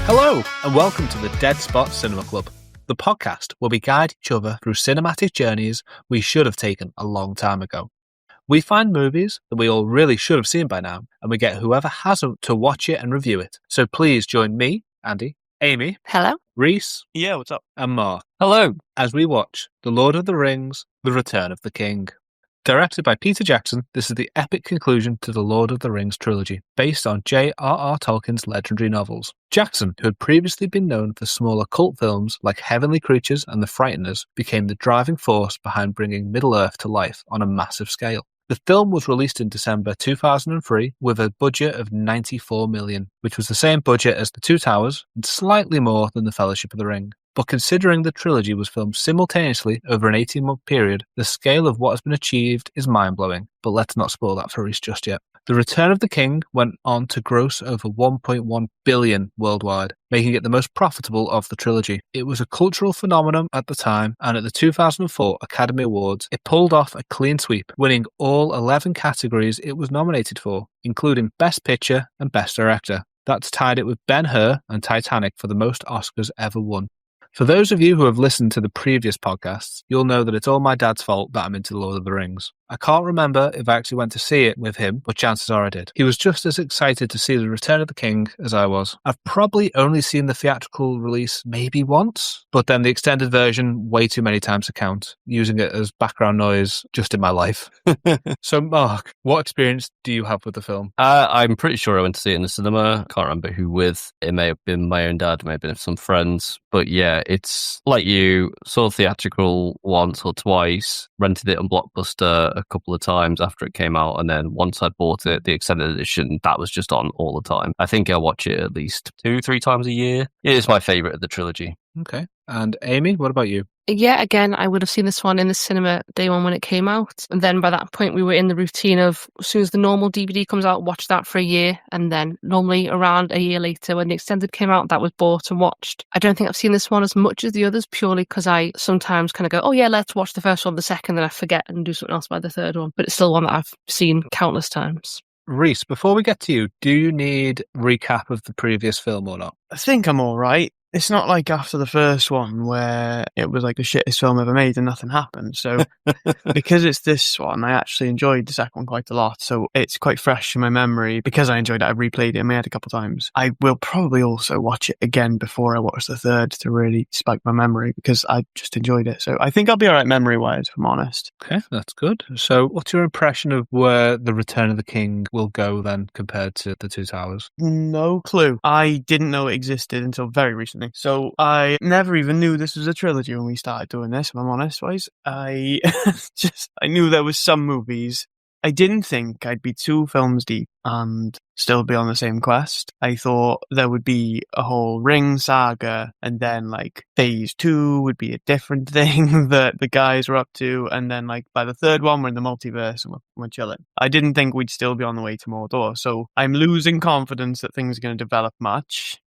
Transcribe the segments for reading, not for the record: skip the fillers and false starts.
Hello, and welcome to the Dead Spot Cinema Club, the podcast where we guide each other through cinematic journeys we should have taken a long time ago. We find movies that we all really should have seen by now, and we get whoever hasn't to watch it and review it. So please join me, Andy, Amy, hello, Rhys, yeah, what's up? And Mark, hello, as we watch The Lord of the Rings, The Return of the King. Directed by Peter Jackson, this is the epic conclusion to the Lord of the Rings trilogy, based on J.R.R. Tolkien's legendary novels. Jackson, who had previously been known for smaller cult films like Heavenly Creatures and The Frighteners, became the driving force behind bringing Middle-earth to life on a massive scale. The film was released in December 2003 with a budget of $94 million, which was the same budget as The Two Towers and slightly more than The Fellowship of the Ring. But considering the trilogy was filmed simultaneously over an 18-month period, the scale of what has been achieved is mind-blowing. But let's not spoil that for Rhys just yet. The Return of the King went on to gross over $1.1 billion worldwide, making it the most profitable of the trilogy. It was a cultural phenomenon at the time, and at the 2004 Academy Awards, it pulled off a clean sweep, winning all 11 categories it was nominated for, including Best Picture and Best Director. That's tied it with Ben-Hur and Titanic for the most Oscars ever won. For those of you who have listened to the previous podcasts, you'll know that it's all my dad's fault that I'm into The Lord of the Rings. I can't remember if I actually went to see it with him, but chances are I did. He was just as excited to see The Return of the King as I was. I've probably only seen the theatrical release maybe once, but then the extended version way too many times to count, using it as background noise just in my life. So Mark, what experience do you have with the film? I'm pretty sure I went to see it in the cinema. Can't remember who with. It may have been my own dad, it may have been some friends. But yeah, it's like you saw theatrical once or twice, rented it on Blockbuster a couple of times after it came out, and then once I'd bought it, the extended edition, that was just on all the time. I think I watch it at least 2-3 times a year. It is my favourite of the trilogy. Okay. And Amy, what about you? Yeah, again, I would have seen this one in the cinema day one when it came out. And then by that point, we were in the routine of, as soon as the normal DVD comes out, watch that for a year. And then normally around a year later, when the extended came out, that was bought and watched. I don't think I've seen this one as much as the others, purely because I sometimes kind of go, oh yeah, let's watch the first one, the second, then I forget and do something else by the third one. But it's still one that I've seen countless times. Rhys, before we get to you, do you need a recap of the previous film or not? I think I'm all right. It's not like after the first one where it was like the shittest film ever made and nothing happened. So because it's this one, I actually enjoyed the second one quite a lot. So it's quite fresh in my memory. Because I enjoyed it, I replayed it in my head a couple of times. I will probably also watch it again before I watch the third to really spike my memory because I just enjoyed it. So I think I'll be all right memory-wise, if I'm honest. Okay, that's good. So what's your impression of where The Return of the King will go then compared to The Two Towers? No clue. I didn't know it existed until very recently. So I never even knew this was a trilogy when we started doing this, if I'm honest, wise. I knew there was some movies. I didn't think I'd be 2 films deep and still be on the same quest. I thought there would be a whole ring saga and then like phase 2 would be a different thing that the guys were up to, and then like by the third one we're in the multiverse and we're chilling. I didn't think we'd still be on the way to Mordor, so I'm losing confidence that things are going to develop much.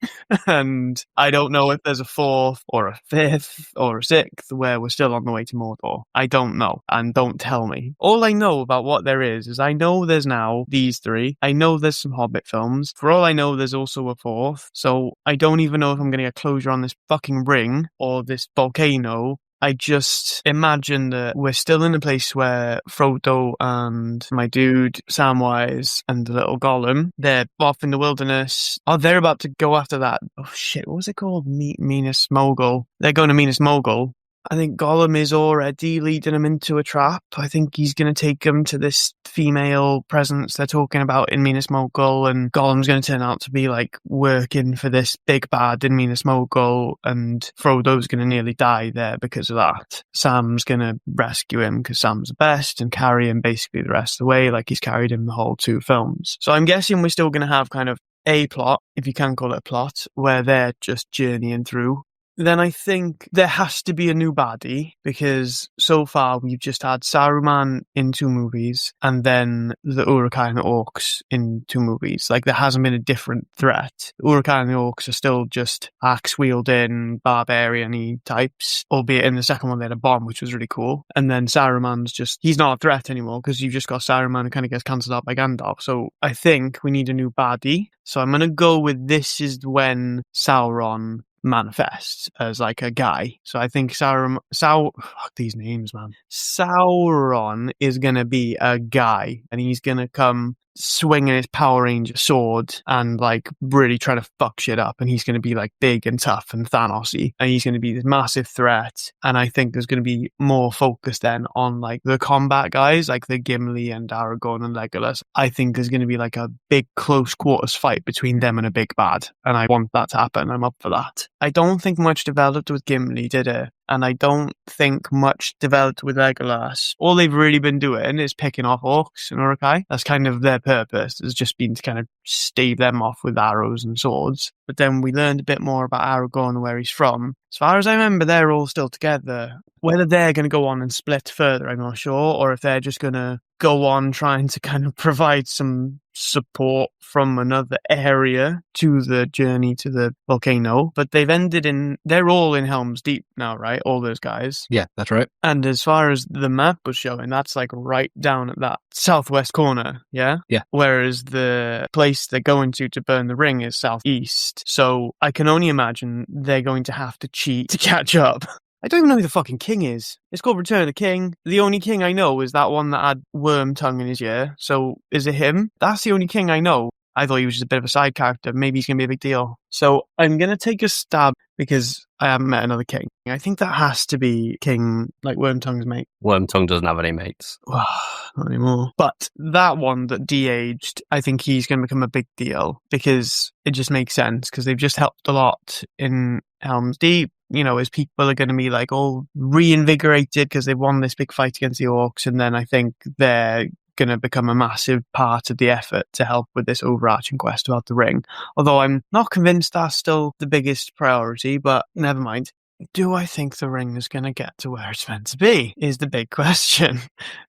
And I don't know if there's a 4th or a 5th or a 6th where we're still on the way to Mordor. I don't know, and don't tell me. All I know about what there is I know there's now these 3. I know there's some Hobbit films. For all I know, there's also a 4th. So I don't even know if I'm going to get closure on this fucking ring or this volcano. I just imagine that we're still in a place where Frodo and my dude Samwise and the little Gollum, they're off in the wilderness. Oh, they're about to go after that. Oh shit, what was it called? Minas Mogul. They're going to Minas Mogul. I think Gollum is already leading him into a trap. I think he's going to take him to this female presence they're talking about in Minas Mogul, and Gollum's going to turn out to be like working for this big bad in Minas Mogul, and Frodo's going to nearly die there because of that. Sam's going to rescue him because Sam's the best and carry him basically the rest of the way like he's carried him the whole 2 films. So I'm guessing we're still going to have kind of a plot, if you can call it a plot, where they're just journeying through then I think there has to be a new baddie, because so far we've just had Saruman in 2 movies and then the Uruk-hai and the Orcs in 2 movies. Like, there hasn't been a different threat. The Uruk-hai and the Orcs are still just axe-wielding, barbarian-y types, albeit in the second one they had a bomb, which was really cool. And then Saruman's just, he's not a threat anymore, because you've just got Saruman who kind of gets cancelled out by Gandalf. So I think we need a new baddie. So I'm going to go with this is when Sauron manifests as like a guy. So I think fuck these names, man. Sauron is going to be a guy, and he's going to come swinging his Power Ranger sword and like really trying to fuck shit up, and he's going to be like big and tough and Thanos-y, and he's going to be this massive threat. And I think there's going to be more focus then on like the combat guys, like the Gimli and Aragorn and Legolas. I think there's going to be like a big close quarters fight between them and a big bad, and I want that to happen. I'm up for that. I don't think much developed with Gimli, did it? And I don't think much developed with Legolas. All they've really been doing is picking off orcs and Uruk-hai. That's kind of their purpose. It's just been to kind of stave them off with arrows and swords. But then we learned a bit more about Aragorn and where he's from. As far as I remember, they're all still together. Whether they're going to go on and split further, I'm not sure, or if they're just going to go on trying to kind of provide some support from another area to the journey to the volcano. But they're all in Helm's Deep now, right? All those guys. Yeah, that's right. And as far as the map was showing, that's like right down at that southwest corner, yeah? Yeah. Whereas the place they're going to burn the ring is southeast. So I can only imagine they're going to have to cheat to catch up. I don't even know who the fucking king is. It's called Return of the King. The only king I know is that one that had worm tongue in his ear. So is it him? That's the only king I know. I thought he was just a bit of a side character. Maybe he's going to be a big deal. So I'm going to take a stab because I haven't met another king. I think that has to be King, like Wormtongue's mate. Wormtongue doesn't have any mates. Not anymore. But that one that de-aged, I think he's going to become a big deal because it just makes sense because they've just helped a lot in Helm's Deep. You know, as people are going to be like all reinvigorated because they've won this big fight against the orcs, and then I think they're going to become a massive part of the effort to help with this overarching quest about the ring. Although I'm not convinced that's still the biggest priority, but never mind. Do I think the ring is going to get to where it's meant to be is the big question.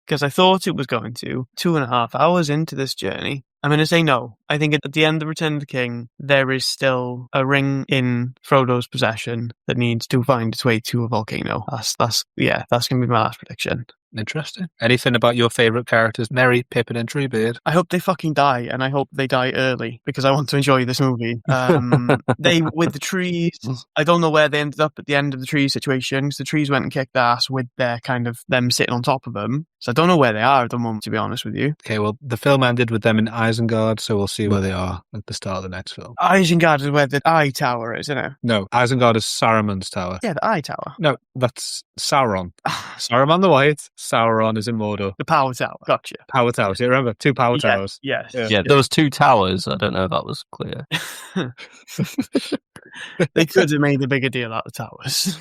Because I thought it was going to. 2.5 hours into this journey, I'm going to say no. I think at the end of Return of the King, there is still a ring in Frodo's possession that needs to find its way to a volcano. That's going to be my last prediction. Interesting. Anything about your favourite characters, Merry, Pippin and Treebeard? I hope they fucking die, and I hope they die early, because I want to enjoy this movie. With the trees, I don't know where they ended up at the end of the tree situation, because the trees went and kicked ass with their kind of them sitting on top of them. So I don't know where they are at the moment, to be honest with you. Okay, well, the film ended with them in Isengard, so we'll see where they are at the start of the next film. Isengard is where the Eye Tower is, isn't it? No, Isengard is Saruman's tower. Yeah, the Eye Tower. No, that's Sauron. Saruman the White, Sauron is in Mordor. The Power Tower. Gotcha. Power towers. You remember? 2 power towers. Yes. Yeah, there was 2 towers. I don't know if that was clear. They could have made a bigger deal out of the towers.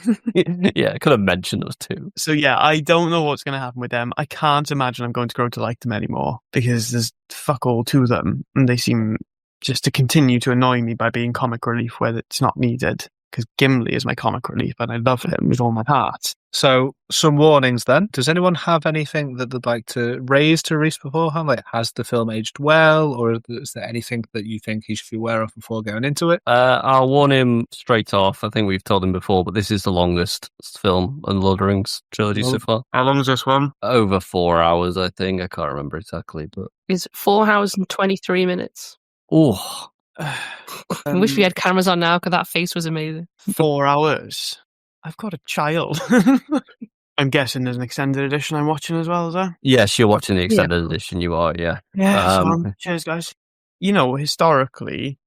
Yeah, I could have mentioned there was 2. So yeah, I don't know what's going to happen with them. I can't imagine I'm going to grow to like them anymore because there's fuck all to them, and they seem just to continue to annoy me by being comic relief where it's not needed. Because Gimli is my comic relief, and I love him with all my heart. So, some warnings then. Does anyone have anything that they'd like to raise to Rhys beforehand? Like, has the film aged well, or is there anything that you think he should be aware of before going into it? I'll warn him straight off. I think we've told him before, but this is the longest film in the Lord of the Rings trilogy so far. How long is this one? Over 4 hours, I think. I can't remember exactly, but It's 4 hours and 23 minutes. oh. I wish we had cameras on now because that face was amazing. 4 hours. I've got a child. I'm guessing there's an extended edition I'm watching as well, is there? Yes, you're watching the extended edition. You are, yeah. Yeah, cheers, guys. You know, historically,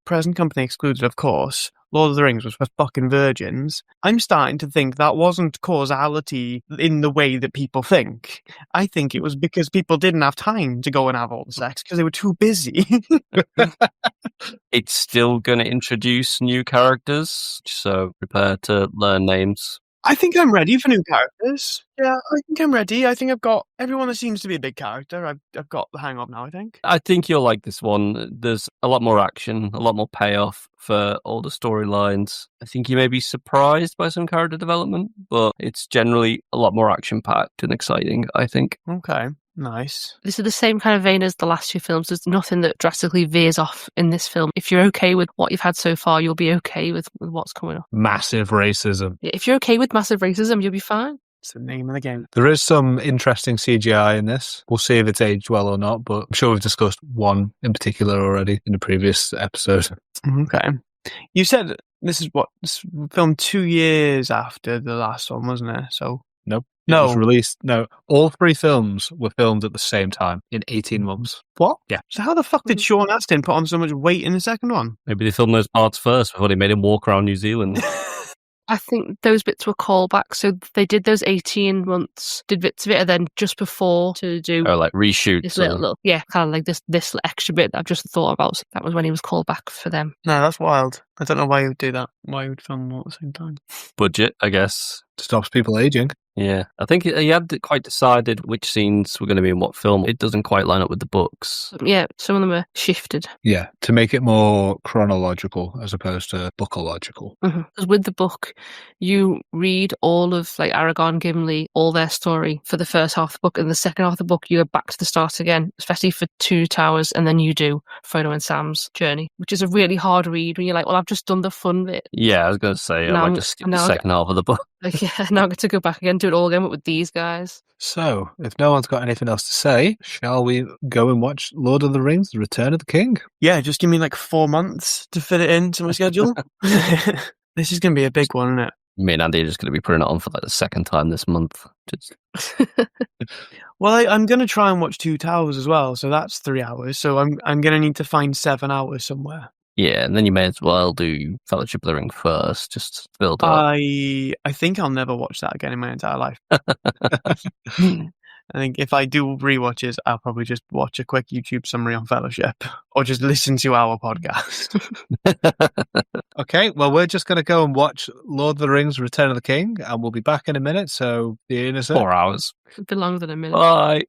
present company excluded, of course, Lord of the Rings was for fucking virgins. I'm starting to think that wasn't causality in the way that people think. I think it was because people didn't have time to go and have all the sex because they were too busy. It's still going to introduce new characters, so prepare to learn names. I think I'm ready for new characters. Yeah, I think I'm ready. I think I've got everyone that seems to be a big character. I've got the hang of now, I think. I think you'll like this one. There's a lot more action, a lot more payoff for all the storylines. I think you may be surprised by some character development, but it's generally a lot more action-packed and exciting, I think. Okay, nice. This is the same kind of vein as the last two films. There's nothing that drastically veers off in this film. If you're okay with what you've had so far, you'll be okay with what's coming up. Massive racism. Yeah, if you're okay with massive racism, you'll be fine. It's the name of the game. There is some interesting CGI in this. We'll see if it's aged well or not, but I'm sure we've discussed one in particular already in the previous episode. Okay. You said this is filmed 2 years after the last one, wasn't it? So Nope. No. It was released. No, all three films were filmed at the same time in 18 months. What? Yeah. So how the fuck did Sean Astin put on so much weight in the second one? Maybe they filmed those parts first before they made him walk around New Zealand. I think those bits were callbacks. So they did those 18 months, did bits of it, and then just before to do Or like reshoots. this little, yeah, kind of like this extra bit that I've just thought about. So that was when he was called back for them. No, that's wild. I don't know why you would do that. Why you would film them all at the same time. budget, I guess. Stops people aging. Yeah, I think he had quite decided which scenes were going to be in what film. It doesn't quite line up with the books. Yeah, some of them are shifted. Yeah, to make it more chronological as opposed to bookological. Because with the book, you read all of like Aragorn, Gimli, all their story for the first half of the book, and the second half of the book, you go back to the start again, especially for Two Towers, and then you do Frodo and Sam's journey, which is a really hard read when you're like, well, I've just done the fun bit. Yeah, I was going to say, I Now- might just skip the now- second half of the book. Like, yeah, now I get to go back again, do it all again, but with these guys. So, if no one's got anything else to say, shall we go and watch Lord of the Rings, The Return of the King? Yeah, just give me like 4 months to fit it into my schedule. This is going to be a big one, isn't it? Me and Andy are just going to be putting it on for like the second time this month. Just Well, I'm going to try and watch Two Towers as well, so that's 3 hours. So I'm going to need to find 7 hours somewhere. yeah, and then you may as well do Fellowship of the Ring first, just to build up. I think I'll never watch that again in my entire life. I think if I do rewatches, I'll probably just watch a quick YouTube summary on Fellowship or just listen to our podcast. Okay, well, we're just going to go and watch Lord of the Rings, Return of the King, and we'll be back in a minute, so be in a sec. 4 hours. It'd be longer than a minute. Bye.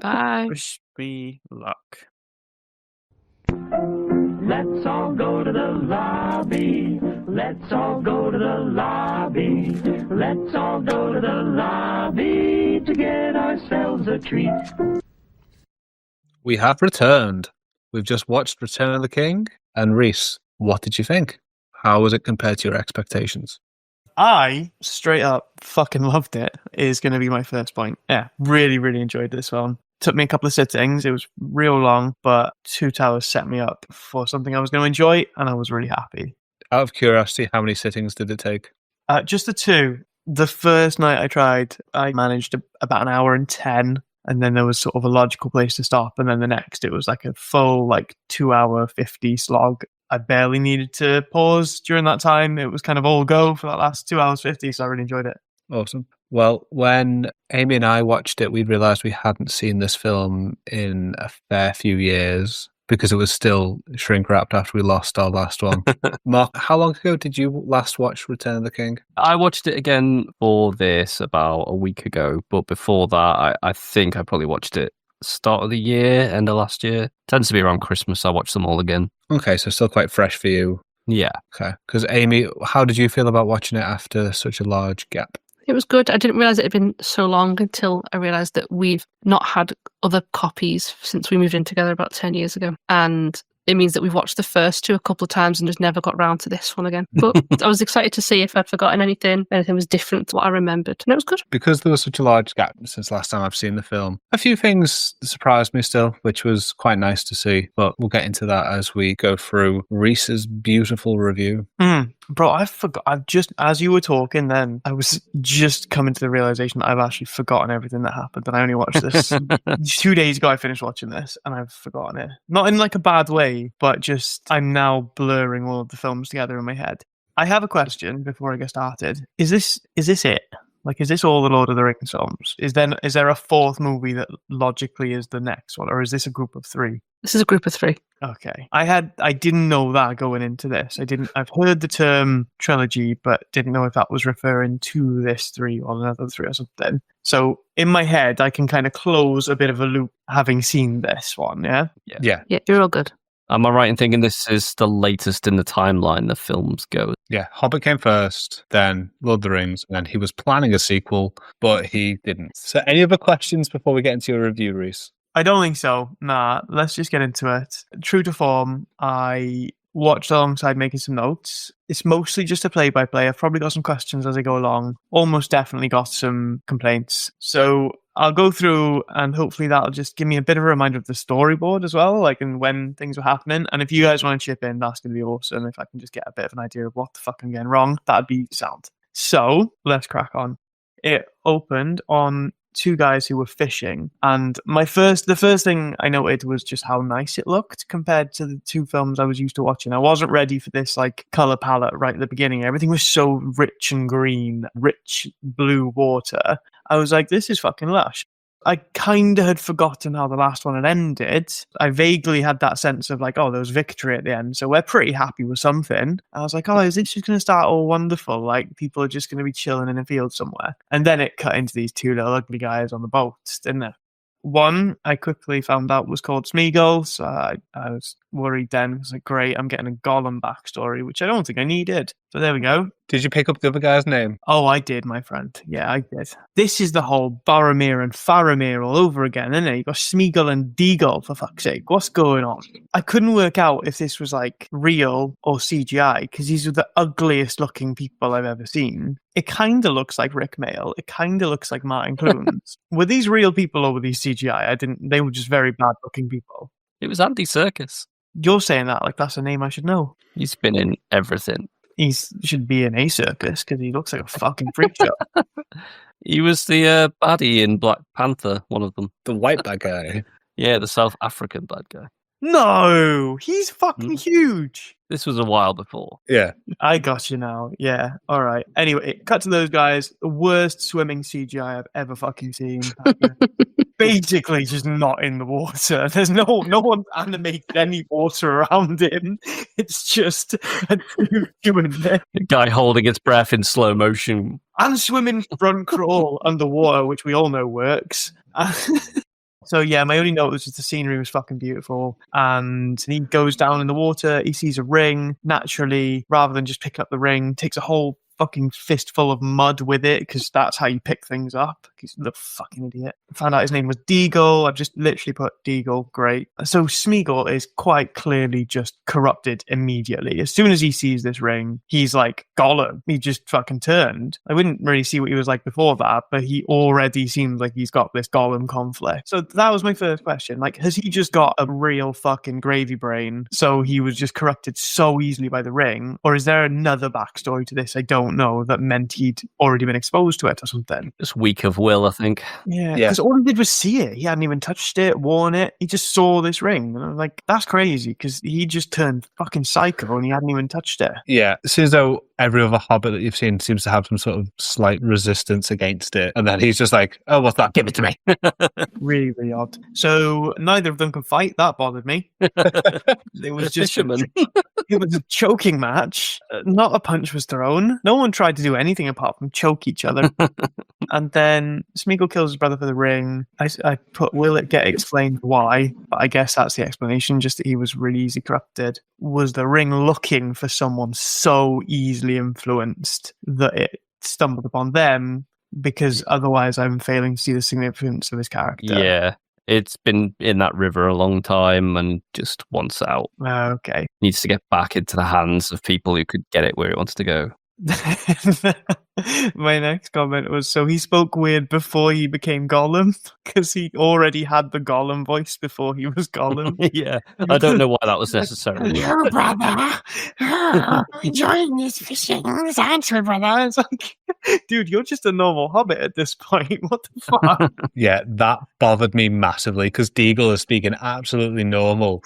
Bye. Wish me luck. Let's all go to the lobby. Let's all go to the lobby. Let's all go to the lobby to get ourselves a treat. We have returned. We've just watched Return of the King, and Rhys, what did you think? How was it compared to your expectations? I straight up fucking loved it, is going to be my first point. Yeah, really, really enjoyed this one. Took me a couple of sittings. It was real long, but Two Towers set me up for something I was going to enjoy, and I was really happy. Out of curiosity, how many sittings did it take? Just the two. The first night I tried, I managed about an hour and 10, and then there was sort of a logical place to stop. And then the next, it was like a full 2 hour 50 slog. I barely needed to pause during that time. It was kind of all go for that last 2 hours 50, so I really enjoyed it. Awesome. Well, when Amy and I watched it, we realised we hadn't seen this film in a fair few years because it was still shrink wrapped after we lost our last one. Mark, how long ago did you last watch Return of the King? I watched it again for this about a week ago, but before that, I think I probably watched it start of the year, end of last year. Tends to be around Christmas. I watch them all again. Okay, so still quite fresh for you. Yeah. Okay, because Amy, how did you feel about watching it after such a large gap? It was good. I didn't realise it had been so long until I realised that we've not had other copies since we moved in together about 10 years ago. And it means that we've watched the first two a couple of times and just never got round to this one again. But I was excited to see if I'd forgotten anything was different to what I remembered. And it was good. Because there was such a large gap since last time I've seen the film, a few things surprised me still, which was quite nice to see. But we'll get into that as we go through Rhys's beautiful review. Bro, I forgot. I've just, as you were talking then, I was just coming to the realization that I've actually forgotten everything that happened. And I only watched this 2 days ago. I finished watching this and I've forgotten it. Not in a bad way, but just I'm now blurring all of the films together in my head. I have a question before I get started. Is this it? Is this all the Lord of the Rings films? Is there a fourth movie that logically is the next one? Or is this a group of 3? This is a group of 3. Okay. I didn't know that going into this. I've heard the term trilogy, but didn't know if that was referring to this 3 or another 3 or something. So in my head, I can kind of close a bit of a loop having seen this one, yeah? Yeah. Yeah, you're all good. Am I right in thinking this is the latest in the timeline the films go? Yeah, Hobbit came first, then Lord of the Rings, and then he was planning a sequel, but he didn't. So any other questions before we get into your review, Rhys? I don't think so. Nah, let's just get into it. True to form, I watched alongside making some notes. It's mostly just a play-by-play. I've probably got some questions as I go along. Almost definitely got some complaints. So I'll go through and hopefully that'll just give me a bit of a reminder of the storyboard as well, like and when things were happening. And if you guys want to chip in, that's going to be awesome. If I can just get a bit of an idea of what the fuck I'm getting wrong, that'd be sound. So let's crack on. It opened on 2 guys who were fishing, and the first thing I noted was just how nice it looked compared to the 2 films I was used to watching. I wasn't ready for this like color palette right at the beginning. Everything was so rich and green, rich blue water. I was like, this is fucking lush. I kind of had forgotten how the last one had ended. I vaguely had that sense of like, oh, there was victory at the end, so we're pretty happy with something. I was like, oh, is this just going to start all wonderful? Like, people are just going to be chilling in a field somewhere. And then it cut into these 2 little ugly guys on the boat, didn't it? One, I quickly found out was called Smeagol, so I was worried then. I was like, great, I'm getting a Gollum backstory, which I don't think I needed. So there we go. Did you pick up the other guy's name? Oh, I did, my friend. Yeah, I did. This is the whole Boromir and Faramir all over again, isn't it? You got Smeagol and Deagle, for fuck's sake. What's going on? I couldn't work out if this was like real or CGI, because these are the ugliest looking people I've ever seen. It kind of looks like Rick Mail. It kind of looks like Martin Clunes. Were these real people or were these CGI? They were just very bad looking people. It was Andy Serkis. You're saying that like that's a name I should know. He's been in everything. He should be in a circus because he looks like a fucking freak show. He was the baddie in Black Panther, one of them. The white bad guy. Yeah, the South African bad guy. No, he's fucking huge. This was a while before. Yeah. I got you now. Yeah. All right. Anyway, cut to those guys. The worst swimming CGI I've ever fucking seen. Basically, just not in the water. There's no one animated any water around him. It's just a dude doing this. A guy holding his breath in slow motion. And swimming front crawl underwater, which we all know works. So yeah, my only note was just the scenery was fucking beautiful. And he goes down in the water, he sees a ring. Naturally, rather than just pick up the ring, takes a whole fucking fistful of mud with it, because that's how you pick things up. He's a fucking idiot. I found out his name was Deagle. I've just literally put Deagle. Great. So Smeagol is quite clearly just corrupted immediately. As soon as he sees this ring, he's like Gollum. He just fucking turned. I wouldn't really see what he was like before that, but he already seems like he's got this Gollum conflict. So that was my first question. Like, has he just got a real fucking gravy brain? So he was just corrupted so easily by the ring? Or is there another backstory to this I don't know that meant he'd already been exposed to it or something? Just weak of will, I think. Yeah, because all he did was see it. He hadn't even touched it, worn it. He just saw this ring. And I'm like, that's crazy, because he just turned fucking psycho and he hadn't even touched it. Yeah, it seems though every other Hobbit that you've seen seems to have some sort of slight resistance against it. And then he's just like, oh, what's that? Give it to me. Really, really odd. So neither of them can fight. That bothered me. It was just Fisherman. it was a choking match. Not a punch was thrown. No one tried to do anything apart from choke each other. And then Smeagol kills his brother for the ring. I put, will it get explained why? But I guess that's the explanation, just that he was really easily corrupted. Was the ring looking for someone so easily influenced that it stumbled upon them? Because otherwise I'm failing to see the significance of his character. Yeah. It's been in that river a long time and just wants out. Okay. Needs to get back into the hands of people who could get it where it wants to go. My next comment was, so he spoke weird before he became Gollum, because he already had the Gollum voice before he was Gollum. Yeah, I don't know why that was necessary. Hello, brother. Enjoying this fishing, aren't you, brother? It's like, dude, you're just a normal hobbit at this point. What the fuck? Yeah, that bothered me massively, because Deagle is speaking absolutely normal.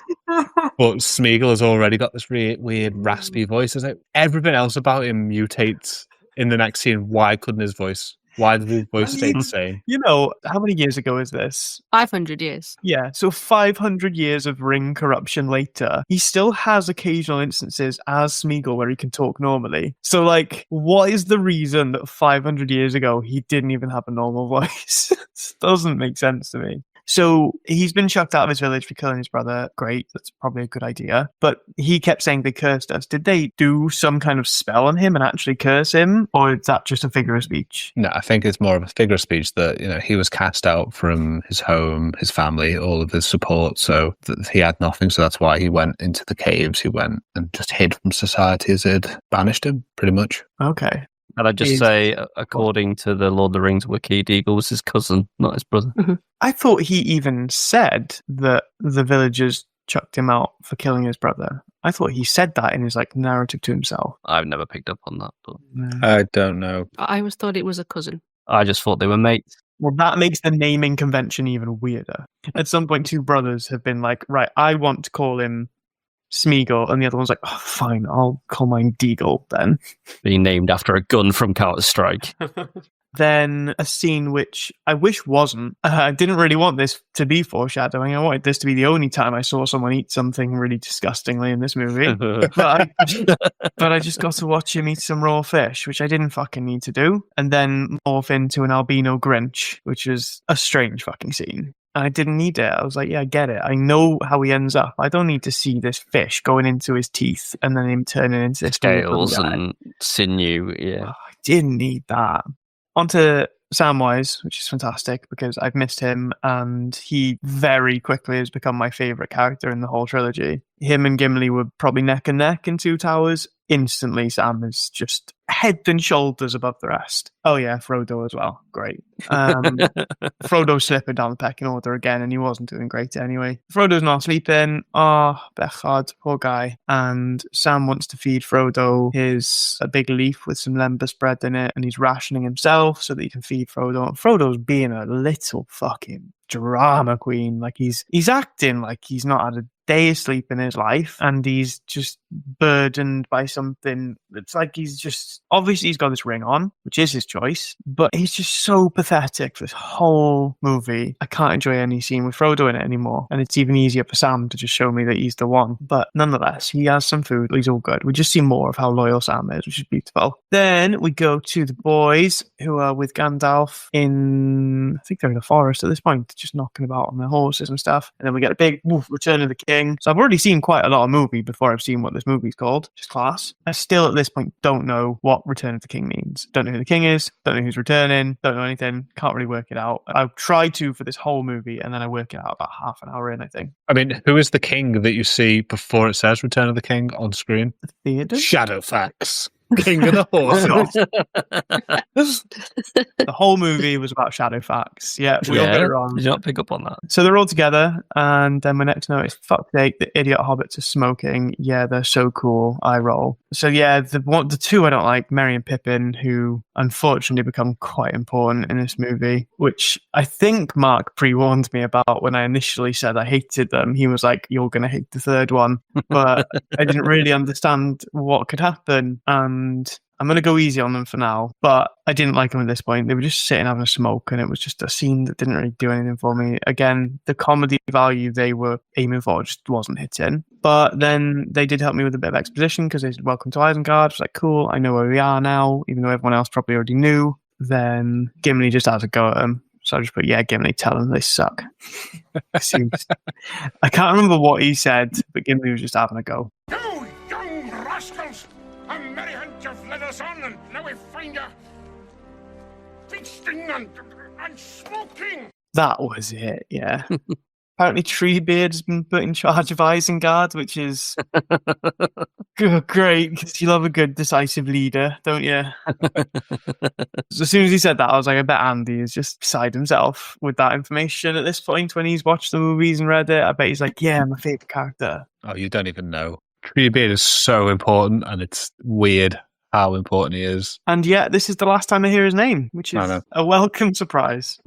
But Smeagol has already got this weird raspy voice. It's like everything else about him mutates in the next scene. Why couldn't his voice? Why did his voice stay the same? You know, how many years ago is this? 500 years. Yeah, so 500 years of ring corruption later, he still has occasional instances as Smeagol where he can talk normally. So, like, what is the reason that 500 years ago he didn't even have a normal voice? It doesn't make sense to me. So he's been chucked out of his village for killing his brother. Great, that's probably a good idea. But he kept saying they cursed us. Did they do some kind of spell on him and actually curse him? Or is that just a figure of speech? No, I think it's more of a figure of speech that, he was cast out from his home, his family, all of his support. So he had nothing. So that's why he went into the caves. He went and just hid from society as it banished him, pretty much. Okay. And I just say, according to the Lord of the Rings wiki, Deagle was his cousin, not his brother. I thought he even said that the villagers chucked him out for killing his brother. I thought he said that in his narrative to himself. I've never picked up on that. But I don't know. I always thought it was a cousin. I just thought they were mates. Well, that makes the naming convention even weirder. At some point, two brothers have been like, right, I want to call him Smeagol, and the other one's like, oh, fine, I'll call mine Deagle then. Being named after a gun from Counter-Strike. Then a scene which I wish wasn't. I didn't really want this to be foreshadowing. I wanted this to be the only time I saw someone eat something really disgustingly in this movie. but I just got to watch him eat some raw fish, which I didn't fucking need to do. And then morph into an albino Grinch, which is a strange fucking scene. I didn't need it. I was like, yeah, I get it. I know how he ends up. I don't need to see this fish going into his teeth and then him turning into this Scales and sinew, yeah. Oh, I didn't need that. On to Samwise, which is fantastic because I've missed him and he very quickly has become my favourite character in the whole trilogy. Him and Gimli were probably neck and neck in Two Towers. Instantly, Sam is just head and shoulders above the rest. Oh yeah, Frodo as well. Great. Frodo's slipping down the pecking order again, and he wasn't doing great anyway. Frodo's not sleeping. Oh, Bechard, poor guy. And Sam wants to feed Frodo a big leaf with some lembas bread in it, and he's rationing himself so that he can feed Frodo. And Frodo's being a little fucking drama queen. Like he's acting like he's not had a day of sleep in his life and he's just burdened by something. It's like he's just obviously he's got this ring on, which is his choice, but he's just so pathetic for this whole movie. I can't enjoy any scene with Frodo in it anymore, and it's even easier for Sam to just show me that he's the one. But nonetheless, he has some food, he's all good. We just see more of how loyal Sam is, which is beautiful. Then we go to the boys who are with Gandalf I think they're in a forest at this point, just knocking about on their horses and stuff. And then we get a big Return of the King. So I've already seen quite a lot of movie before I've seen what this movie's called, which is class. I still at this point don't know what Return of the King means. Don't know who the king is, don't know who's returning, don't know anything, can't really work it out. I've tried to for this whole movie and then I work it out about half an hour in, I think. I mean, who is the king that you see before it says Return of the King on screen? Theoden? Shadowfax. King of the horses. The whole movie was about Shadowfax. Yeah, we all got it wrong. Did you not pick up on that? So they're all together, and then my next note is, fuck sake, the idiot hobbits are smoking. Yeah, they're so cool. I roll. So yeah, the two I don't like, Merry and Pippin, who unfortunately become quite important in this movie, which I think Mark pre-warned me about when I initially said I hated them. He was like, you're going to hate the third one. But I didn't really understand what could happen, and I'm going to go easy on them for now, but I didn't like them at this point. They were just sitting having a smoke, and it was just a scene that didn't really do anything for me. Again, the comedy value they were aiming for just wasn't hitting. But then they did help me with a bit of exposition because they said, welcome to Isengard. I was like, cool, I know where we are now, even though everyone else probably already knew. Then Gimli just has a go at them. So I just put, yeah, Gimli, tell them they suck. I can't remember what he said, but Gimli was just having a go. You young rascals! A merry hunt you've led us on, and now we find you feasting and smoking! That was it, yeah. Apparently Treebeard's been put in charge of Isengard, which is great, because you love a good decisive leader, don't you? So as soon as he said that, I was like, I bet Andy is just beside himself with that information at this point when he's watched the movies and read it. I bet he's like, yeah, my favourite character. Oh, you don't even know. Treebeard is so important, and it's weird how important he is. And yet, this is the last time I hear his name, which I is know. a welcome surprise.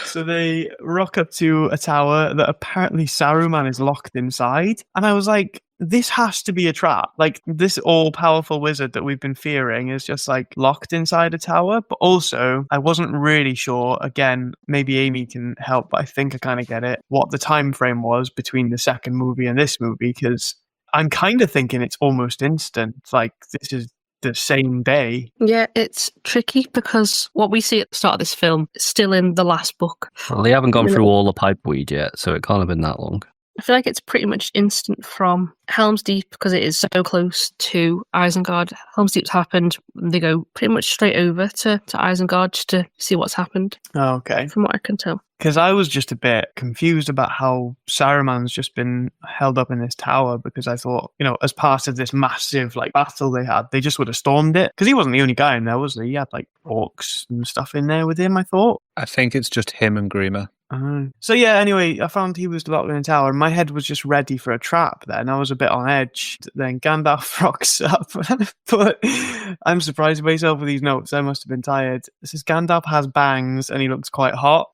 So they rock up to a tower that apparently Saruman is locked inside. And I was like, this has to be a trap. Like, this all-powerful wizard that we've been fearing is just, like, locked inside a tower. But also, I wasn't really sure, again, maybe Amy can help, but I think I kind of get it, what the time frame was between the second movie and this movie, because I'm kind of thinking it's almost instant. Like, this is the same day. Yeah, it's tricky because what we see at the start of this film is still in the last book. Well, they haven't gone through all the pipeweed yet, so it can't have been that long. I feel like it's pretty much instant from Helm's Deep because it is so close to Isengard. Helm's Deep's happened. They go pretty much straight over to Isengard just to see what's happened, Oh, okay. from what I can tell. Because I was just a bit confused about how Saruman's just been held up in this tower, because I thought, as part of this massive battle they had, they just would have stormed it. Because he wasn't the only guy in there, was he? He had orcs and stuff in there with him, I thought. I think it's just him and Grima. So yeah, anyway, I found he was locked in a tower and my head was just ready for a trap then. I was a bit on edge. Then Gandalf rocks up. But I'm surprised myself with these notes. I must have been tired. It says Gandalf has bangs and he looks quite hot.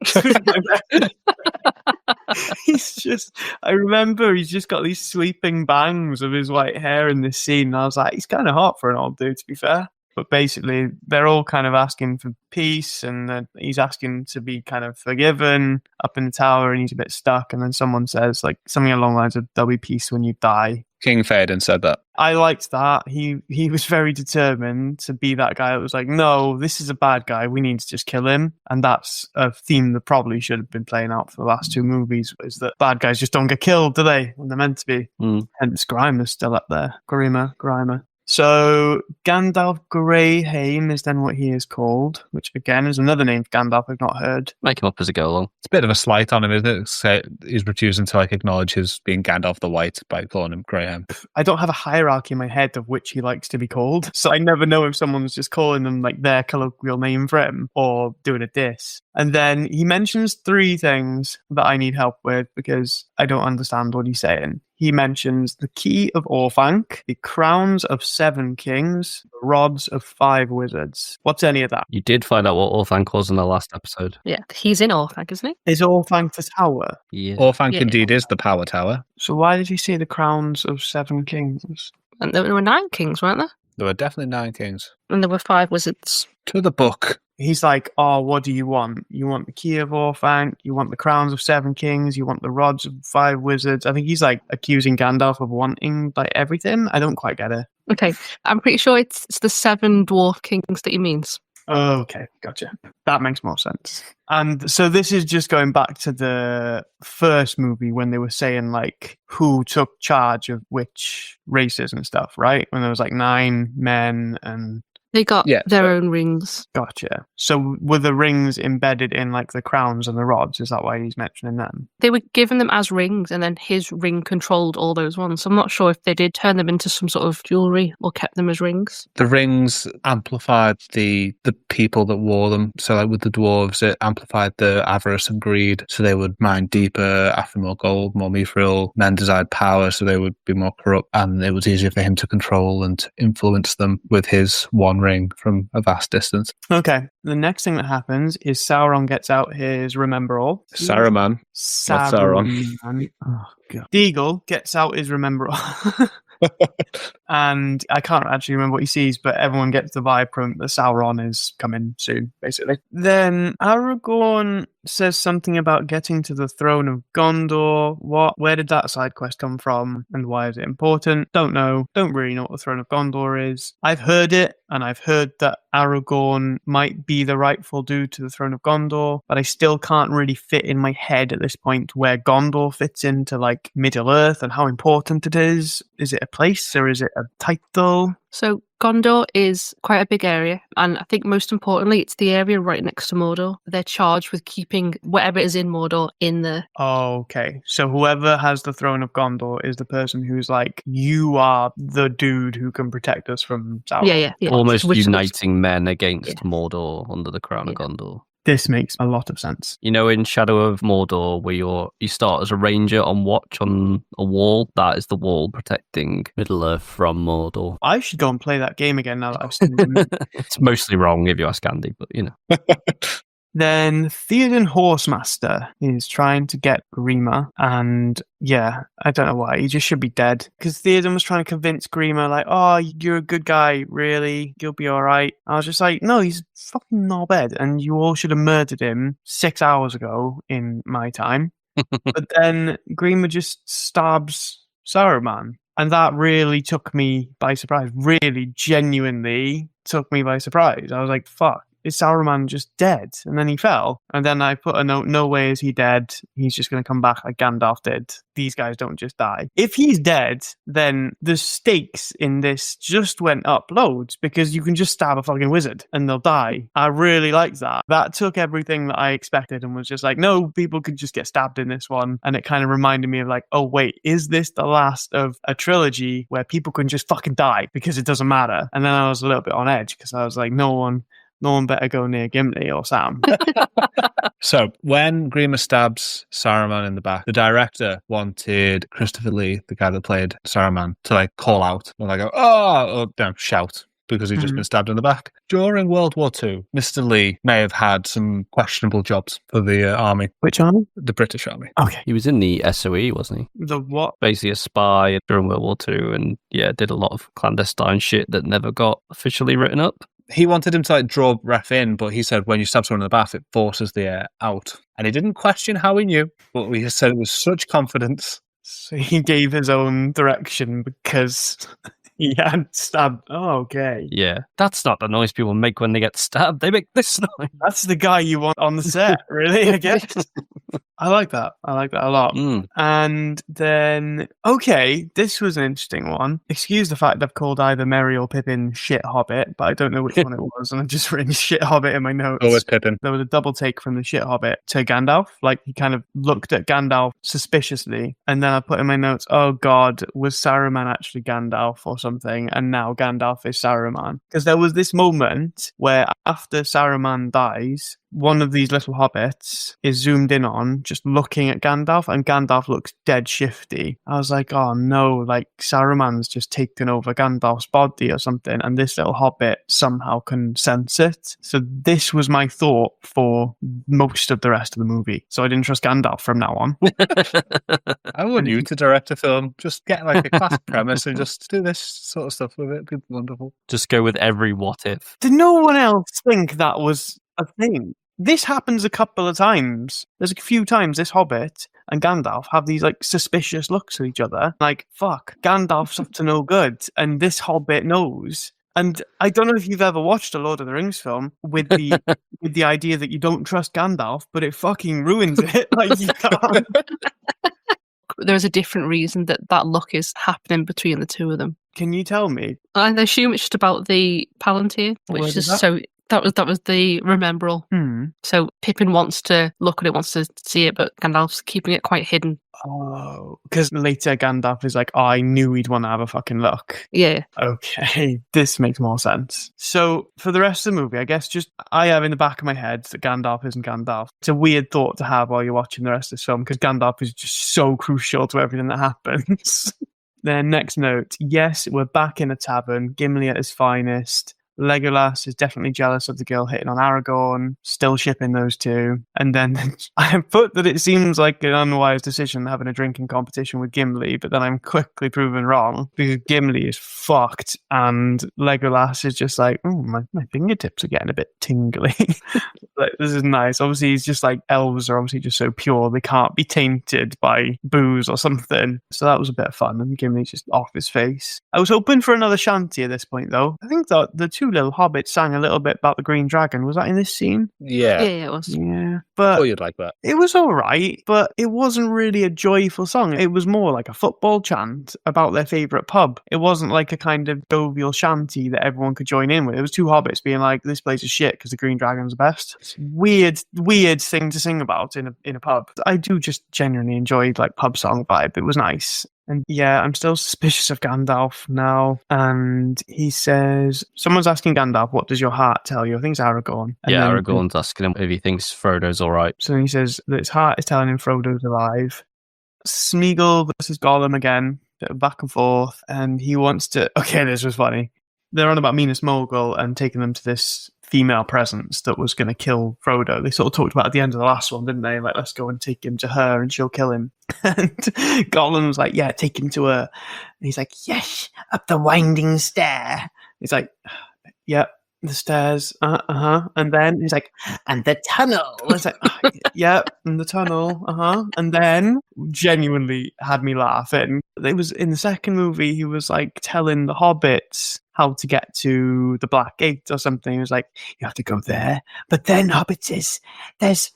I remember he's just got these sweeping bangs of his white hair in this scene. And I was like, he's kind of hot for an old dude, to be fair. But basically, they're all kind of asking for peace, and he's asking to be kind of forgiven up in the tower, and he's a bit stuck. And then someone says something along the lines of, "There'll be peace when you die." King Theoden said that. I liked that. He was very determined to be that guy that was like, no, this is a bad guy. We need to just kill him. And that's a theme that probably should have been playing out for the last two movies, is that bad guys just don't get killed, do they? When they're meant to be. Hence Grimer's still up there. Grimer. So Gandalf Greyhaim is then what he is called, which again is another name for Gandalf I've not heard. Make him up as I go along. It's a bit of a slight on him, isn't it? So he's refusing to acknowledge his being Gandalf the White by calling him Graham. I don't have a hierarchy in my head of which he likes to be called, so I never know if someone's just calling them their colloquial name for him or doing a diss. And then he mentions three things that I need help with because I don't understand what he's saying. He mentions the Key of Orthanc, the Crowns of 7 Kings, the Rods of 5 Wizards. What's any of that? You did find out what Orthanc was in the last episode. Yeah, he's in Orthanc, isn't he? Is Orthanc the tower? Yeah. Orthanc Yeah. indeed is the power tower. So why did he say the Crowns of 7 Kings? And there were 9 kings, weren't there? There were definitely 9 kings. And there were 5 wizards. To the book. He's like, oh, what do you want? You want the Key of Orthanc, you want the Crowns of 7 Kings, you want the Rods of 5 Wizards. I think he's accusing Gandalf of wanting everything. I don't quite get it. Okay, I'm pretty sure it's the 7 dwarf kings that he means. Oh, okay, gotcha. That makes more sense. And so this is just going back to the first movie when they were saying who took charge of which races and stuff, right? When there was 9 men and... They got their own rings. Gotcha. So were the rings embedded in the crowns and the rods? Is that why he's mentioning them? They were given them as rings, and then his ring controlled all those ones. So I'm not sure if they did turn them into some sort of jewellery or kept them as rings. The rings amplified the people that wore them. So with the dwarves, it amplified the avarice and greed. So they would mine deeper after more gold, more mithril. Men desired power, so they would be more corrupt. And it was easier for him to control and to influence them with his one ring from a vast distance. Okay. The next thing that happens is Sauron gets out his Remember All. Saruman. Sauron. Oh, God. Deagle gets out his Remember All. And I can't actually remember what he sees, but everyone gets the vibe from that Sauron is coming soon, basically. Then Aragorn says something about getting to the throne of Gondor. Where did that side quest come from, and why is it important? Don't know. Don't really know what the throne of Gondor is. I've heard it, and I've heard that Aragorn might be the rightful dude to the throne of Gondor, but I still can't really fit in my head at this point where Gondor fits into Middle Earth and how important it is. Is it a place or is it a title? So Gondor is quite a big area, and I think most importantly, it's the area right next to Mordor. They're charged with keeping whatever is in Mordor in there. Oh, okay. So whoever has the throne of Gondor is the person who's you are the dude who can protect us from Sauron. Yeah. Almost Which- uniting men against Mordor under the crown of Gondor. this makes a lot of sense. You know, in Shadow of Mordor, where you start as a ranger on watch on a wall, that is the wall protecting Middle-earth from Mordor. I should go and play that game again now that I've seen it. It's mostly wrong if you ask Andy, but you know. Then Theoden Horsemaster is trying to get Grima, and yeah, I don't know why. He just should be dead. Because Theoden was trying to convince Grima, like, oh, you're a good guy, really? You'll be alright. I was just like, no, he's fucking knobhead, and you all should have murdered him 6 hours ago in my time. But then Grima just stabs Saruman. And that really took me by surprise. Really, genuinely took me by surprise. I was like, fuck. Is Saruman just dead? And then he fell. And then I put a note, no way is he dead. He's just going to come back like Gandalf did. These guys don't just die. If he's dead, then the stakes in this just went up loads because you can just stab a fucking wizard and they'll die. I really liked that. That took everything that I expected and was just like, no, people could just get stabbed in this one. And it kind of reminded me of like, oh, wait, is this the last of a trilogy where people can just fucking die because it doesn't matter? And then I was a little bit on edge because I was like, no one better go near Gimli or Sam. So, when Grima stabs Saruman in the back, the director wanted Christopher Lee, the guy that played Saruman, to like call out and like go, oh, or no, shout, because he'd just been stabbed in the back. During World War II, Mr. Lee may have had some questionable jobs for the army. Which army? The British Army. Okay. He was in the SOE, wasn't he? The what? Basically a spy during World War II and yeah, did a lot of clandestine shit that never got officially written up. He wanted him to like draw breath in, but he said when you stab someone in the back, it forces the air out. And he didn't question how he knew, but he said it with such confidence. So he gave his own direction because he had stabbed. Oh, okay. Yeah, that's not the noise people make when they get stabbed. They make this noise. That's the guy you want on the set, really, I guess. I like that. I like that a lot. And then, okay, this was an interesting one. Excuse the fact I've called either Merry or Pippin shit hobbit, but I don't know which one it was, and I've just written shit hobbit in my notes. Go with Pippin. There was a double take from the shit hobbit to Gandalf. Like, he kind of looked at Gandalf suspiciously, and then I put in my notes, oh god, was Saruman actually Gandalf or something, and now Gandalf is Saruman? Because there was this moment where after Saruman dies, one of these little hobbits is zoomed in on, just looking at Gandalf, and Gandalf looks dead shifty. I was like, oh no, like Saruman's just taken over Gandalf's body or something, and this little hobbit somehow can sense it. So this was my thought for most of the rest of the movie. So I didn't trust Gandalf from now on. I want you to direct a film. Just get like a classic premise and just do this sort of stuff with it. It'd be wonderful. Just go with every what if. Did no one else think that was a thing? This happens a couple of times. There's a few times this Hobbit and Gandalf have these like suspicious looks at each other. Like, fuck, Gandalf's up to no good, and this Hobbit knows. And I don't know if you've ever watched a Lord of the Rings film with the with the idea that you don't trust Gandalf, but it fucking ruins it. Like, you can't. There's a different reason that look is happening between the two of them. Can you tell me? I assume it's just about the Palantir, Where which did is that- so. That was the Remembrall. So Pippin wants to look at it, wants to see it, but Gandalf's keeping it quite hidden. Oh, because later Gandalf is like, oh, I knew he'd want to have a fucking look. Yeah. Okay, this makes more sense. So for the rest of the movie, I guess just I have in the back of my head that Gandalf isn't Gandalf. It's a weird thought to have while you're watching the rest of this film because Gandalf is just so crucial to everything that happens. Then next note, yes, we're back in a tavern, Gimli at his finest. Legolas is definitely jealous of the girl hitting on Aragorn, still shipping those two. And then I put that it seems like an unwise decision having a drinking competition with Gimli, but then I'm quickly proven wrong because Gimli is fucked and Legolas is just like, oh, my fingertips are getting a bit tingly. Like, this is nice. Obviously, he's just like, elves are obviously just so pure, they can't be tainted by booze or something. So that was a bit of fun, and Gimli's just off his face. I was hoping for another shanty at this point, though. I think that the two little hobbits sang a little bit about the Green Dragon. Was that in this scene? Yeah. Yeah, it was. Yeah. I But thought you'd like that. it was all right, but it wasn't really a joyful song. It was more like a football chant about their favourite pub. It wasn't like a kind of jovial shanty that everyone could join in with. It was two hobbits being like, this place is shit because the Green Dragon's the best. It's a weird thing to sing about in a pub. I do just genuinely enjoy like pub song vibe. It was nice. And yeah, I'm still suspicious of Gandalf now. And he says, someone's asking Gandalf, what does your heart tell you? I think it's Aragorn. And Yeah, then Aragorn's asking him if he thinks Frodo's all right. So he says that his heart is telling him Frodo's alive. Smeagol versus Gollum again, bit of back and forth, and he wants to. Okay, this was funny. They're on about Minas Mogul and taking them to this female presence that was going to kill Frodo. They sort of talked about at the end of the last one, didn't they? Like, let's go and take him to her and she'll kill him. And Gollum was like, yeah, take him to her. And he's like, yes, up the winding stair. He's like, yep. The stairs, and then he's like, and the tunnel. It's like, yeah, and the tunnel, and then genuinely had me laughing. It was in the second movie. He was like telling the hobbits how to get to the Black Gate or something. He was like, you have to go there, but then hobbits is there's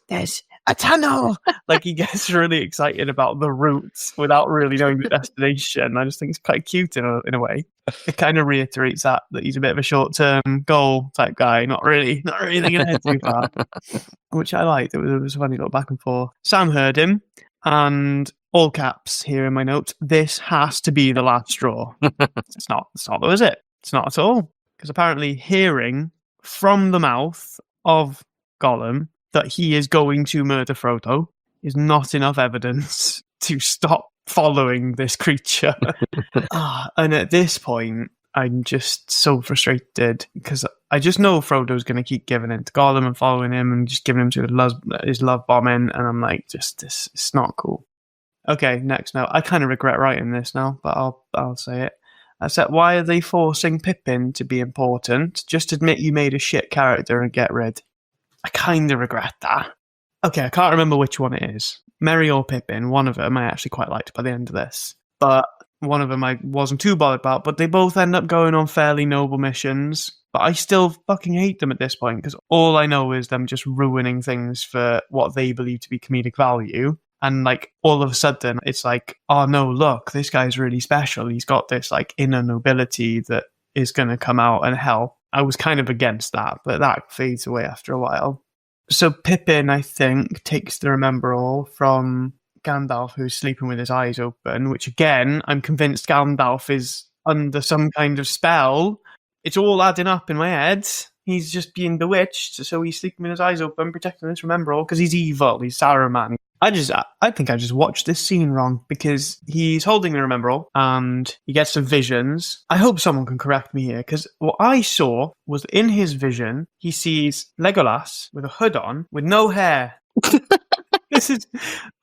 a tunnel. Like, he gets really excited about the routes without really knowing the destination. I just think it's quite cute in a way. It kind of reiterates that he's a bit of a short-term goal type guy, not really thinking ahead too far, which I liked. It was a funny little back and forth. Sam heard him, and all caps here in my notes, this has to be the last straw. It's not though, is it? It's not at all. Because apparently hearing from the mouth of Gollum that he is going to murder Frodo is not enough evidence to stop following this creature. And at this point, I'm just so frustrated because I just know Frodo's going to keep giving it to Gollum and following him and just giving him to his love bombing. And I'm like, this, it's not cool. Okay, next now. I kind of regret writing this now, but I'll say it. I said, why are they forcing Pippin to be important? Just admit you made a shit character and get rid. I kind of regret that. Okay, I can't remember which one it is. Merry or Pippin, one of them I actually quite liked by the end of this. But one of them I wasn't too bothered about, but they both end up going on fairly noble missions. But I still fucking hate them at this point, because all I know is them just ruining things for what they believe to be comedic value. And like, all of a sudden, it's like, oh no, look, this guy's really special. He's got this like inner nobility that is going to come out and help. I was kind of against that, but that fades away after a while. So Pippin, I think, takes the Remember All from Gandalf, who's sleeping with his eyes open, which again, I'm convinced Gandalf is under some kind of spell. It's all adding up in my head. He's just being bewitched, so he's sleeping with his eyes open, protecting this Remember All, because he's evil, he's Saruman. I think I just watched this scene wrong, because he's holding the Remember All, and he gets some visions. I hope someone can correct me here, because what I saw was in his vision, he sees Legolas with a hood on, with no hair. This is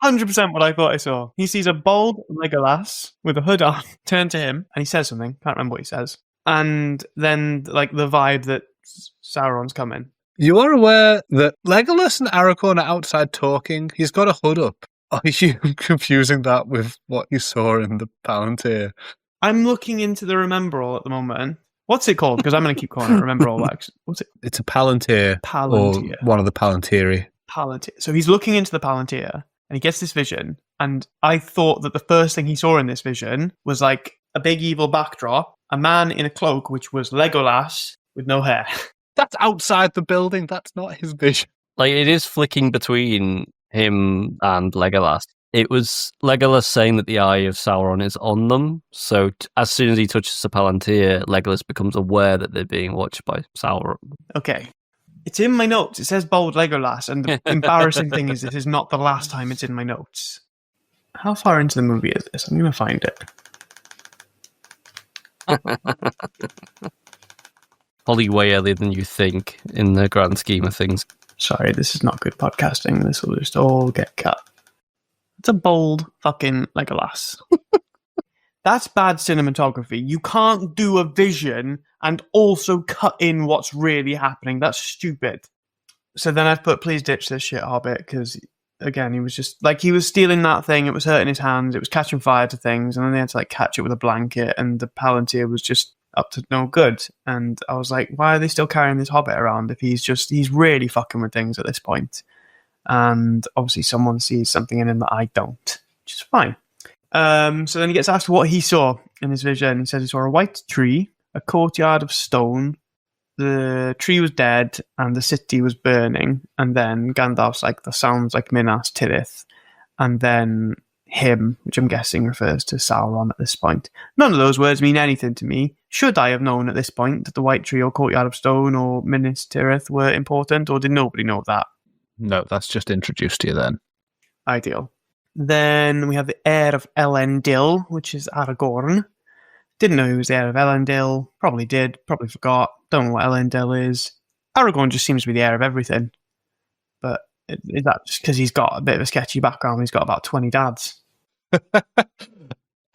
100% what I thought I saw. He sees a bald Legolas with a hood on, turn to him, and he says something. Can't remember what he says. And then, like, the vibe that Sauron's coming. You are aware that Legolas and Aragorn are outside talking. He's got a hood up. Are you confusing that with what you saw in the Palantir? I'm looking into the Remember All at the moment. What's it called? Because I'm going to keep calling it Remember All. What's it? It's a Palantir. Palantir. Or one of the Palantiri. Palantir. So he's looking into the Palantir, and he gets this vision. And I thought that the first thing he saw in this vision was like a big evil backdrop, a man in a cloak, which was Legolas with no hair. That's outside the building. That's not his vision. Like, it is flicking between him and Legolas. It was Legolas saying that the eye of Sauron is on them. So as soon as he touches the Palantir, Legolas becomes aware that they're being watched by Sauron. Okay. It's in my notes. It says bold Legolas. And the embarrassing thing is this is not the last time it's in my notes. How far into the movie is this? I'm going to find it. Probably way earlier than you think in the grand scheme of things. Sorry, this is not good podcasting. This will just all get cut. It's a bold fucking Legolas. That's bad cinematography. You can't do a vision and also cut in what's really happening. That's stupid. So then I've put, please ditch this shit, Hobbit, because again, he was just like, he was stealing that thing. It was hurting his hands. It was catching fire to things. And then they had to like catch it with a blanket. And the Palantir was just up to no good. And I was like, why are they still carrying this Hobbit around if he's really fucking with things at this point? And obviously someone sees something in him that I don't, which is fine. So then he gets asked what he saw in his vision. He says he saw a white tree, a courtyard of stone. The tree was dead and the city was burning. And then Gandalf's like, that sounds like Minas Tirith. And then him, which I'm guessing refers to Sauron at this point. None of those words mean anything to me. Should I have known at this point that the White Tree or Courtyard of Stone or Minas Tirith were important, or did nobody know that? No, that's just introduced to you then. Ideal. Then we have the heir of Elendil, which is Aragorn. Didn't know he was the heir of Elendil. Probably did. Probably forgot. Don't know what Elendil is. Aragorn just seems to be the heir of everything. But is that just because he's got a bit of a sketchy background? He's got about 20 dads.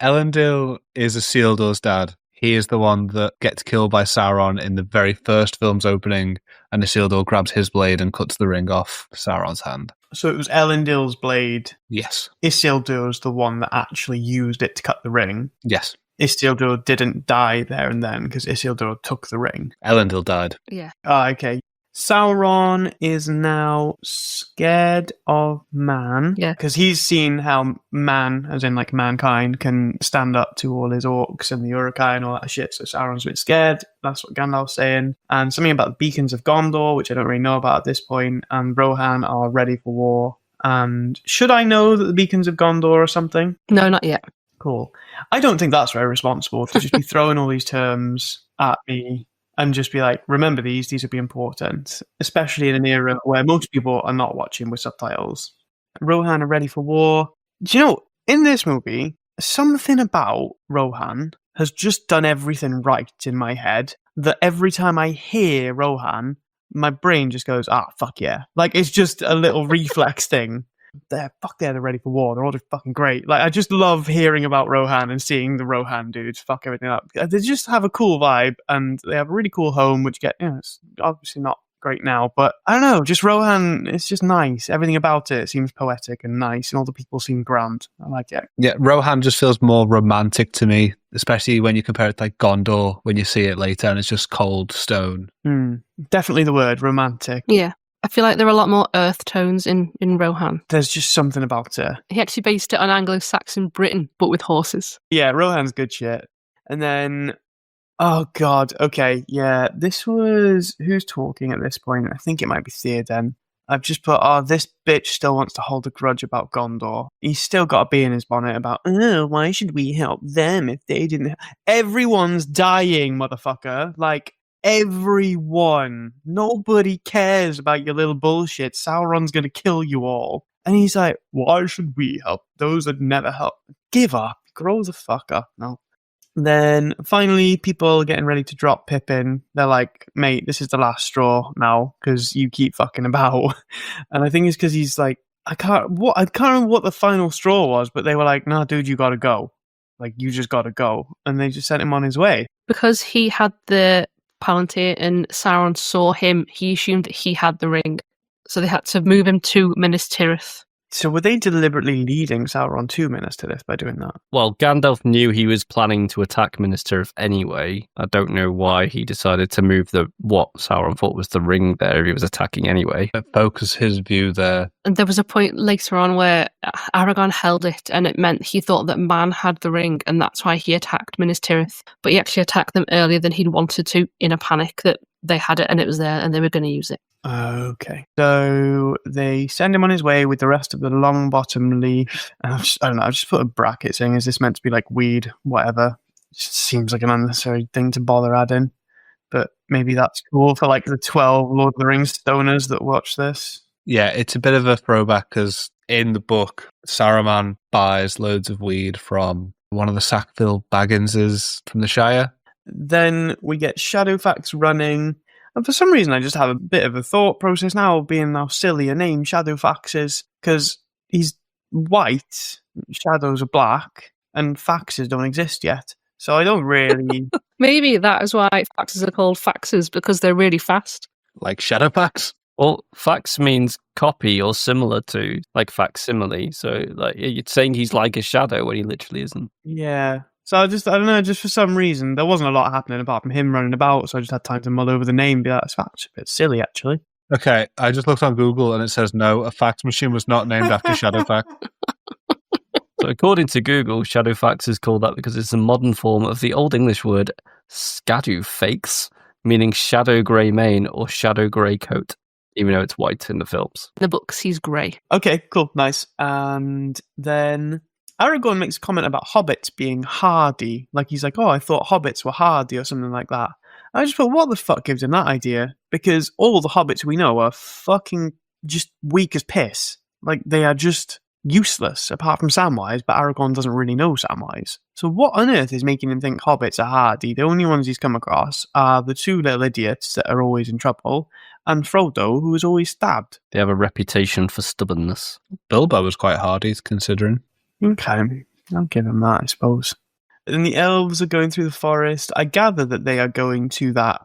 Elendil is Isildur's dad. He is the one that gets killed by Sauron in the very first film's opening, and Isildur grabs his blade and cuts the ring off Sauron's hand. So it was Elendil's blade. Yes. Isildur's the one that actually used it to cut the ring. Yes. Isildur didn't die there and then because Isildur took the ring. Elendil died. Yeah. Ah, okay. Sauron is now scared of man. Yeah. Because he's seen how man, as in like mankind, can stand up to all his orcs and the Uruk-hai and all that shit. So Sauron's a bit scared. That's what Gandalf's saying. And something about the beacons of Gondor, which I don't really know about at this point. And Rohan are ready for war. And should I know that the beacons of Gondor are something? No, not yet. Cool. I don't think that's very responsible to just be throwing all these terms at me and just be like, remember these will be important, especially in an era where most people are not watching with subtitles. Rohan are ready for war. Do you know, in this movie, something about Rohan has just done everything right in my head that every time I hear Rohan, my brain just goes, fuck yeah. Like, it's just a little reflex thing. They're ready for war. They're all just fucking great. Like, I just love hearing about Rohan and seeing the Rohan dudes fuck everything up. They just have a cool vibe, and they have a really cool home, which it's obviously not great now, but I don't know, just Rohan, it's just nice. Everything about it seems poetic and nice, and all the people seem grand. I like it. Yeah, Rohan just feels more romantic to me, especially when you compare it to like Gondor, when you see it later, and it's just cold stone. Definitely the word, romantic. Yeah. I feel like there are a lot more earth tones in Rohan. There's just something about it. He actually based it on Anglo-Saxon Britain, but with horses. Yeah, Rohan's good shit. And then, oh god, okay, yeah, this was, who's talking at this point? I think it might be Theoden. I've just put, this bitch still wants to hold a grudge about Gondor. He's still got a bee in his bonnet about, why should we help them if they didn't? Everyone's dying, motherfucker. Like, everyone. Nobody cares about your little bullshit. Sauron's gonna kill you all. And he's like, why should we help those that never help? Give up. Grow the fuck up. No. Then finally, people getting ready to drop Pippin. They're like, mate, this is the last straw now because you keep fucking about. And I think it's because he's like, I can't remember what the final straw was, but they were like, nah, dude, you gotta go. Like, you just gotta go. And they just sent him on his way. Because he had the Palantir and Sauron saw him, he assumed that he had the ring. So they had to move him to Minas Tirith. So were they deliberately leading Sauron to Minas Tirith by doing that? Well, Gandalf knew he was planning to attack Minas Tirith anyway. I don't know why he decided to move what Sauron thought was the ring there if he was attacking anyway. Focus his view there. And there was a point later on where Aragorn held it, and it meant he thought that man had the ring, and that's why he attacked Minas Tirith. But he actually attacked them earlier than he'd wanted to, in a panic that they had it and it was there and they were going to use it. Okay. So they send him on his way with the rest of the long bottom leaf. I don't know, I've just put a bracket saying, is this meant to be like weed, whatever? It just seems like an unnecessary thing to bother adding. But maybe that's cool for like the 12 Lord of the Rings stoners that watch this. Yeah, it's a bit of a throwback because in the book, Saruman buys loads of weed from one of the Sackville Bagginses from the Shire. Then we get Shadowfax running. And for some reason, I just have a bit of a thought process now, being how silly a name Shadowfax is, because he's white, shadows are black, and faxes don't exist yet. So I don't really... Maybe that is why faxes are called faxes, because they're really fast. Like Shadowfax? Well, fax means copy or similar to, like facsimile. So like you're saying he's like a shadow when he literally isn't. Yeah. So I don't know, just for some reason, there wasn't a lot happening apart from him running about, so I just had time to mull over the name and be like, that's a bit silly, actually. Okay, I just looked on Google and it says no, a fax machine was not named after Shadowfax. So according to Google, Shadowfax is called that because it's a modern form of the Old English word scadufakes, meaning shadow grey mane or shadow grey coat, even though it's white in the films. In the books, he's grey. Okay, cool, nice. And then Aragorn makes a comment about hobbits being hardy. Like, he's like, oh, I thought hobbits were hardy or something like that. I just thought, what the fuck gives him that idea? Because all the hobbits we know are fucking just weak as piss. Like, they are just useless, apart from Samwise, but Aragorn doesn't really know Samwise. So what on earth is making him think hobbits are hardy? The only ones he's come across are the two little idiots that are always in trouble, and Frodo, who is always stabbed. They have a reputation for stubbornness. Bilbo was quite hardy, considering. Okay, I'll give him that, I suppose. And the elves are going through the forest. I gather that they are going to that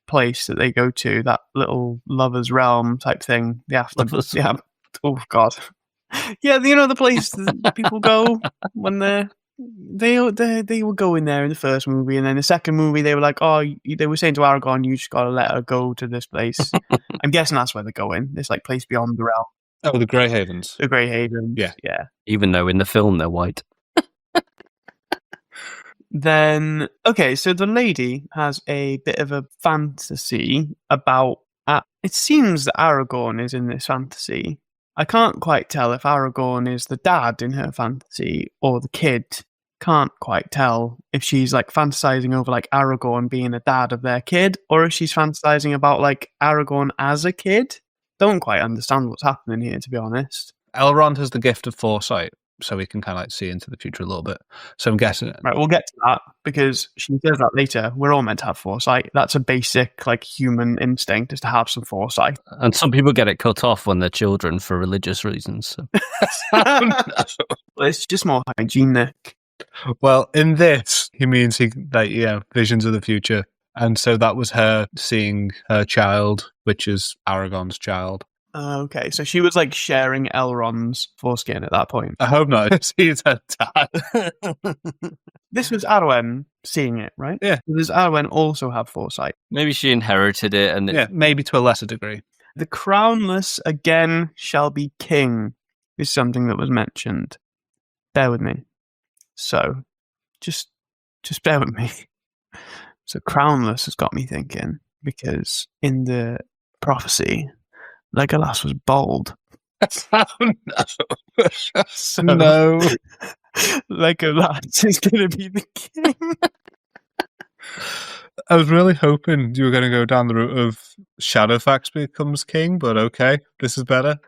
place that they go to, that little lover's realm type thing. They have to, yeah. Oh God, yeah. You know the place that people go when they were going there in the first movie, and then the second movie they were like, oh, they were saying to Aragorn, you just gotta let her go to this place. I'm guessing that's where they're going. This like place beyond the realm. Oh, the Grey Havens. The Grey Havens. Yeah. Even though in the film they're white. Then, okay, so the lady has a bit of a fantasy about... it seems that Aragorn is in this fantasy. I can't quite tell if Aragorn is the dad in her fantasy or the kid. Can't quite tell if she's like fantasizing over like Aragorn being a dad of their kid, or if she's fantasizing about like Aragorn as a kid. Don't quite understand what's happening here, to be honest. Elrond has the gift of foresight, so we can kind of like see into the future a little bit. So I'm guessing... Right, we'll get to that, because she says that later. We're all meant to have foresight. That's a basic, like, human instinct, is to have some foresight. And some people get it cut off when they're children for religious reasons. So. Well, it's just more hygienic. Well, in this, he means visions of the future. And so that was her seeing her child, which is Aragorn's child. Okay, so she was like sharing Elrond's foreskin at that point. I hope not. He's her dad. This was Arwen seeing it, right? Yeah. Does Arwen also have foresight? Maybe she inherited it, and Yeah, maybe to a lesser degree. The crownless again shall be king is something that was mentioned. Bear with me. So, just bear with me. So crownless has got me thinking, because in the prophecy, Legolas was bald. So No. Legolas is going to be the king. I was really hoping you were going to go down the route of Shadowfax becomes king, but okay, this is better.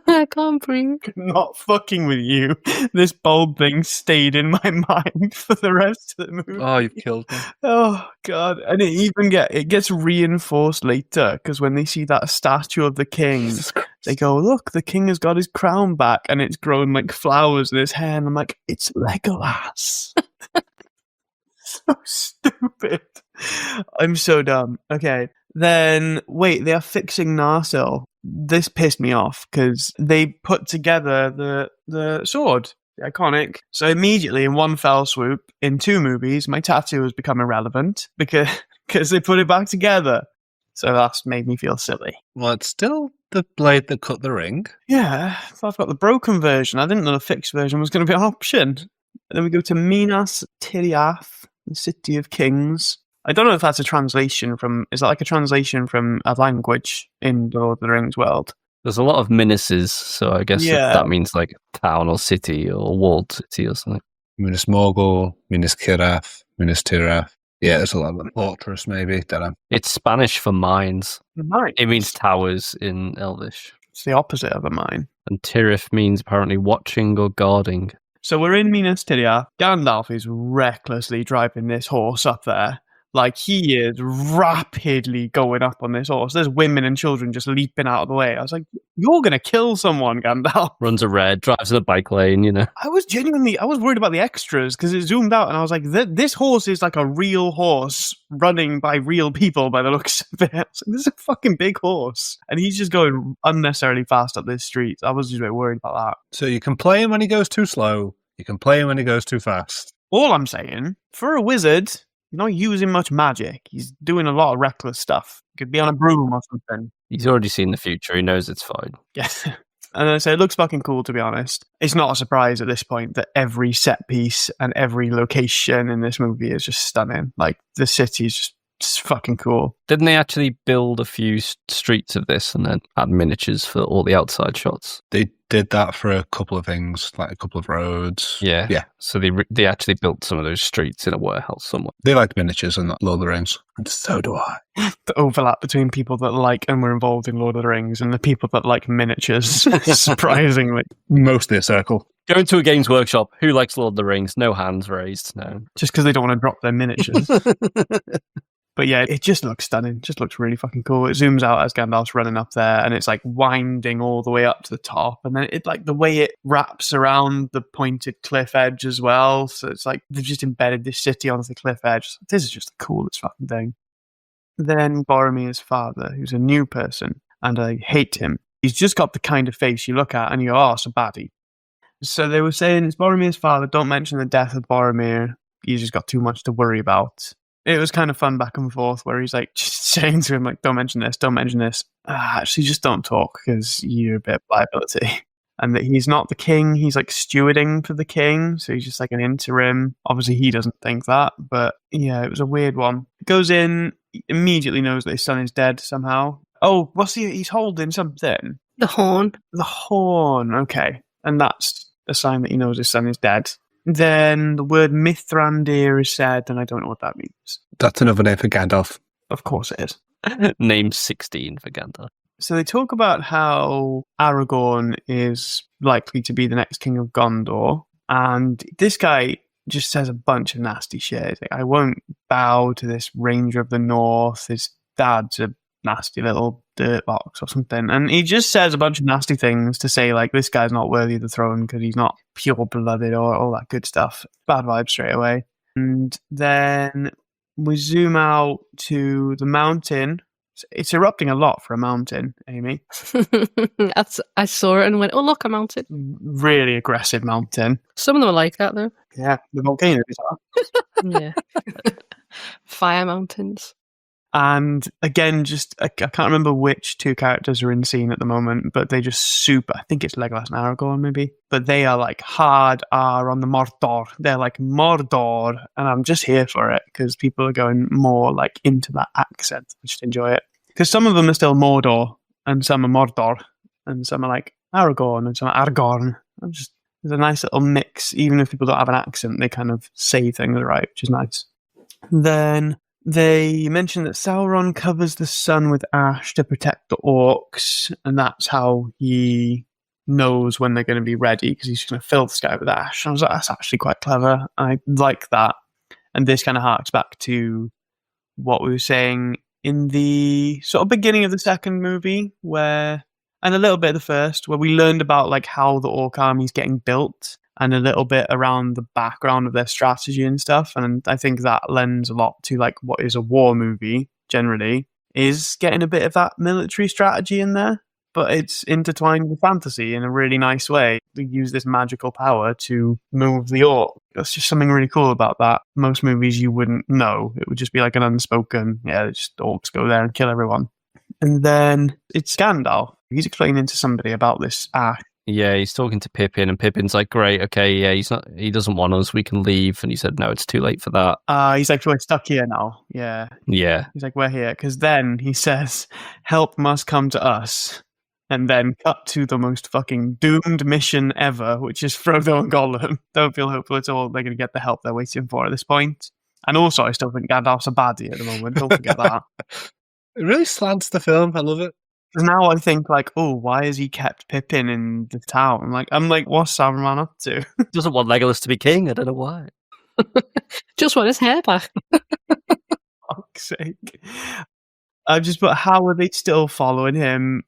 I can't breathe. Not fucking with you. This bald thing stayed in my mind for the rest of the movie. Oh, you've killed me. Oh God! And it gets reinforced later, because when they see that statue of the king, they go, "Look, the king has got his crown back, and it's grown like flowers in his hair." And I'm like, "It's Legolas." So stupid. I'm so dumb. Okay. Then, wait, they are fixing Narsil. This pissed me off, because they put together the sword, the iconic. So immediately, in one fell swoop, in 2 movies, my tattoo has become irrelevant, because they put it back together. So that's made me feel silly. Well, it's still the blade that cut the ring. Yeah, so I've got the broken version. I didn't know the fixed version was going to be an option. And then we go to Minas Tirith, the City of Kings. I don't know if that's a translation from... Is that like a translation from a language in the Lord of the Rings world? There's a lot of Minuses, so I guess Yeah. that means like town or city or walled city or something. Minas Morgul, Minas Tirith, Minas Tirith. Yeah, there's a lot of them. Fortress, maybe. Don't know. It's Spanish for mines. Mine. It means towers in Elvish. It's the opposite of a mine. And Tirith means apparently watching or guarding. So we're in Minas Tirith. Gandalf is recklessly driving this horse up there. Like, he is rapidly going up on this horse. There's women and children just leaping out of the way. I was like, you're going to kill someone, Gandalf. Runs a red, drives in a bike lane, you know. I was worried about the extras, because it zoomed out and I was like, this horse is like a real horse running by real people by the looks of it. I was like, this is a fucking big horse. And he's just going unnecessarily fast up this street. I was just a bit worried about that. So you can play him when he goes too slow. You can play him when he goes too fast. All I'm saying, for a wizard... He's not using much magic. He's doing a lot of reckless stuff. He could be on a broom or something. He's already seen the future. He knows it's fine. Yeah. And I say it looks fucking cool, to be honest. It's not a surprise at this point that every set piece and every location in this movie is just stunning. Like, the city's just fucking cool. Didn't they actually build a few streets of this and then add miniatures for all the outside shots? They did that for a couple of things, like a couple of roads. Yeah. Yeah. So they actually built some of those streets in a warehouse somewhere. They like miniatures in Lord of the Rings. And so do I. The overlap between people that like and were involved in Lord of the Rings and the people that like miniatures, surprisingly. Mostly a circle. Going to a Games Workshop. Who likes Lord of the Rings? No hands raised. No. Just because they don't want to drop their miniatures. But yeah, it just looks stunning. Just looks really fucking cool. It zooms out as Gandalf's running up there, and it's like winding all the way up to the top. And then it like the way it wraps around the pointed cliff edge as well. So it's like they've just embedded this city onto the cliff edge. This is just the coolest fucking thing. Then Boromir's father, who's a new person, and I hate him. He's just got the kind of face you look at and you go, oh, it's a baddie. So they were saying it's Boromir's father. Don't mention the death of Boromir. He's just got too much to worry about. It was kind of fun back and forth where he's like just saying to him, like, don't mention this, don't mention this. Actually, just don't talk because you're a bit of liability. And that he's not the king, he's like stewarding for the king. So he's just like an interim. Obviously, he doesn't think that. But yeah, it was a weird one. He goes in, immediately knows that his son is dead somehow. Oh, he's holding something. The horn. The horn, okay. And that's a sign that he knows his son is dead. Then the word Mithrandir is said, and I don't know what that means. That's another name for Gandalf. Of course it is. Name 16 for Gandalf. So they talk about how Aragorn is likely to be the next king of Gondor, and this guy just says a bunch of nasty shit. He's like, I won't bow to this Ranger of the North. His dad's a nasty little dirt box or something. And he just says a bunch of nasty things to say, like, this guy's not worthy of the throne because he's not pure-blooded or all that good stuff. Bad vibes straight away. And then we zoom out to the mountain. It's erupting a lot for a mountain, Amy. I saw it and went, oh, look, a mountain. Really aggressive mountain. Some of them are like that, though. Yeah, the volcanoes are. Yeah. Fire mountains. And again, just I can't remember which two characters are in scene at the moment, but they just super. I think it's Legolas and Aragorn, maybe. But they are like hard R on the Mordor. They're like Mordor, and I'm just here for it because people are going more like into that accent. I just enjoy it because some of them are still Mordor, and some are Mordor, and some are like Aragorn, and some are Aragorn. There's a nice little mix. Even if people don't have an accent, they kind of say things right, which is nice. Then they mention that Sauron covers the sun with ash to protect the orcs, and that's how he knows when they're going to be ready, because he's going to fill the sky with ash. And I was like, that's actually quite clever. I like that. And this kind of harks back to what we were saying in the sort of beginning of the second movie, and a little bit of the first, where we learned about like how the orc army is getting built, and a little bit around the background of their strategy and stuff. And I think that lends a lot to like what is a war movie generally, is getting a bit of that military strategy in there, but it's intertwined with fantasy in a really nice way. They use this magical power to move the orc. That's just something really cool about that. Most movies you wouldn't know. It would just be like an unspoken, just orcs go there and kill everyone. And then it's Gandalf. He's explaining to somebody about this ash. Yeah, he's talking to Pippin, and Pippin's like, great, okay, yeah, he doesn't want us, we can leave. And he said, no, it's too late for that. He's like, we're stuck here now. Yeah. Yeah. He's like, we're here. Because then he says, help must come to us. And then cut to the most fucking doomed mission ever, which is Frodo and Gollum. Don't feel hopeful at all. They're going to get the help they're waiting for at this point. And also, I still think Gandalf's a baddie at the moment. Don't forget that. It really slants the film. I love it. Now I think like, oh, why has he kept Pippin in the town? I'm like, what's Saruman up to? Doesn't want Legolas to be king. I don't know why. Just want his hair back. Fuck's sake. But how are they still following him?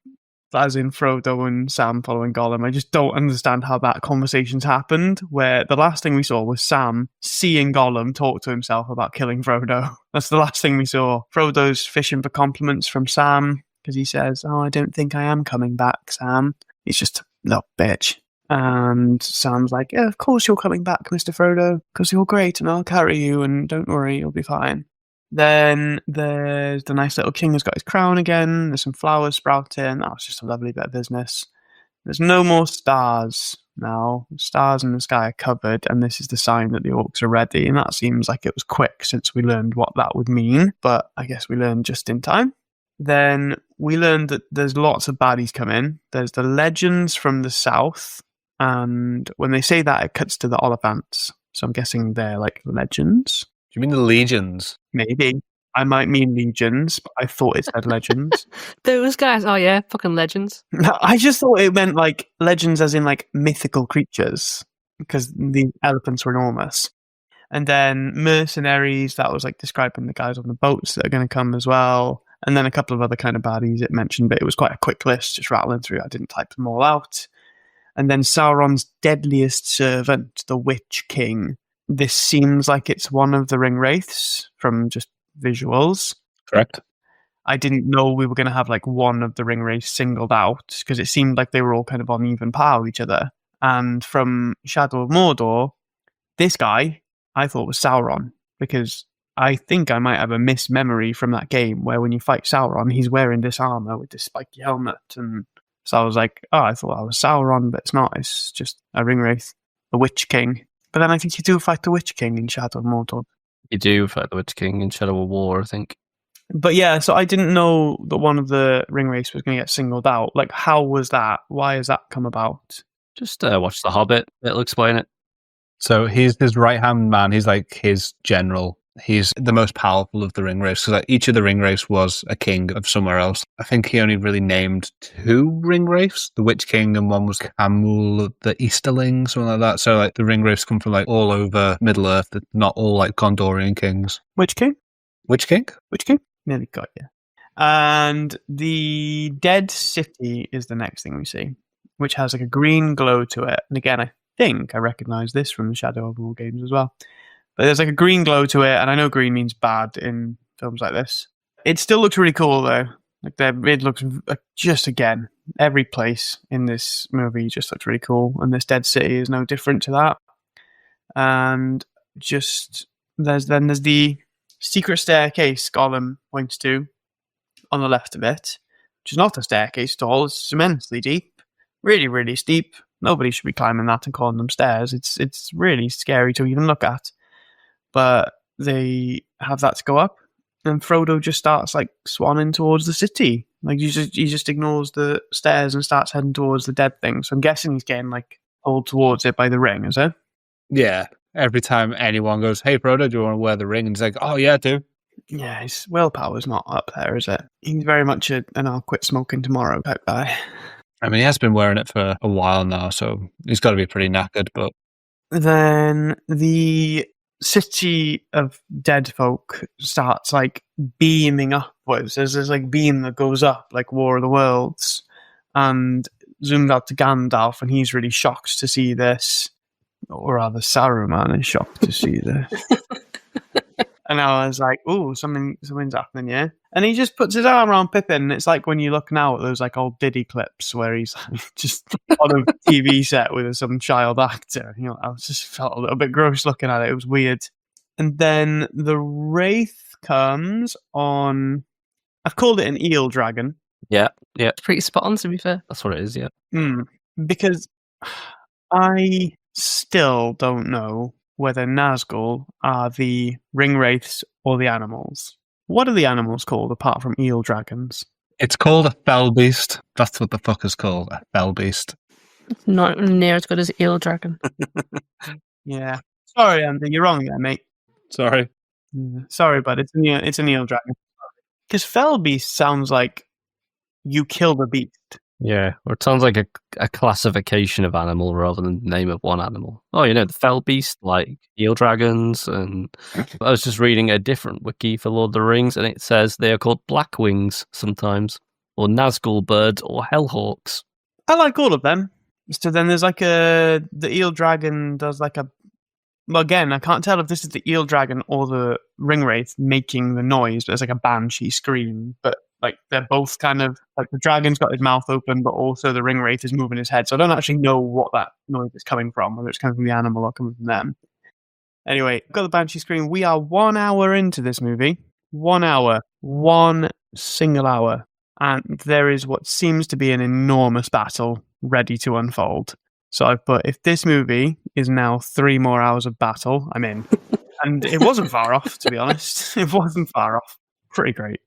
As in Frodo and Sam following Gollum. I just don't understand how that conversation's happened, where the last thing we saw was Sam seeing Gollum talk to himself about killing Frodo. That's the last thing we saw. Frodo's fishing for compliments from Sam, because he says, oh, I don't think I am coming back, Sam. He's just a little bitch. And Sam's like, yeah, of course you're coming back, Mr. Frodo, because you're great and I'll carry you and don't worry, you'll be fine. Then there's the nice little king who's got his crown again. There's some flowers sprouting. Oh, it's just a lovely bit of business. There's no more stars now. The stars in the sky are covered, and this is the sign that the orcs are ready. And that seems like it was quick since we learned what that would mean. But I guess we learned just in time. Then we learned that there's lots of baddies come in. There's the legends from the south, and when they say that, it cuts to the Oliphants. So I'm guessing they're like legends. Do you mean the legions? Maybe. I might mean legions, but I thought it said legends. Those guys, oh yeah, fucking legends. I just thought it meant like legends as in like mythical creatures, because the elephants were enormous. And then mercenaries, that was like describing the guys on the boats that are going to come as well. And then a couple of other kind of baddies it mentioned, but it was quite a quick list, just rattling through. I didn't type them all out. And then Sauron's deadliest servant, the Witch King. This seems like it's one of the ring wraiths from just visuals. Correct. I didn't know we were going to have like one of the ring wraiths singled out, because it seemed like they were all kind of on even par with each other. And from Shadow of Mordor, this guy I thought was Sauron, because I think I might have a mismemory from that game where when you fight Sauron, he's wearing this armor with this spiky helmet. And so I was like, oh, I thought I was Sauron, but it's not. It's just a ring wraith, the Witch King. But then I think you do fight the Witch King in Shadow of Mordor. You do fight the Witch King in Shadow of War, I think. But yeah, so I didn't know that one of the ring wraiths was going to get singled out. Like, how was that? Why has that come about? Just watch The Hobbit. It'll explain it. So he's his right-hand man. He's like his general. He's the most powerful of the ring wraiths. So like each of the ring wraiths was a king of somewhere else. I think he only really named 2 ring wraiths, the Witch King, and one was Camul, the Easterling, something like that. So like the ring wraiths come from like all over Middle Earth. They're not all like Gondorian kings. Witch King? Witch King? Witch King? Nearly got you. And the Dead City is the next thing we see, which has like a green glow to it. And again, I think I recognise this from the Shadow of War games as well. But there's like a green glow to it, and I know green means bad in films like this. It still looks really cool though. Like it looks just again, every place in this movie just looks really cool, and this Dead City is no different to that. And just there's the secret staircase Gollum points to on the left of it, which is not a staircase at all. It's immensely deep, really, really steep. Nobody should be climbing that and calling them stairs. It's really scary to even look at. But they have that to go up, and Frodo just starts like swanning towards the city. Like he just ignores the stairs and starts heading towards the dead thing. So I'm guessing he's getting like pulled towards it by the ring, is it? Yeah. Every time anyone goes, "Hey Frodo, do you want to wear the ring?" and he's like, "Oh yeah, I do." Yeah, his willpower's not up there, is it? He's very much an I'll quit smoking tomorrow type guy. I mean, he has been wearing it for a while now, so he's got to be pretty knackered. But then the city of dead folk starts like beaming upwards. There's this like beam that goes up like War of the Worlds, and zoomed out to Gandalf, and he's really shocked to see this, or rather Saruman is shocked to see this. And I was like, "Ooh, something's happening, yeah." And he just puts his arm around Pippin, and it's like when you look now at those like old Diddy clips where he's like, just on a TV set with some child actor. You know, I just felt a little bit gross looking at it. It was weird. And then the Wraith comes on. I've called it an eel dragon. Yeah. It's pretty spot on, to be fair. That's what it is, yeah. Because I still don't know whether Nazgul are the ring wraiths or the animals. What are the animals called apart from eel dragons? it's called a fell beast. That's what the fuck is called, a fell beast. Not near as good as Eel Dragon. Yeah. Sorry, Andy, you're wrong there, mate. Sorry. Yeah. Sorry, bud. It's an eel dragon. Because fell beast sounds like you kill the beast. Yeah, or it sounds like a classification of animal rather than the name of one animal. Oh, you know, the fell beast, like eel dragons, and I was just reading a different wiki for Lord of the Rings, and it says they are called blackwings sometimes, or Nazgul birds, or hellhawks. I like all of them. So then there's like the eel dragon does like a. Well, again, I can't tell if this is the eel dragon or the ringwraith making the noise, but it's like a banshee scream. But like they're both kind of like the dragon's got his mouth open, but also the ringwraith is moving his head. So I don't actually know what that noise is coming from, whether it's coming from the animal or coming from them. Anyway, got the banshee scream. We are 1 hour into this movie. 1 hour. One single hour. And there is what seems to be an enormous battle ready to unfold. So I've put, if this movie is now 3 more hours of battle, I'm in. And it wasn't far off, to be honest. It wasn't far off. Pretty great.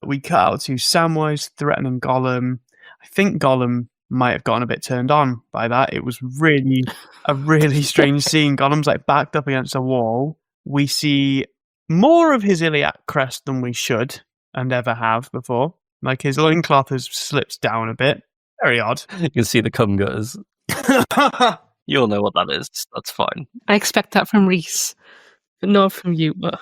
We cut out to Samwise threatening Gollum. I think Gollum might have gotten a bit turned on by that. It was really a really strange scene. Gollum's like backed up against a wall. We see more of his iliac crest than we should and ever have before. Like his loincloth has slipped down a bit. Very odd. You can see the cum gutters. You'll know what that is. That's fine. I expect that from Rhys, but not from you. But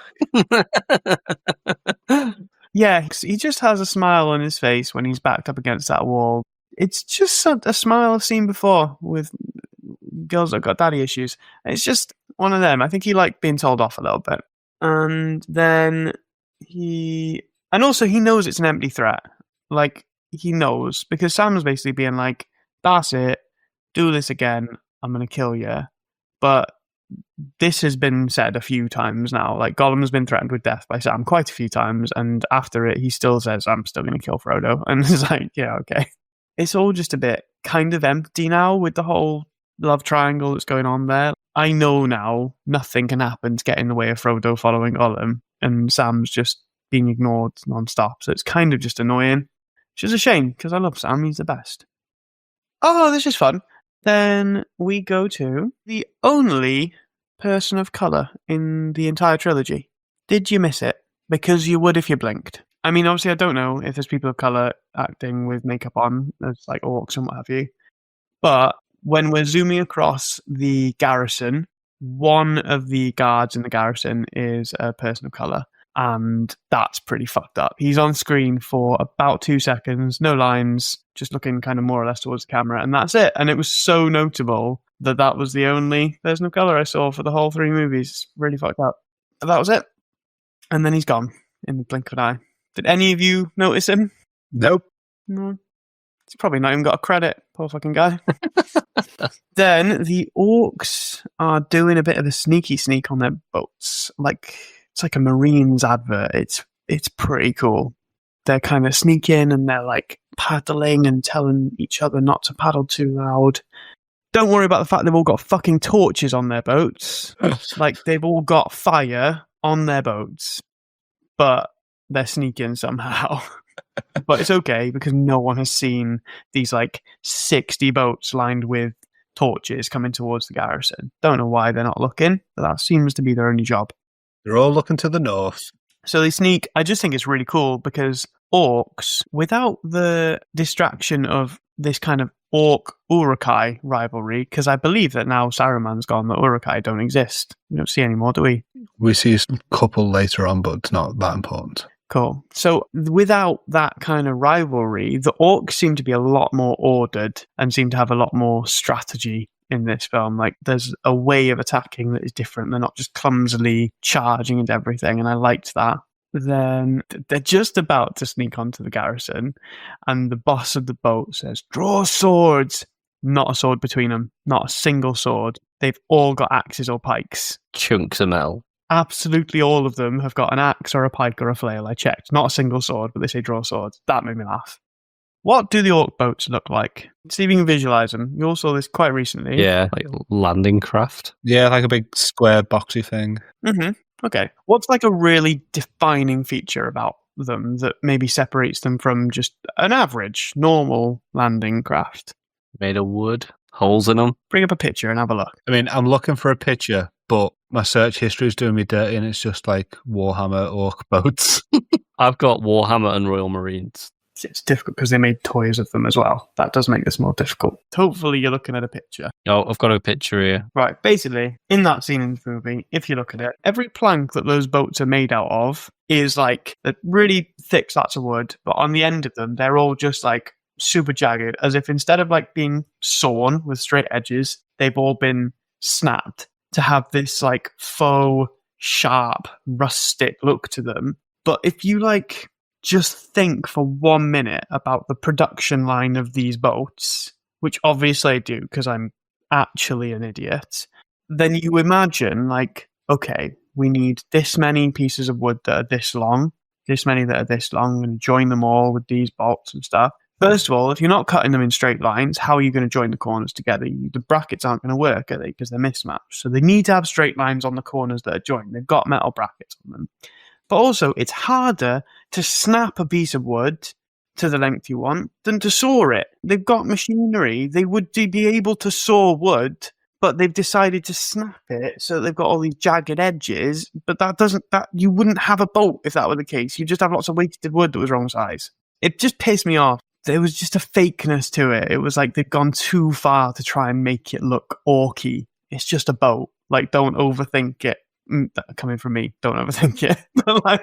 Yeah, he just has a smile on his face when he's backed up against that wall. It's just a smile I've seen before with girls that got daddy issues. It's just one of them. I think he liked being told off a little bit. And then also he knows it's an empty threat. Like, he knows, because Sam's basically being like, that's it, do this again, I'm going to kill you. But this has been said a few times now. Like, Gollum has been threatened with death by Sam quite a few times, and after it, he still says, I'm still going to kill Frodo. And it's like, yeah, okay. It's all just a bit kind of empty now with the whole love triangle that's going on there. I know now nothing can happen to get in the way of Frodo following Gollum, and Sam's just being ignored non-stop. So it's kind of just annoying, which is a shame, because I love Sam. He's the best. Oh, this is fun. Then we go to the only person of colour in the entire trilogy. Did you miss it? Because you would if you blinked. I mean, obviously, I don't know if there's people of colour acting with makeup on, as like orcs and what have you. But when we're zooming across the garrison, one of the guards in the garrison is a person of colour. And that's pretty fucked up. He's on screen for about 2 seconds, no lines, just looking kind of more or less towards the camera, and that's it. And it was so notable that was the only person of colour I saw for the whole 3 movies. It's really fucked up. But that was it. And then he's gone in the blink of an eye. Did any of you notice him? Nope. No. He's probably not even got a credit. Poor fucking guy. Then the orcs are doing a bit of a sneaky sneak on their boats. Like, it's like a Marines advert. It's pretty cool. They're kind of sneaking and they're like paddling and telling each other not to paddle too loud. Don't worry about the fact they've all got fucking torches on their boats. Like, they've all got fire on their boats, but they're sneaking somehow. But it's okay, because no one has seen these like 60 boats lined with torches coming towards the garrison. Don't know why they're not looking, but that seems to be their only job. They're all looking to the north. So they sneak. I just think it's really cool because orcs, without the distraction of this kind of orc-Uruk-hai rivalry, because I believe that now Saruman's gone, the Uruk-hai don't exist. We don't see any more, do we? We see a couple later on, but it's not that important. Cool. So without that kind of rivalry, the orcs seem to be a lot more ordered and seem to have a lot more strategy in this film. Like, there's a way of attacking that is different. They're not just clumsily charging into everything, and I liked that. Then they're just about to sneak onto the garrison, and the boss of the boat says, "Draw swords!" Not a sword between them. Not a single sword. They've all got axes or pikes. Chunks of metal. Absolutely all of them have got an axe or a pike or a flail. I checked. Not a single sword, but they say draw swords. That made me laugh. What do the orc boats look like? See if you can visualize them. You all saw this quite recently. Yeah, like landing craft. Yeah, like a big square boxy thing. Mm-hmm. Okay. What's like a really defining feature about them that maybe separates them from just an average, normal landing craft? Made of wood. Holes in them. Bring up a picture and have a look. I mean, I'm looking for a picture, but my search history is doing me dirty, and it's just like Warhammer orc boats. I've got Warhammer and Royal Marines. It's difficult because they made toys of them as well. That does make this more difficult. Hopefully you're looking at a picture. Oh, I've got a picture here. Right, basically, in that scene in the movie, if you look at it, every plank that those boats are made out of is like a really thick slats of wood, but on the end of them, they're all just like super jagged, as if instead of like being sawn with straight edges, they've all been snapped to have this like faux, sharp, rustic look to them. But if you like just think for 1 minute about the production line of these boats, which obviously I do because I'm actually an idiot, then you imagine like, okay, we need this many pieces of wood that are this long, this many that are this long, and join them all with these bolts and stuff. First of all, if you're not cutting them in straight lines, how are you going to join the corners together? The brackets aren't going to work, are they? Because they're mismatched. So they need to have straight lines on the corners that are joined. They've got metal brackets on them. But also, it's harder to snap a piece of wood to the length you want than to saw it. They've got machinery. They would be able to saw wood, but they've decided to snap it so they've got all these jagged edges. But you wouldn't have a boat if that were the case. You just have lots of wasted wood that was wrong size. It just pissed me off. There was just a fakeness to it. It was like they've gone too far to try and make it look orky. It's just a boat. Like, don't overthink it. Coming from me, don't overthink it. But like,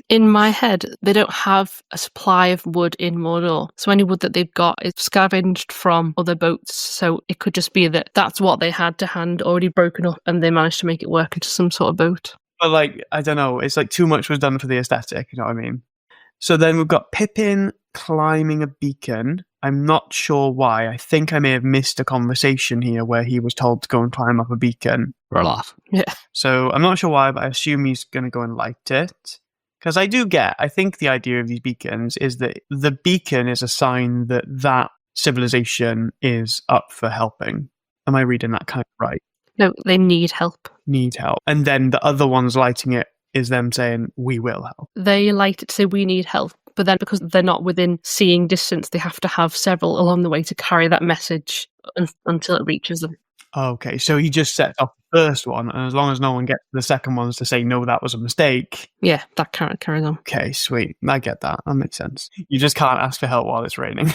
In my head, they don't have a supply of wood in Mordor. So any wood that they've got is scavenged from other boats. So it could just be that that's what they had to hand, already broken up, and they managed to make it work into some sort of boat. but like, I don't know. It's like too much was done for the aesthetic. You know what I mean? So then we've got Pippin climbing a beacon. I'm not sure why. I think I may have missed a conversation here where he was told to go and climb up a beacon. Relax. Yeah. So I'm not sure why, but I assume he's going to go and light it. Because I think the idea of these beacons is that the beacon is a sign that that civilization is up for helping. Am I reading that kind of right? No, they need help. Need help. And then the other ones lighting it is them saying, we will help. They light it to say we need help. But then because they're not within seeing distance, they have to have several along the way to carry that message until it reaches them. Okay, so he just sets off the first one, and as long as no one gets the second ones to say, no, that was a mistake. Yeah, that carries on. Okay, sweet. I get that. That makes sense. You just can't ask for help while it's raining.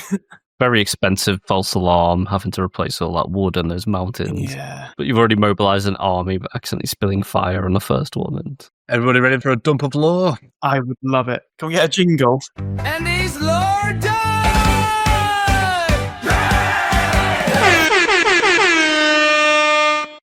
Very expensive false alarm, having to replace all that wood and those mountains. Yeah. But you've already mobilised an army, but accidentally spilling fire on the first one. And Everybody ready for a dump of lore? I would love it. Can we get a jingle? And these Lord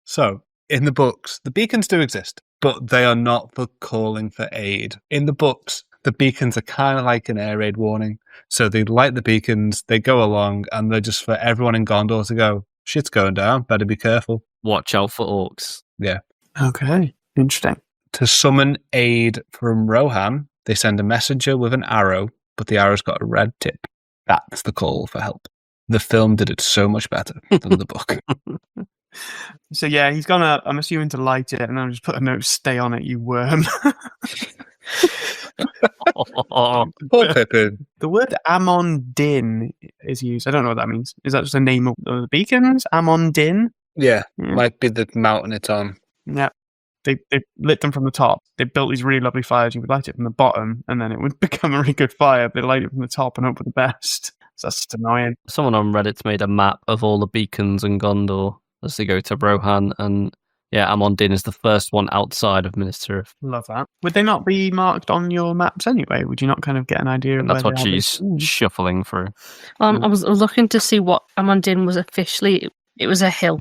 So, in the books, the beacons do exist, but they are not for calling for aid. In the books, the beacons are kind of like an air raid warning. So they light the beacons, they go along, and they're just for everyone in Gondor to go, shit's going down, better be careful. watch out for orcs. Yeah. Okay, interesting. To summon aid from Rohan, they send a messenger with an arrow, but the arrow's got a red tip. That's the call for help. The film did it so much better than the book. So yeah, he's gonna, I'm assuming, to light it, and I'll just put a note, stay on it, you worm. Poor Pippin. The word Amon Din is used. I don't know what that means. Is that just a name of the beacons? Amon Din? Yeah, Yeah. might be the mountain it's on. Yeah. They lit them from the top. They built these really lovely fires. You would light it from the bottom, and then it would become a really good fire. They light it from the top and hope for the best. So that's just annoying. Someone on Reddit's made a map of all the beacons in Gondor as they go to Rohan, and yeah, Amon Din is the first one outside of Minas Tirith. Love that. Would they not be marked on your maps anyway? Would you not kind of get an idea of And that's where what they are? she's shuffling through. I was looking to see what Amon Din was officially. It was a hill.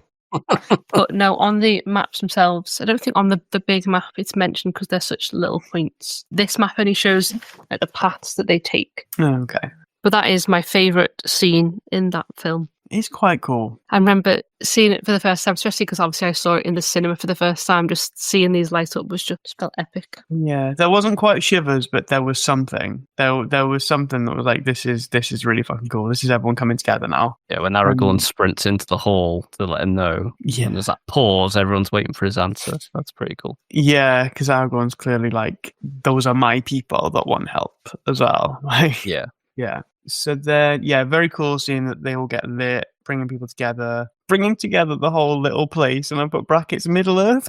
But no, on the maps themselves, I don't think on the big map it's mentioned because they're such little points. This map only shows like, the paths that they take. Oh, okay. But that is my favourite scene in that film. It's quite cool. I remember seeing it for the first time, especially because obviously I saw it in the cinema for the first time. Just seeing these light up was just felt epic. Yeah, there wasn't quite shivers, but there was something. There was something that was like, this is really fucking cool. This is everyone coming together now. Yeah, when Aragorn sprints into the hall to let him know. Yeah. And there's that pause, everyone's waiting for his answer. That's pretty cool. Yeah, because Aragorn's clearly like, those are my people that want help as well. Like, Yeah. yeah. So then, yeah, very cool seeing that they all get lit, bringing people together, bringing together the whole little place. And I put brackets Middle Earth ?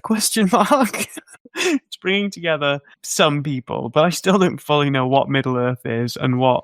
It's bringing together some people, but I still don't fully know what Middle Earth is and what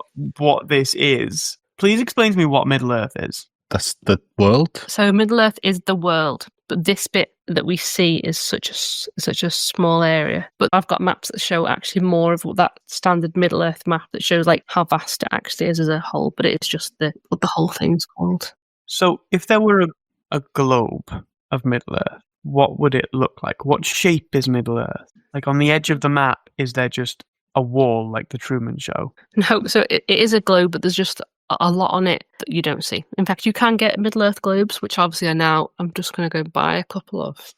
this is. Please explain to me what Middle Earth is. That's the world? So Middle Earth is the world, but this bit that we see is such a small area. But I've got maps that show actually more of that standard Middle Earth map that shows like how vast it actually is as a whole. But it's just what the whole thing's called. So if there were a globe of Middle Earth, what would it look like? What shape is Middle Earth? Like on the edge of the map, is there just a wall like the Truman Show? No, so it is a globe, but there's just a lot on it that you don't see. In fact, you can get Middle Earth globes, which obviously I'm just going to go buy a couple of.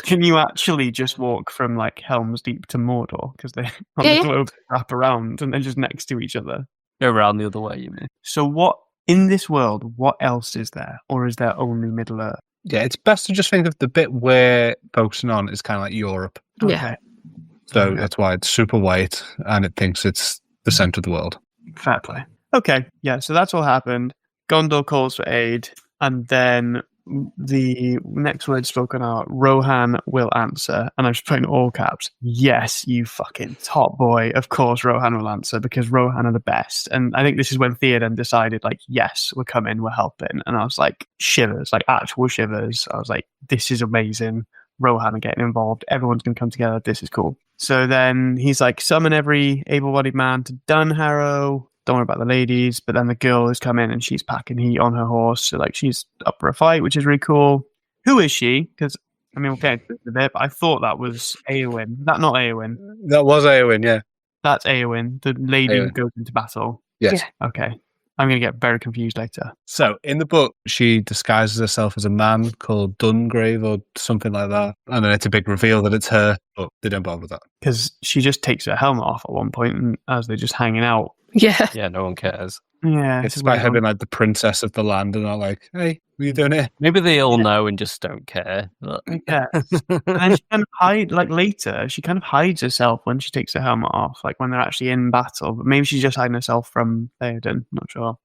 Can you actually just walk from like Helm's Deep to Mordor? Because they on Yeah, the yeah. globe wrap around and they're just next to each other. Go around the other way, you mean? So what in this world, what else is there? Or is there only Middle Earth? Yeah, it's best to just think of the bit we're focusing on is kind of like Europe. Yeah. So Okay. that's why it's super white and it thinks it's the center of the world. Fair play. Okay, yeah, so that's all happened. Gondor calls for aid, and then the next word spoken are Rohan will answer, and I'm just putting all caps. Yes, you fucking top boy. Of course, Rohan will answer because Rohan are the best. And I think this is when Theoden decided, like, yes, we're coming, we're helping. And I was like, shivers, like actual shivers. I was like, this is amazing. Rohan are getting involved. Everyone's going to come together. This is cool. So then he's like, summon every able-bodied man to Dunharrow. Don't worry about the ladies. But then the girl has come in and she's packing heat on her horse. So like she's up for a fight, which is really cool. Who is she? Because I mean, we'll get into it a bit, but I thought that was Eowyn. That not Eowyn. That was Eowyn, yeah. That's Eowyn, the lady who Eowyn. goes into battle. Yes. Yeah. Okay. I'm going to get very confused later. So in the book, she disguises herself as a man called Dungrave or something like that. And then it's a big reveal that it's her, but they don't bother with that. Because she just takes her helmet off at one point and as they're just hanging out. Yeah. Yeah, no one cares. Yeah. It's a about weird her one. being like the princess of the land and not like, hey, what are you doing here? Maybe they all know and just don't care. But... Yeah. And then she kind of later, she kind of hides herself when she takes her helmet off, like when they're actually in battle. But maybe she's just hiding herself from Theoden, not sure.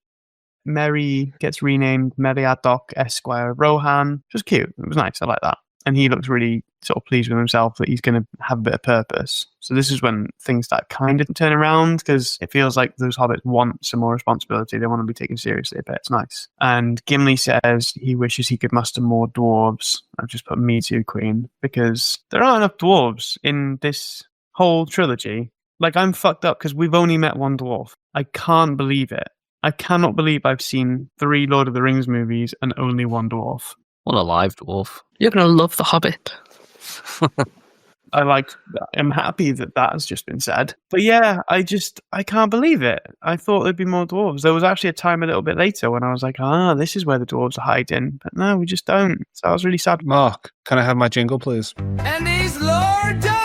Merry gets renamed Meriadoc Esquire Rohan, which was cute. It was nice. I like that. And he looks really sort of pleased with himself that he's going to have a bit of purpose. So this is when things start kind of turn around because it feels like those hobbits want some more responsibility. They want to be taken seriously a bit. It's nice. And Gimli says he wishes he could muster more dwarves. I've just put me too, Queen, because there aren't enough dwarves in this whole trilogy. Like, I'm fucked up because we've only met one dwarf. I can't believe it. I cannot believe I've seen 3 Lord of the Rings movies and only one dwarf. What a live dwarf. You're going to love The Hobbit. I'm happy that that has just been said. But yeah, I can't believe it. I thought there'd be more dwarves. There was actually a time a little bit later when I was like, this is where the dwarves are hiding. But no, we just don't. So I was really sad. Mark, can I have my jingle, please? And he's Lord Dog!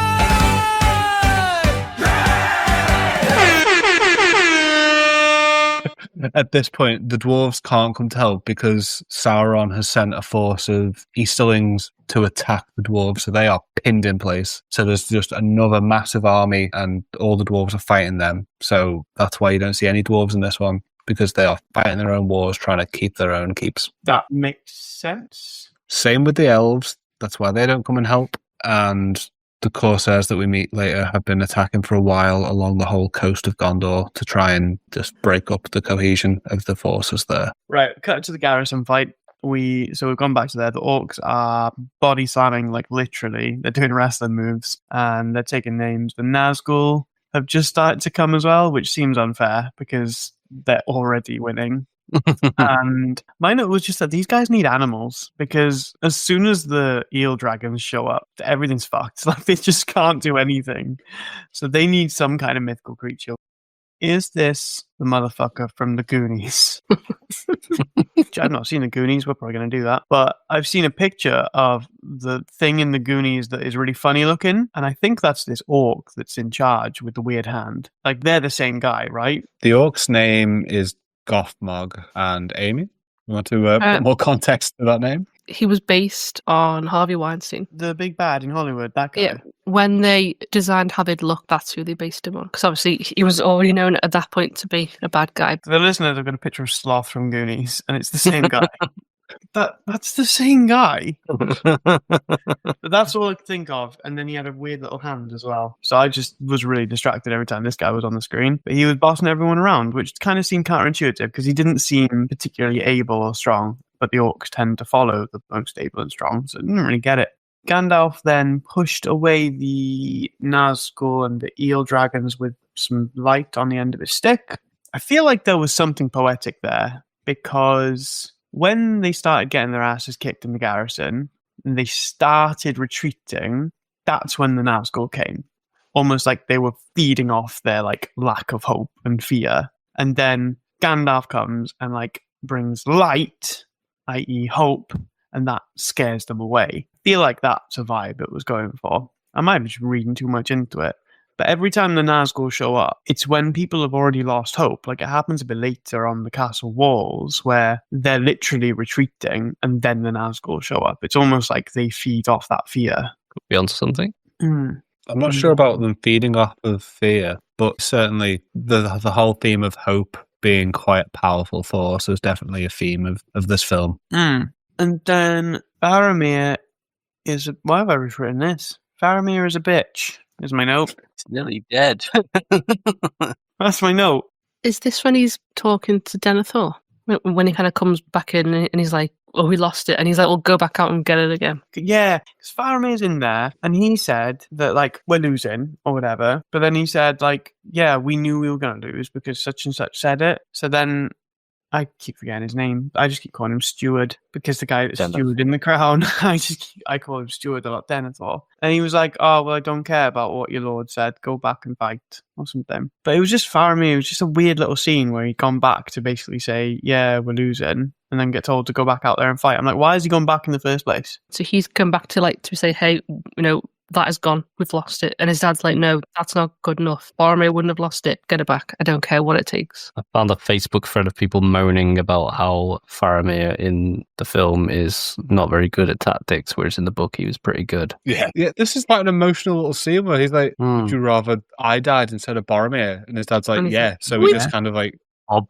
At this point, the dwarves can't come to help because Sauron has sent a force of Easterlings to attack the dwarves, so they are pinned in place. So there's just another massive army, and all the dwarves are fighting them. So that's why you don't see any dwarves in this one, because they are fighting their own wars, trying to keep their own keeps. That makes sense. Same with the elves. That's why they don't come and help. And the Corsairs that we meet later have been attacking for a while along the whole coast of Gondor to try and just break up the cohesion of the forces there. Right, cut to the garrison fight. We've gone back to there. The orcs are body slamming, like literally. They're doing wrestling moves and they're taking names. The Nazgul have just started to come as well, which seems unfair because they're already winning. And my note was just that these guys need animals because as soon as the eel dragons show up, everything's fucked. Like they just can't do anything. So they need some kind of mythical creature. Is this the motherfucker from the Goonies? I've not seen the Goonies. We're probably going to do that. But I've seen a picture of the thing in the Goonies that is really funny looking. And I think that's this orc that's in charge with the weird hand. Like they're the same guy, right? The orc's name is Gothmog. And Amy, you want to put more context to that name? He was based on Harvey Weinstein. The big bad in Hollywood, that guy. Yeah. When they designed how they'd look, that's who they based him on. Because obviously he was already known at that point to be a bad guy. For the listeners, I've got a picture of Sloth from Goonies, and it's the same guy. That's the same guy. But that's all I could think of. And then he had a weird little hand as well. So I just was really distracted every time this guy was on the screen. But he was bossing everyone around, which kind of seemed counterintuitive because he didn't seem particularly able or strong. But the orcs tend to follow the most able and strong, so I didn't really get it. Gandalf then pushed away the Nazgul and the eel dragons with some light on the end of his stick. I feel like there was something poetic there because when they started getting their asses kicked in the garrison and they started retreating, that's when the Nazgul came. Almost like they were feeding off their like lack of hope and fear. And then Gandalf comes and like brings light, i.e. hope, and that scares them away. I feel like that's a vibe it was going for. I might be just reading too much into it. But every time the Nazgul show up, it's when people have already lost hope. Like it happens a bit later on the castle walls where they're literally retreating and then the Nazgul show up. It's almost like they feed off that fear. Could be onto something. I'm not sure about them feeding off of fear, but certainly the whole theme of hope being quite a powerful force is definitely a theme of this film. And then Faramir is... Why have I written this? Faramir is a bitch, is my note. It's nearly dead. That's my note. Is this when he's talking to Denethor? When he kind of comes back in and he's like, oh, we lost it. And he's like, well, go back out and get it again. Yeah, because Faramir's in there, and he said that, like, we're losing, or whatever. But then he said, like, yeah, we knew we were going to lose because such and such said it. So then... I keep forgetting his name. I just keep calling him Steward because the guy that's Steward in the Crown. I call him Steward a lot, Denethor. And he was like, "Oh well, I don't care about what your lord said. Go back and fight or something." But it was just Faramir. It was just a weird little scene where he'd gone back to basically say, "Yeah, we're losing," and then get told to go back out there and fight. I'm like, why has he gone back in the first place? So he's come back to say, hey, that is gone. We've lost it. And his dad's like, no, that's not good enough. Boromir wouldn't have lost it. Get it back. I don't care what it takes. I found a Facebook thread of people moaning about how Faramir in the film is not very good at tactics, whereas in the book he was pretty good. Yeah, this is quite an emotional little scene where he's like, would you rather I died instead of Boromir? And his dad's like, yeah. So he just kind of like...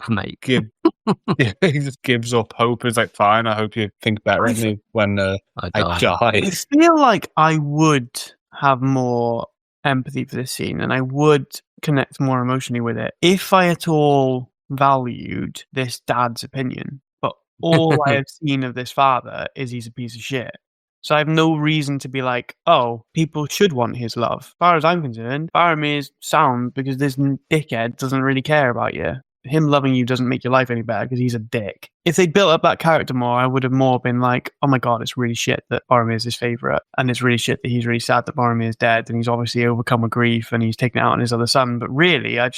mate. He just gives up hope. He's like, fine, I hope you think better of me when I die. I feel like I would have more empathy for this scene and I would connect more emotionally with it if I at all valued this dad's opinion. But all I have seen of this father is he's a piece of shit. So I have no reason to be like, oh, people should want his love. As far as I'm concerned, Faramir's sound because this dickhead doesn't really care about you. Him loving you doesn't make your life any better because he's a dick. If they built up that character more, I would have more been like, oh my god, it's really shit that Boromir is his favourite. And it's really shit that he's really sad that Boromir is dead and he's obviously overcome with grief and he's taken it out on his other son. But really, I've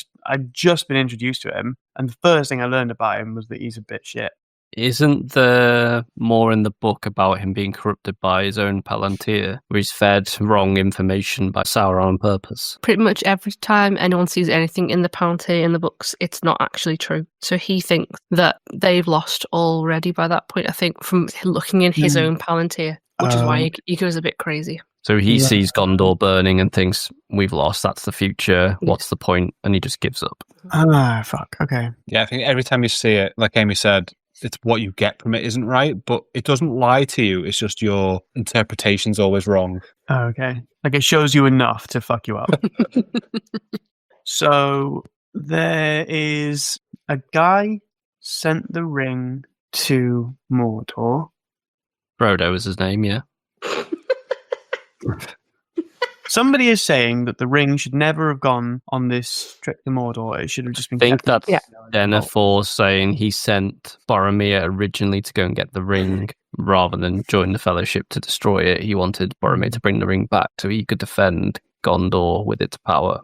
just been introduced to him. And the first thing I learned about him was that he's a bit shit. Isn't there more in the book about him being corrupted by his own Palantir, where he's fed wrong information by Sauron on purpose? Pretty much every time anyone sees anything in the Palantir in the books, it's not actually true. So he thinks that they've lost already by that point, I think, from looking in his own Palantir, which is why he goes a bit crazy. So he sees Gondor burning and thinks, we've lost, that's the future, what's the point? And he just gives up. Ah, fuck, okay. Yeah, I think every time you see it, like Amy said, it's what you get from it isn't right, but it doesn't lie to you. It's just your interpretation's always wrong. Okay. Like it shows you enough to fuck you up. So there is a guy sent the ring to Mordor. Frodo is his name, yeah. Somebody is saying that the ring should never have gone on this trip to Mordor. It should have just been... I think that's Denethor saying he sent Boromir originally to go and get the ring rather than join the Fellowship to destroy it. He wanted Boromir to bring the ring back so he could defend Gondor with its power.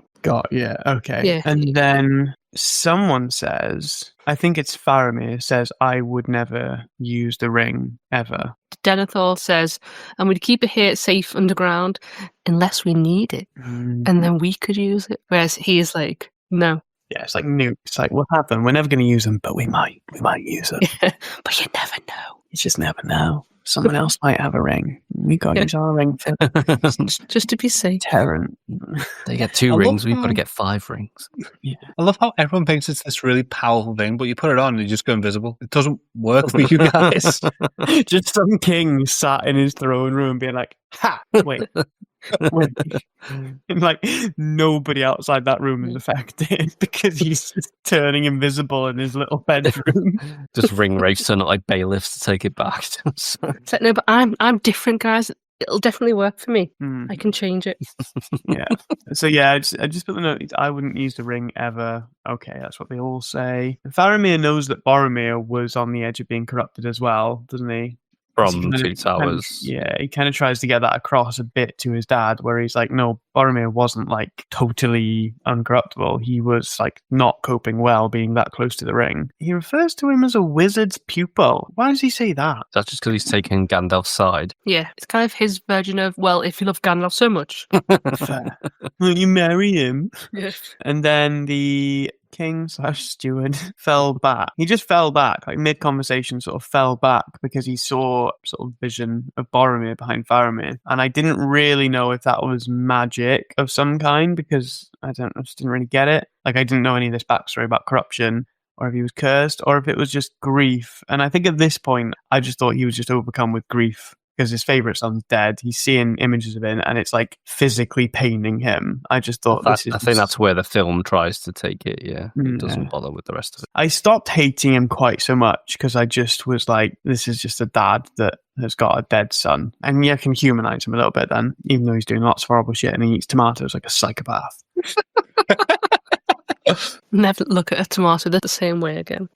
Yeah, okay. Yeah. And then someone says, I think it's Faramir, says, I would never use the ring ever. Denethor says, and we'd keep it here safe underground unless we need it. And then we could use it. Whereas he is like, no. Yeah, it's like nukes. It's like, we'll have them. We're never going to use them, but we might. We might use them. But you never know. You just never know. Someone else might have a ring. We got to use our ring for just to be safe. Terran. They get 2 rings, we've got to get 5 rings. Yeah. I love how everyone thinks it's this really powerful thing, but you put it on and you just go invisible. It doesn't work for you guys. Just some king sat in his throne room being like, ha, wait. And like nobody outside that room is affected because he's just turning invisible in his little bedroom. Just ring race turn up like bailiffs to take it back. It's like, no, but I'm different, guys. It'll definitely work for me. I can change it. Yeah. So yeah, I just put the note. I wouldn't use the ring ever. Okay, that's what they all say. Faramir knows that Boromir was on the edge of being corrupted as well, doesn't he? From Two Towers. He kind of tries to get that across a bit to his dad, where he's like, no, Boromir wasn't like totally uncorruptible. He was like not coping well being that close to the ring. He refers to him as a wizard's pupil. Why does he say that? That's just because he's taking Gandalf's side. Yeah, it's kind of his version of, well, if you love Gandalf so much. Fair. Will you marry him? Yeah. And then the king / steward fell back. He just fell back, like mid-conversation sort of fell back because he saw sort of vision of Boromir behind Faramir. And I didn't really know if that was magic of some kind because I just didn't really get it. Like I didn't know any of this backstory about corruption or if he was cursed or if it was just grief. And I think at this point, I just thought he was just overcome with grief because his favorite son's dead. He's seeing images of him and it's like physically paining him. I just thought I think that's where the film tries to take it, yeah. It doesn't Yeah. bother with the rest of it. I stopped hating him quite so much because I just was like, this is just a dad that has got a dead son. And you can humanize him a little bit then, even though he's doing lots of horrible shit and he eats tomatoes like a psychopath. Never look at a tomato the same way again.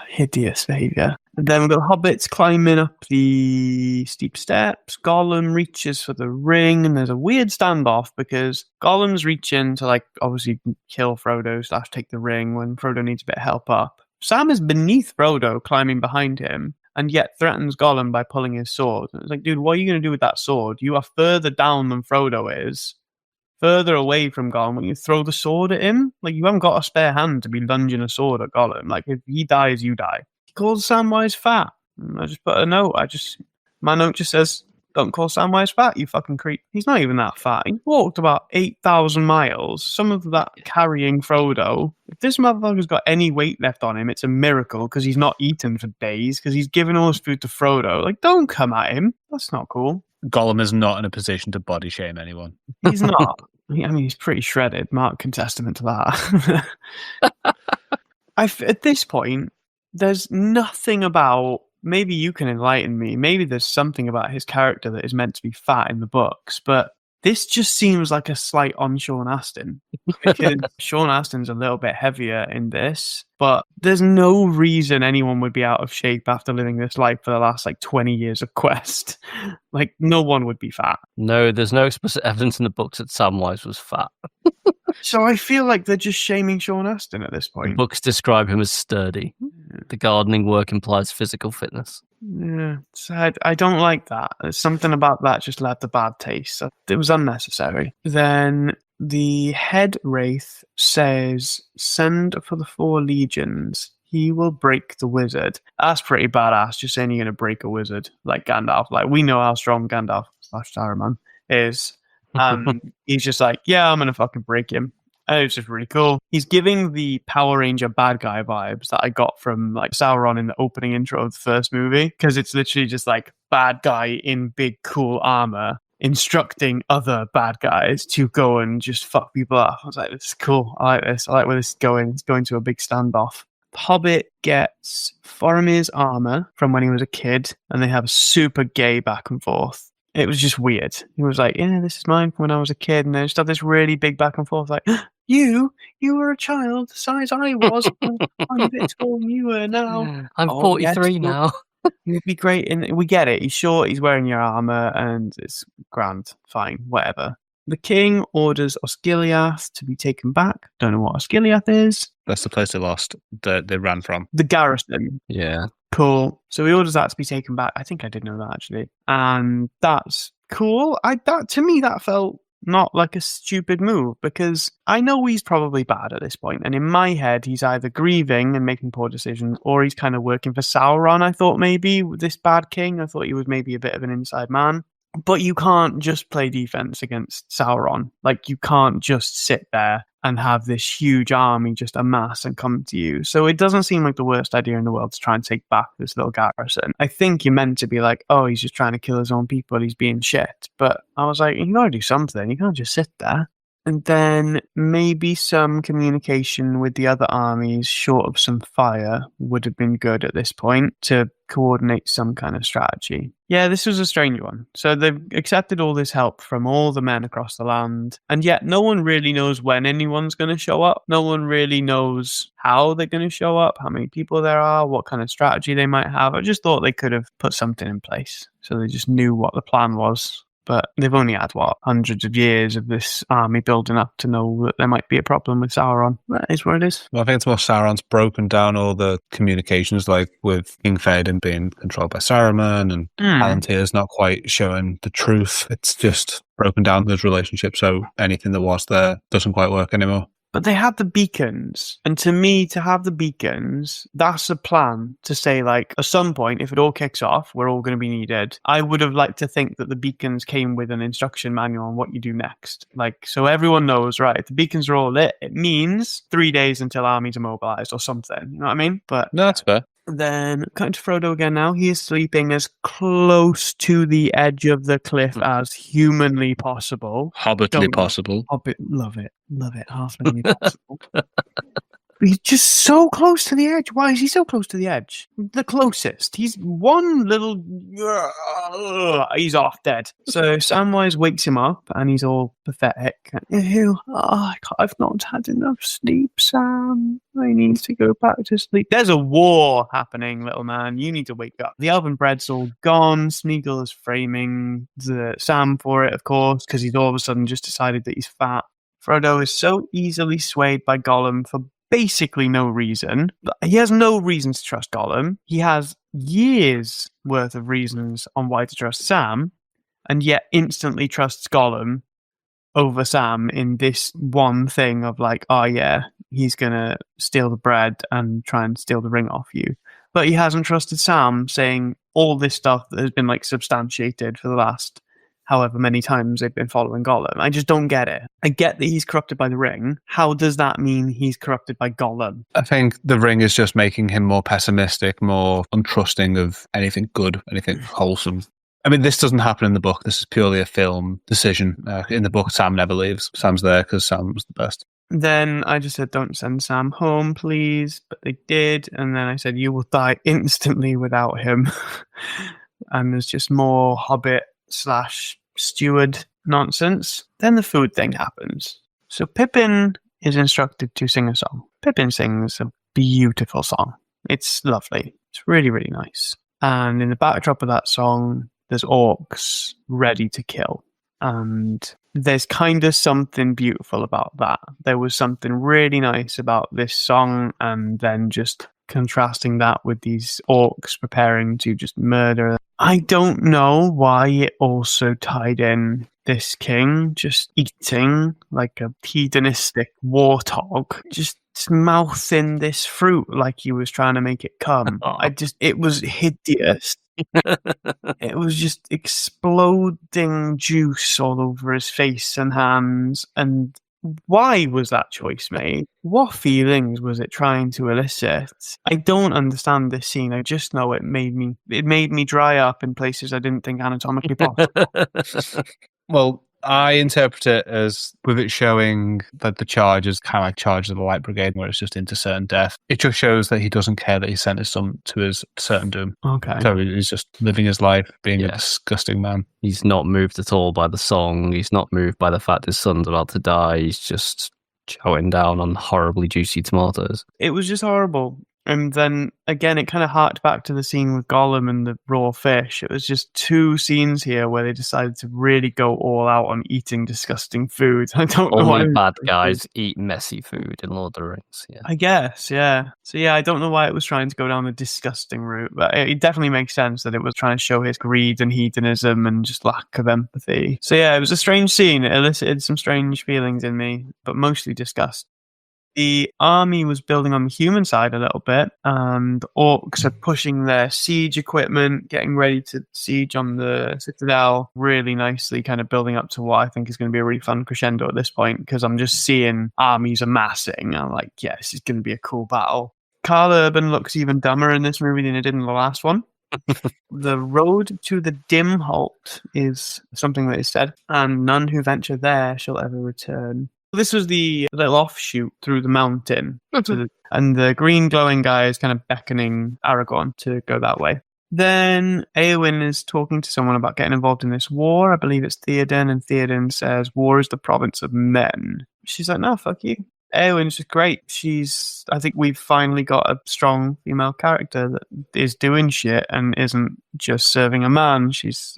Hideous behaviour. And then we've got hobbits climbing up the steep steps. Gollum reaches for the ring, and there's a weird standoff because Gollum's reaching to, like, obviously kill Frodo / take the ring when Frodo needs a bit of help up. Sam is beneath Frodo, climbing behind him, and yet threatens Gollum by pulling his sword. It's like, dude, what are you going to do with that sword? You are further down than Frodo is. Further away from Gollum, when you throw the sword at him, like you haven't got a spare hand to be lunging a sword at Gollum. Like if he dies, you die. He calls Samwise fat. I just put a note. My note just says, "Don't call Samwise fat, you fucking creep." He's not even that fat. He walked about 8,000 miles. Some of that carrying Frodo. If this motherfucker's got any weight left on him, it's a miracle because he's not eaten for days because he's given all his food to Frodo. Like, don't come at him. That's not cool. Gollum is not in a position to body shame anyone. He's not. I mean, he's pretty shredded. Mark can testament to that. At this point, there's nothing about. Maybe you can enlighten me. Maybe there's something about his character that is meant to be fat in the books, but this just seems like a slight on Sean Astin. Because Sean Astin's a little bit heavier in this, but there's no reason anyone would be out of shape after living this life for the last 20 years of Quest. Like, no one would be fat. No, there's no explicit evidence in the books that Samwise was fat. So I feel like they're just shaming Sean Astin at this The point. books describe him as sturdy. The gardening work implies physical fitness. Yeah, so I don't like that. There's something about that just left a bad taste. It was unnecessary. Then the head wraith says, "Send for the 4 legions. He will break the wizard." That's pretty badass, just saying you're going to break a wizard like Gandalf. Like, we know how strong Gandalf / Saruman is. He's just like, yeah, I'm going to fucking break him. And it's just really cool. He's giving the Power Ranger bad guy vibes that I got from Sauron in the opening intro of the first movie. Because it's literally just bad guy in big cool armor instructing other bad guys to go and just fuck people up. I was like, this is cool. I like this. I like where this is going. It's going to a big standoff. The Hobbit gets Foromir's armor from when he was a kid, and they have a super gay back and forth. It was just weird. He was like, yeah, this is mine from when I was a kid. And they just have this really big back and forth, like, you were a child the size I was. I'm a bit taller than you are now. I'm 43 yes, now. You'd be great. And we get it. He's short, he's wearing your armor, and it's grand. Fine, whatever. The king orders Osgiliath to be taken back. Don't know what Osgiliath is. That's the place they lost, that they ran from. The garrison. Yeah. Cool. So he orders that to be taken back. I think I did know that, actually. And that's cool. To me, that felt not like a stupid move, because I know he's probably bad at this point. And in my head, he's either grieving and making poor decisions, or he's kind of working for Sauron, I thought maybe, this bad king. I thought he was maybe a bit of an inside man. But you can't just play defense against Sauron. Like, you can't just sit there and have this huge army just amass and come to you. So it doesn't seem like the worst idea in the world to try and take back this little garrison. I think you're meant to be like, oh, he's just trying to kill his own people, he's being shit. But I was like, you gotta do something. You can't just sit there. And then maybe some communication with the other armies, short of some fire, would have been good at this point to coordinate some kind of strategy. Yeah, this was a strange one. So they've accepted all this help from all the men across the land, and yet no one really knows when anyone's going to show up. No one really knows how they're going to show up, how many people there are, what kind of strategy they might have. I just thought they could have put something in place so they just knew what the plan was. But they've only had, hundreds of years of this army building up to know that there might be a problem with Sauron. That is what it is. Well, I think it's more Sauron's broken down all the communications, like with King Theoden being controlled by Saruman and Palantir's not quite showing the truth. It's just broken down those relationships, so anything that was there doesn't quite work anymore. But they had the beacons. And to me, to have the beacons, that's a plan to say, like, at some point, if it all kicks off, we're all going to be needed. I would have liked to think that the beacons came with an instruction manual on what you do next. Like, so everyone knows, right, if the beacons are all lit, it means 3 days until armies are mobilized or something. You know what I mean? But No, that's fair. then, cutting to Frodo again now, he is sleeping as close to the edge of the cliff as humanly possible. Hobbitly possible. Hobbit, love it, halflingly possible. He's just so close to the edge. Why is he so close to the edge? The closest. He's one little... He's off dead. So Samwise wakes him up and he's all pathetic. I've not had enough sleep, Sam. I need to go back to sleep. There's a war happening, little man. You need to wake up. The elven bread's all gone. Smeagol is framing Sam for it, of course, because he's all of a sudden just decided that he's fat. Frodo is so easily swayed by Gollum for basically no reason. He has no reason to trust Gollum. He has years worth of reasons on why to trust Sam, and yet instantly trusts Gollum over Sam in this one thing of like, oh yeah, he's gonna steal the bread and try and steal the ring off you. But he hasn't trusted Sam, saying all this stuff that has been like substantiated for the last however many times they've been following Gollum. I just don't get it. I get that he's corrupted by the ring. How does that mean he's corrupted by Gollum? I think the ring is just making him more pessimistic, more untrusting of anything good, anything wholesome. I mean, this doesn't happen in the book. This is purely a film decision. In the book, Sam never leaves. Sam's there because Sam was the best. Then I just said, don't send Sam home, please. But they did. And then I said, you will die instantly without him. And there's just more Hobbit / steward nonsense. Then the food thing happens. So Pippin is instructed to sing a song. Pippin sings a beautiful song. It's lovely. It's really, really nice. And in the backdrop of that song, there's orcs ready to kill. And there's kind of something beautiful about that. There was something really nice about this song, and then just contrasting that with these orcs preparing to just murder. I don't know why it also tied in this king just eating like a hedonistic warthog, just mouthing this fruit like he was trying to make it come. It was hideous. It was just exploding juice all over his face and hands. And why was that choice made? What feelings was it trying to elicit? I don't understand this scene. I just know it made me dry up in places I didn't think anatomically possible. Well, I interpret it as with it showing that the charge is kind of like Charge of the Light Brigade, where it's just into certain death. It just shows that he doesn't care that he sent his son to his certain doom. Okay. So he's just living his life, being a disgusting man. He's not moved at all by the song. He's not moved by the fact his son's about to die. He's just chowing down on horribly juicy tomatoes. It was just horrible. And then, again, it kind of harked back to the scene with Gollum and the raw fish. It was just two scenes here where they decided to really go all out on eating disgusting food. I don't know why. Only bad guys eat messy food in Lord of the Rings, yeah. I guess, yeah. So, yeah, I don't know why it was trying to go down the disgusting route, but it definitely makes sense that it was trying to show his greed and hedonism and just lack of empathy. So, yeah, it was a strange scene. It elicited some strange feelings in me, but mostly disgust. The army was building on the human side a little bit, and orcs are pushing their siege equipment, getting ready to siege on the citadel, really nicely kind of building up to what I think is going to be a really fun crescendo at this point, because I'm just seeing armies amassing. I'm like, yeah, this is going to be a cool battle. Karl Urban looks even dumber in this movie than it did in the last one. The road to the dim halt is something that is said, and none who venture there shall ever return. This was the little offshoot through the mountain, and the green glowing guy is kind of beckoning Aragorn to go that way. Then Éowyn is talking to someone about getting involved in this war. I believe it's Theoden, and Theoden says, war is the province of men. She's like, no, fuck you. Éowyn's just great. I think we've finally got a strong female character that is doing shit and isn't just serving a man.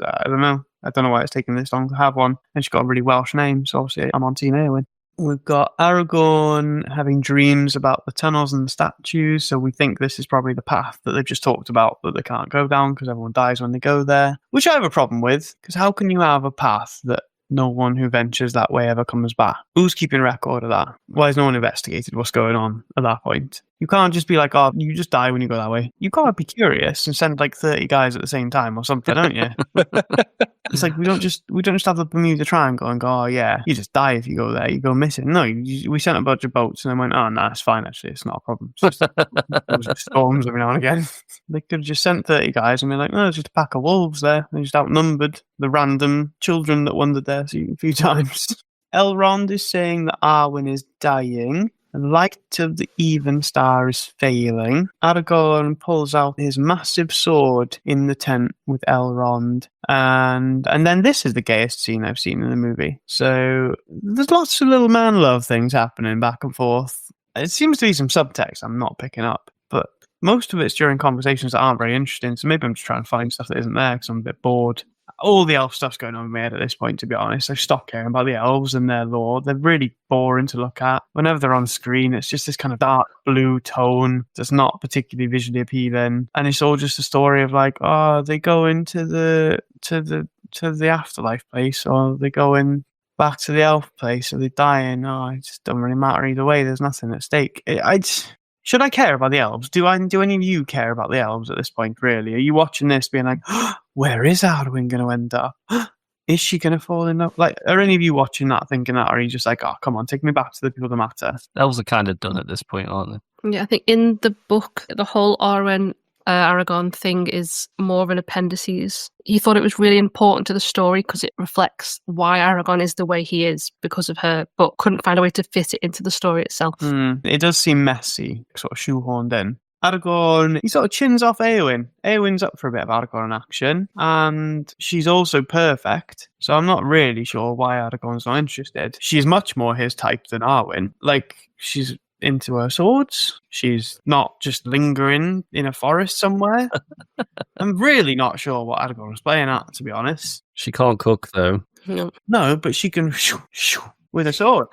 I don't know why it's taken this long to have one. And she's got a really Welsh name, so obviously I'm on Team Éowyn. We've got Aragorn having dreams about the tunnels and the statues, so we think this is probably the path that they've just talked about that they can't go down because everyone dies when they go there, which I have a problem with, because how can you have a path that no one who ventures that way ever comes back. Who's keeping record of that? Why has no one investigated what's going on at that point? You can't just be like, oh, you just die when you go that way. You gotta be curious and send like 30 guys at the same time or something, don't you? It's like we don't just have the Bermuda Triangle and go, oh yeah, you just die if you go there, you go missing. No, we sent a bunch of boats and then went, oh no, it's fine actually, it's not a problem. It's just storms every now and again. They could have just sent 30 guys and be like, no, it's just a pack of wolves there. They just outnumbered the random children that wandered there a few times. Elrond is saying that Arwen is dying. The light of the even star is failing. Aragorn pulls out his massive sword in the tent with Elrond. And then this is the gayest scene I've seen in the movie. So there's lots of little man love things happening back and forth. It seems to be some subtext I'm not picking up. But most of it's during conversations that aren't very interesting. So maybe I'm just trying to find stuff that isn't there because I'm a bit bored. All the elf stuff's going on in my head at this point, to be honest. I've stopped caring about the elves and their lore. They're really boring to look at. Whenever they're on screen, it's just this kind of dark blue tone that's not particularly visually appealing. And it's all just a story of like, oh, they go into the afterlife place, or they go in back to the elf place, or they die, and it just doesn't really matter either way. There's nothing at stake. Should I care about the elves? Do any of you care about the elves at this point, really? Are you watching this being like, where is Arwen going to end up? Is she going to fall in love? Like, are any of you watching that thinking that? Or are you just like, oh, come on, take me back to the people that matter? Elves are kind of done at this point, aren't they? Yeah, I think in the book, the whole Aragorn thing is more of an appendices. He thought it was really important to the story because it reflects why Aragorn is the way he is because of her, but couldn't find a way to fit it into the story itself. It does seem messy, sort of shoehorned in. Aragorn, he sort of chins off Éowyn. Éowyn's up for a bit of Aragorn action, and she's also perfect, so I'm not really sure why Aragorn's not interested. She's much more his type than Arwen. Like, she's into her swords. She's not just lingering in a forest somewhere. I'm really not sure what Aragorn was playing at, to be honest. She can't cook, though. No, but she can with a sword.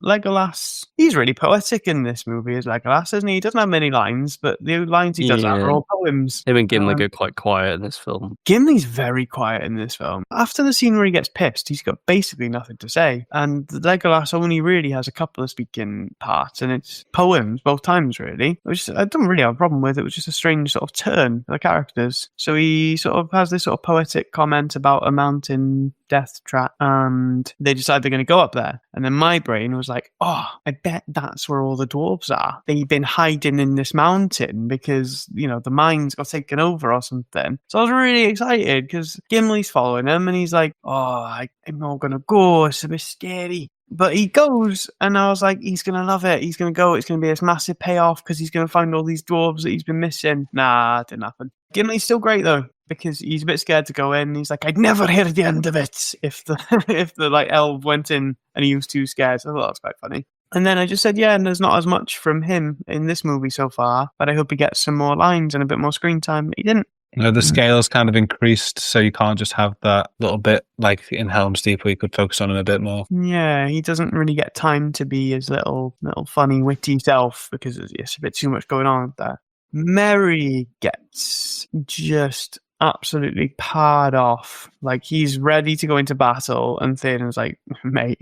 Legolas, he's really poetic in this movie as Legolas, isn't he? He doesn't have many lines, but the lines he does have are all poems. Him and Gimli go quite quiet in this film. Gimli's very quiet in this film. After the scene where he gets pissed, he's got basically nothing to say. And Legolas only really has a couple of speaking parts, and it's poems both times, really. Which I don't really have a problem with. It was just a strange sort of turn for the characters. So he sort of has this sort of poetic comment about a mountain death trap, and they decide they're going to go up there. And then my brain was like, oh, I bet that's where all the dwarves are. They've been hiding in this mountain because, the mines got taken over or something. So I was really excited because Gimli's following him and he's like, oh, I'm not going to go. It's a bit scary. But he goes, and I was like, he's going to love it. He's going to go. It's going to be this massive payoff because he's going to find all these dwarves that he's been missing. Nah, it didn't happen. Gimli's still great, though, because he's a bit scared to go in. He's like, I'd never hear the end of it if the elf went in and he was too scared. So I thought that was quite funny. And then I just said, yeah, and there's not as much from him in this movie so far, but I hope he gets some more lines and a bit more screen time. He didn't. The scale's kind of increased, so you can't just have that little bit like in Helm's Deep where you could focus on him a bit more. Yeah, he doesn't really get time to be his little funny, witty self because it's a bit too much going on there. Merry gets just absolutely parred off. Like, he's ready to go into battle, and Theoden's like, mate,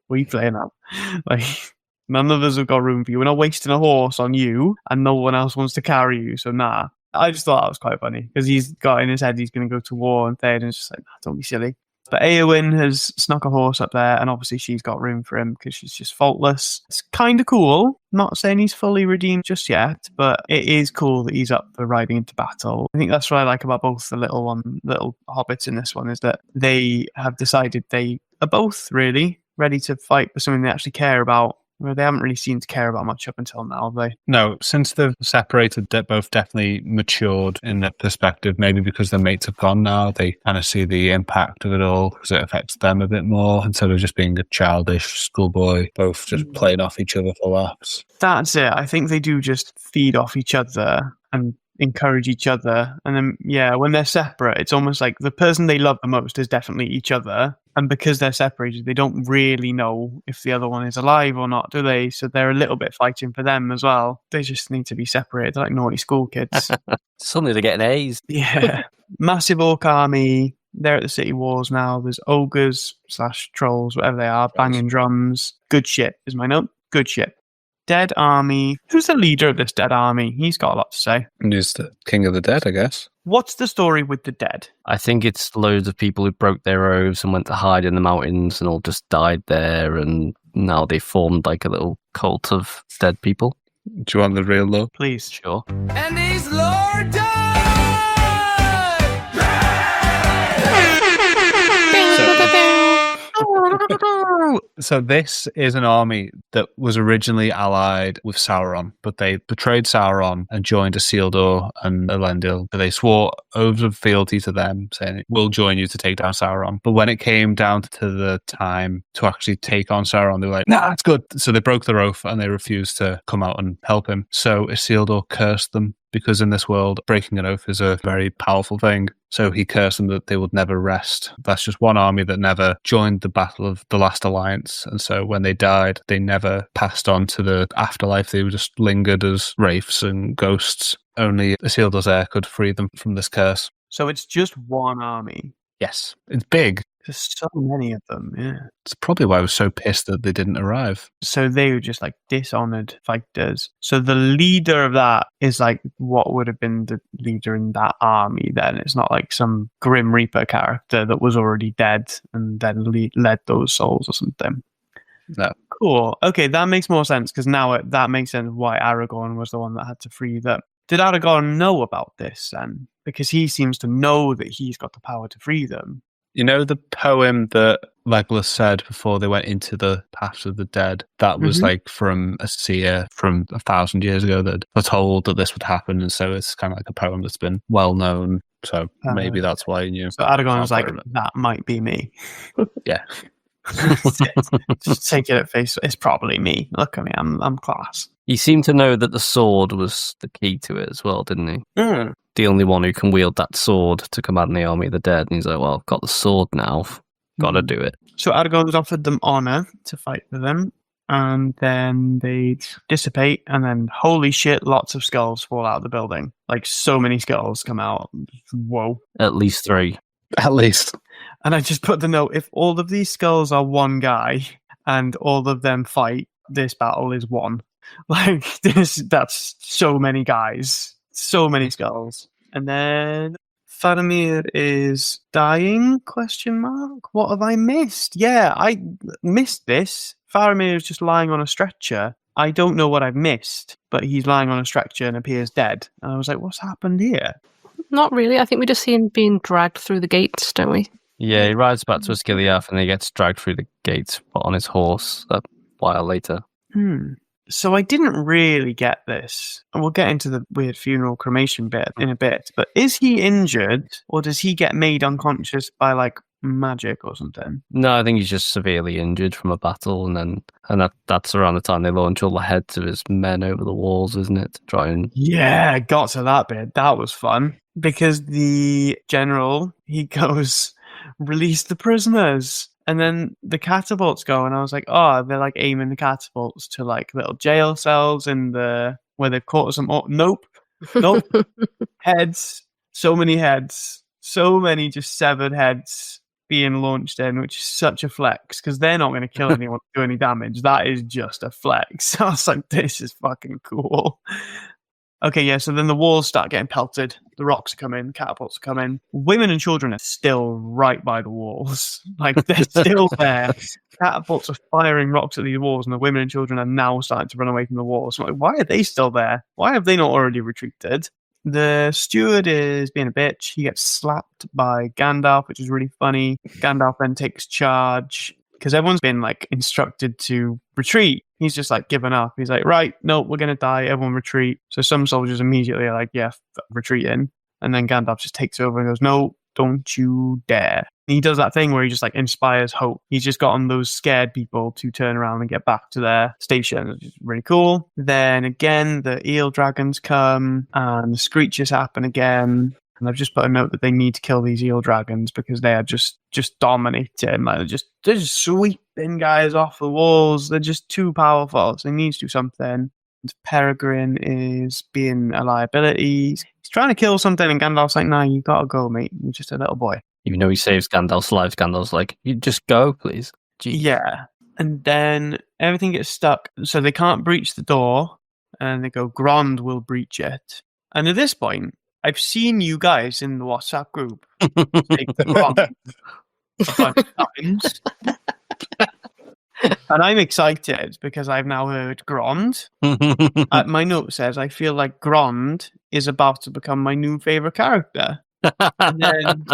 what are you playing at? Like, none of us have got room for you. We're not wasting a horse on you, and no one else wants to carry you, so nah. I just thought that was quite funny, because he's got in his head he's going to go to war, and Theoden's just like, nah, don't be silly. But Éowyn has snuck a horse up there, and obviously she's got room for him because she's just faultless. It's kind of cool. Not saying he's fully redeemed just yet, but it is cool that he's up for riding into battle. I think that's what I like about both the little hobbits in this one, is that they have decided they are both really ready to fight for something they actually care about. Well, they haven't really seemed to care about much up until now, have they? No, since they've separated, they're both definitely matured in their perspective. Maybe because their mates have gone now, they kind of see the impact of it all because it affects them a bit more instead of just being a childish schoolboy, both just playing off each other for laughs. That's it. I think they do just feed off each other and encourage each other. And then, yeah, when they're separate, it's almost like the person they love the most is definitely each other. And because they're separated, they don't really know if the other one is alive or not, do they? So they're a little bit fighting for them as well. They just need to be separated. They're like naughty school kids. Suddenly they're getting A's. Yeah. Massive orc army. They're at the city walls now. There's ogres / trolls, whatever they are, banging drums. Good shit is my note. Good shit. Dead army. Who's the leader of this dead army? He's got a lot to say. And he's the king of the dead, I guess. What's the story with the dead? I think it's loads of people who broke their oaths and went to hide in the mountains and all just died there, and now they formed like a little cult of dead people. Do you want the real though? Please. Sure. And he's Lord Dud! So this is an army that was originally allied with Sauron, but they betrayed Sauron and joined Isildur and Elendil. They swore oaths of fealty to them, saying, we'll join you to take down Sauron. But when it came down to the time to actually take on Sauron, they were like, nah, it's good. So they broke their oath and they refused to come out and help him. So Isildur cursed them, because in this world, breaking an oath is a very powerful thing. So he cursed them that they would never rest. That's just one army that never joined the battle of the last alliance. And so when they died, they never passed on to the afterlife. They were just lingered as wraiths and ghosts. Only Isildur's heir could free them from this curse. So it's just one army. Yes, it's big. There's so many of them, yeah. It's probably why I was so pissed that they didn't arrive. So they were just like dishonored fighters. So the leader of that is like what would have been the leader in that army then. It's not like some Grim Reaper character that was already dead and then led those souls or something. No. Cool. Okay, that makes more sense because now that makes sense why Aragorn was the one that had to free them. Did Aragorn know about this then? Because he seems to know that he's got the power to free them. You know the poem that Legolas said before they went into the Paths of the Dead? That was like from a seer from 1,000 years ago that foretold that this would happen, and so it's kind of like a poem that's been well known. So maybe that's why he knew. So Aragorn was like, that might be me. Yeah. Just take it at face. It's probably me. Look at me. I'm class. He seemed to know that the sword was the key to it as well, didn't he? Mm. The only one who can wield that sword to command the army of the dead. And he's like, well, I've got the sword now. Got to do it. So Aragorn was offered them honor to fight for them. And then they dissipate. And then, holy shit, lots of skulls fall out of the building. Like, so many skulls come out. Whoa. At least 3. At least. And I just put the note, if all of these skulls are one guy and all of them fight, this battle is won. Like, that's so many guys. So many skulls. And then Faramir is dying, ? What have I missed? Yeah, I missed this. Faramir is just lying on a stretcher. I don't know what I've missed, but he's lying on a stretcher and appears dead. And I was like, what's happened here? Not really. I think we just see him being dragged through the gates, don't we? Yeah, he rides back to Osgiliath and he gets dragged through the gates, put on his horse a while later. So I didn't really get this. And we'll get into the weird funeral cremation bit in a bit. But is he injured or does he get made unconscious by like magic or something? No, I think he's just severely injured from a battle, and that's around the time they launch all the heads of his men over the walls, isn't it? To try and Yeah, got to that bit. That was fun. Because the general, he goes, release the prisoners. And then the catapults go, and I was like, oh, they're like aiming the catapults to like little jail cells in the where they've caught some. Oh, nope. Heads. So many heads. So many just severed heads being launched in, which is such a flex because they're not going to kill anyone or do any damage. That is just a flex. I was like, this is fucking cool. Okay, yeah, so then the walls start getting pelted. The rocks are coming, catapults are coming. Women and children are still right by the walls. Like, they're still there. Catapults are firing rocks at these walls, and the women and children are now starting to run away from the walls. I'm like, why are they still there? Why have they not already retreated? The steward is being a bitch. He gets slapped by Gandalf, which is really funny. Gandalf then takes charge because everyone's been like instructed to retreat. He's just like given up. He's like, right, no, we're going to die. Everyone retreat. So some soldiers immediately are like, yeah, retreating. And then Gandalf just takes over and goes, no, don't you dare. And he does that thing where he just like inspires hope. He's just gotten those scared people to turn around and get back to their station, which is really cool. Then again, the eel dragons come and the screeches happen again. And I've just put a note that they need to kill these eel dragons because they are just dominating. Like they're just sweeping guys off the walls. They're just too powerful. So they need to do something. And Peregrine is being a liability. He's trying to kill something, and Gandalf's like, "No, you gotta go, mate. You're just a little boy." Even though he saves Gandalf's life, Gandalf's like, you just go, please. Jeez. Yeah. And then everything gets stuck, so they can't breach the door, and they go, Grond will breach it. And at this point, I've seen you guys in the WhatsApp group say Grond a bunch of times. And I'm excited because I've now heard Grond. My note says, I feel like Grond is about to become my new favourite character. And then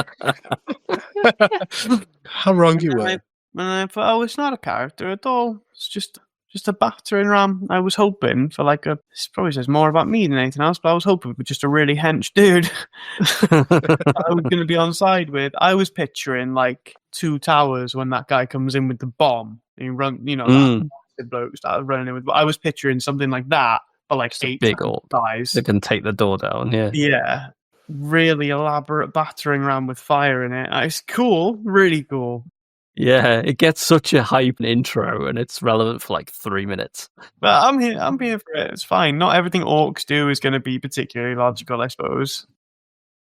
How wrong you were. And I thought, oh, it's not a character at all. It's just a battering ram. I was hoping for like this probably says more about me than anything else, but I was hoping for just a really hench dude I was going to be on side with. I was picturing like Two Towers when that guy comes in with the bomb and he run, that massive bloke started running in with. I was picturing something like that, but like eight big orc guys. They can take the door down, yeah. Yeah. Really elaborate battering ram with fire in it. It's cool, really cool. Yeah, it gets such a hype intro, and it's relevant for like 3 minutes. But I'm here for it. It's fine. Not everything orcs do is going to be particularly logical, I suppose.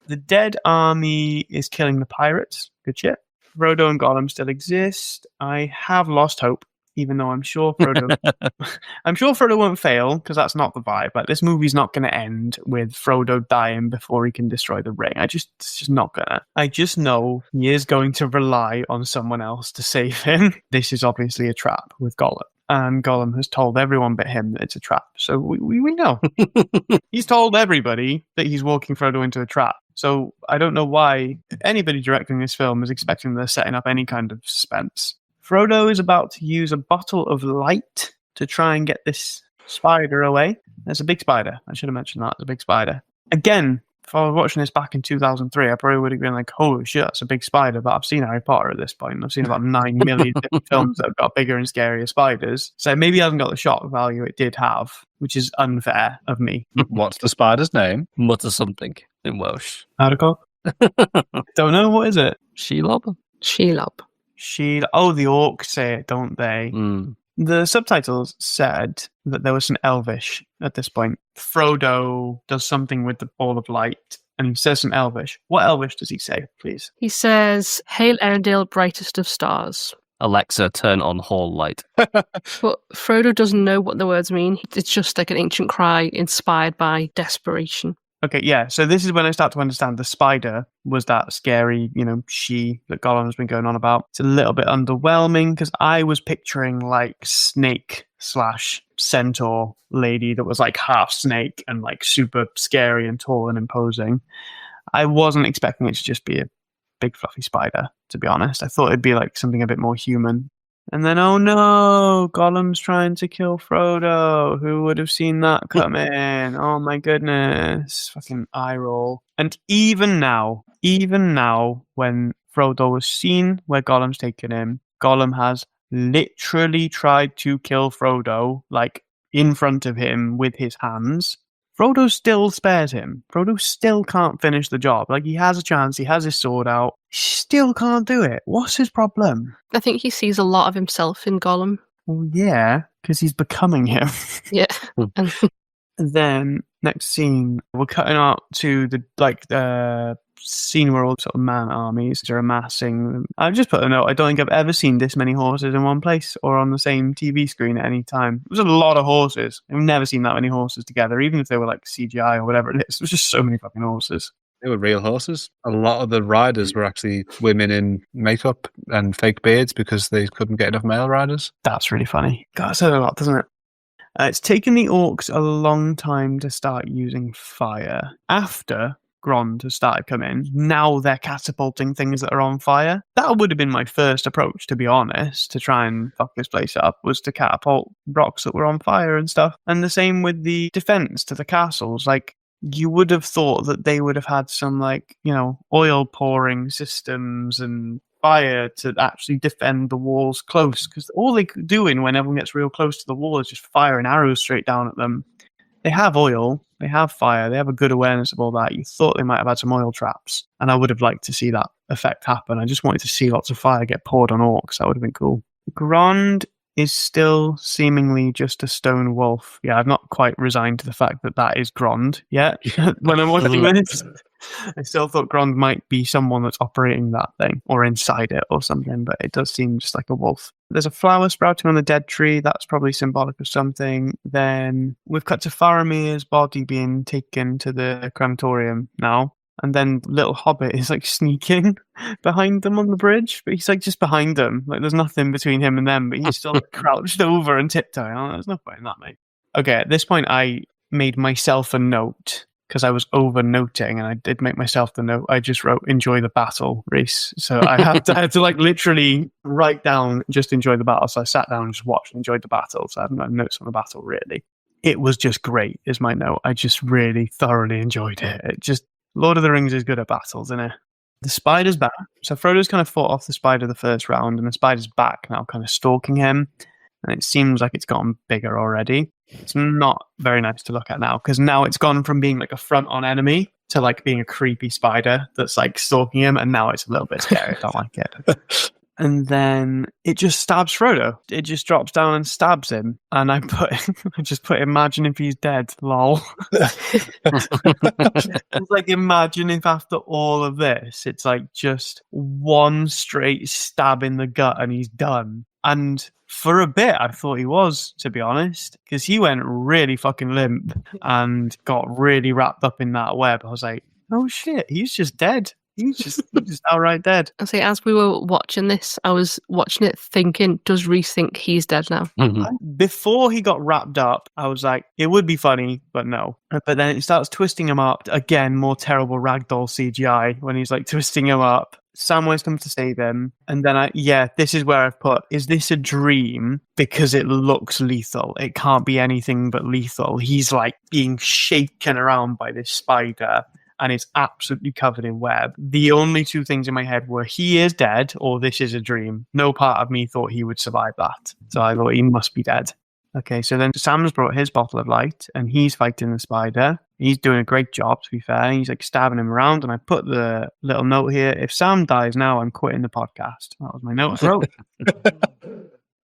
The dead army is killing the pirates. Good shit. Frodo and Gollum still exist. I have lost hope, even though I'm sure Frodo won't fail, because that's not the vibe. Like, this movie's not going to end with Frodo dying before he can destroy the ring. It's just not gonna. I just know he is going to rely on someone else to save him. This is obviously a trap with Gollum. And Gollum has told everyone but him that it's a trap. So we know. He's told everybody that he's walking Frodo into a trap. So I don't know why anybody directing this film is expecting they're setting up any kind of suspense. Frodo is about to use a bottle of light to try and get this spider away. There's a big spider. I should have mentioned that. There's a big spider. Again, if I was watching this back in 2003, I probably would have been like, holy shit, that's a big spider. But I've seen Harry Potter at this point. I've seen about 9 million different films that have got bigger and scarier spiders. So maybe it hasn't got the shock value it did have, which is unfair of me. What's the spider's name? Mutter something in Welsh. Article? Don't know. What is it? Shelob? Shelob. Oh, the orcs say it, don't they? Mm. The subtitles said that there was some Elvish at this point. Frodo does something with the ball of light, and he says some Elvish. What Elvish does he say, please? He says, "Hail Erendil, brightest of stars." Alexa, turn on hall light. But Frodo doesn't know what the words mean. It's just like an ancient cry inspired by desperation. Okay, yeah. So this is when I start to understand the spider was that scary, she that Gollum's been going on about. It's a little bit underwhelming because I was picturing like snake/centaur lady that was like half snake and like super scary and tall and imposing. I wasn't expecting it to just be a big fluffy spider, to be honest. I thought it'd be like something a bit more human. And then, oh no, Gollum's trying to kill Frodo. Who would have seen that coming? Oh my goodness. Fucking eye roll. And even now, when Frodo was seen where Gollum's taken him, Gollum has literally tried to kill Frodo, like in front of him with his hands. Frodo still spares him. Frodo still can't finish the job. Like, he has a chance, he has his sword out, he still can't do it. What's his problem? I think he sees a lot of himself in Gollum. Well, yeah, because he's becoming him. Yeah. And then, next scene, we're cutting out to the scene where all sort of man armies are amassing. I've just put a note. I don't think I've ever seen this many horses in one place or on the same TV screen at any time. It was a lot of horses. I've never seen that many horses together, even if they were like CGI or whatever it is. It was just so many fucking horses. They were real horses. A lot of the riders were actually women in makeup and fake beards because they couldn't get enough male riders. That's really funny. God, that said a lot, doesn't it? It's taken the orcs a long time to start using fire. After Grond has started coming, now they're catapulting things that are on fire. That would have been my first approach, to be honest, to try and fuck this place up, was to catapult rocks that were on fire and stuff. And the same with the defense to the castles. Like, you would have thought that they would have had some, like, oil pouring systems and fire to actually defend the walls close, because all they're doing when everyone gets real close to the wall is just firing arrows straight down at them. They have oil, they have fire, they have a good awareness of all that. You thought they might have had some oil traps, and I would have liked to see that effect happen. I just wanted to see lots of fire get poured on orcs. That would have been cool. Grond is still seemingly just a stone wolf. Yeah, I've not quite resigned to the fact that that is Grond yet. When I'm watching this, I still thought Grond might be someone that's operating that thing or inside it or something, but it does seem just like a wolf. There's a flower sprouting on the dead tree. That's probably symbolic of something. Then we've cut to Faramir's body being taken to the crematorium now. And then little Hobbit is like sneaking behind them on the bridge, but he's like just behind them. Like there's nothing between him and them, but he's still like, crouched over and tiptoeing. Oh, there's no point in that, mate. Okay, at this point, I made myself a note because I was over noting, and I did make myself the note. I just wrote "enjoy the battle," Rhys. So I had to like literally write down just enjoy the battle. So I sat down and just watched and enjoyed the battle. So I have no notes on the battle really. It was just great, is my note. I just really thoroughly enjoyed it. It just Lord of the Rings is good at battles, isn't it? The spider's back. So Frodo's kind of fought off the spider the first round, and the spider's back now, kind of stalking him. And it seems like it's gotten bigger already. It's not very nice to look at now, because now it's gone from being like a front-on enemy to like being a creepy spider that's like stalking him, and now it's a little bit scary. I don't like it. And then it just stabs Frodo. It just drops down and stabs him. And I just put, imagine if he's dead, lol. It's like, imagine if after all of this, it's like just one straight stab in the gut and he's done. And for a bit, I thought he was, to be honest, because he went really fucking limp and got really wrapped up in that web. I was like, oh shit, he's just dead. He's just outright dead. I say, as we were watching this, I was watching it thinking, does Rhys think he's dead now? Mm-hmm. Before he got wrapped up, I was like, it would be funny, but no. But then it starts twisting him up. Again, more terrible ragdoll CGI when he's like twisting him up. Samwise comes to save him. And then this is where I've put, is this a dream? Because it looks lethal. It can't be anything but lethal. He's like being shaken around by this spider. And it's absolutely covered in web. The only two things in my head were he is dead or this is a dream. No part of me thought he would survive that. So I thought he must be dead. Okay, so then Sam's brought his bottle of light and he's fighting the spider. He's doing a great job, to be fair. He's like stabbing him around. And I put the little note here, if Sam dies now, I'm quitting the podcast. That was my note I wrote.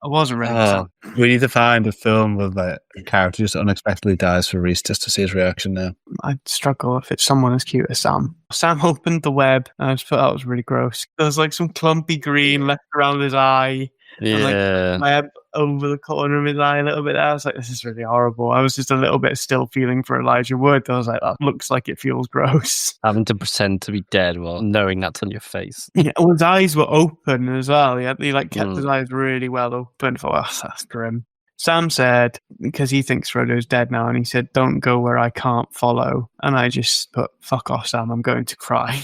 I wasn't ready for Sam. We need to find a film with like a character just unexpectedly dies for Rhys just to see his reaction now. I'd struggle if it's someone as cute as Sam. Sam opened the web and I just thought that was really gross. There was like some clumpy green left around his eye. Yeah. And like web over the corner of his eye a little bit there. I was like, this is really horrible. I was just a little bit still feeling for Elijah Wood. I was like, that looks like it feels gross. Having to pretend to be dead while knowing that's on your face. Yeah, well, his eyes were open as well. He like kept his eyes really well open. For that's grim. Sam said, because he thinks Frodo's dead now, and he said, don't go where I can't follow. And I just put, fuck off, Sam, I'm going to cry.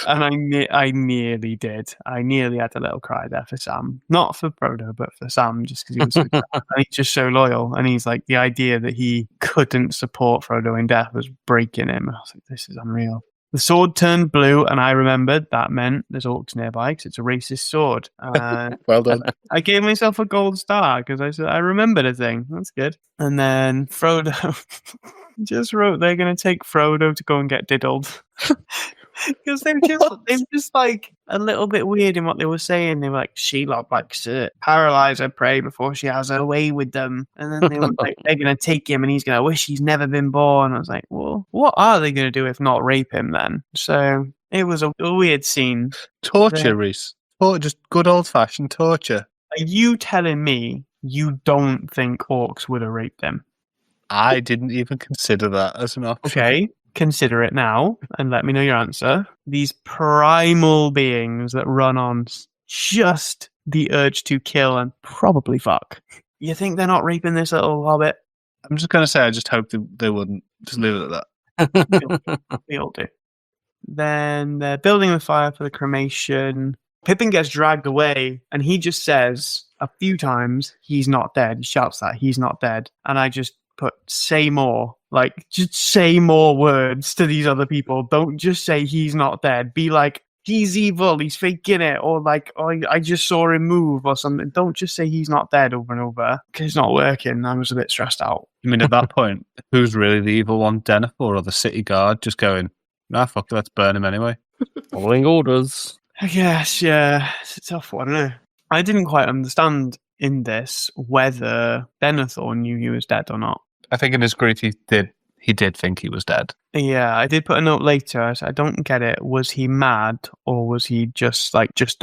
And I nearly did. I nearly had a little cry there for Sam. Not for Frodo, but for Sam, just because he was so and he's just so loyal. And he's like, the idea that he couldn't support Frodo in death was breaking him. And I was like, this is unreal. The sword turned blue, and I remembered that meant there's orcs nearby because it's a racist sword. Well done. I gave myself a gold star because I said I remembered a thing. That's good. And then Frodo just wrote they're going to take Frodo to go and get diddled. Because they're just like a little bit weird in what they were saying. They were like, Shelob likes to paralyze her prey before she has her way with them. And then they were like, they're going to take him and he's going to wish he's never been born. I was like, well, what are they going to do if not rape him then? So it was a weird scene. Torture, Rhys. Just good old-fashioned torture. Are you telling me you don't think orcs would have raped him? I didn't even consider that as an option. Okay. Consider it now and let me know your answer. These primal beings that run on just the urge to kill and probably fuck. You think they're not raping this little hobbit? I'm just going to say I just hope they wouldn't. Just leave it at that. We all do. Then they're building the fire for the cremation. Pippin gets dragged away and he just says a few times, he's not dead. He shouts that, he's not dead. And I just put, say more. Like, just say more words to these other people. Don't just say he's not dead. Be like, he's evil, he's faking it. Or like, oh, I just saw him move or something. Don't just say he's not dead over and over. Because it's not working. I was a bit stressed out. I mean, at that point, who's really the evil one? Denethor or the city guard just going, nah, fuck it, let's burn him anyway. Following orders. I guess, yeah. It's a tough one, isn't it? I didn't quite understand in this whether Denethor knew he was dead or not. I think in his grief he did think he was dead. Yeah, I did put a note later. I said, I don't get it. Was he mad or was he just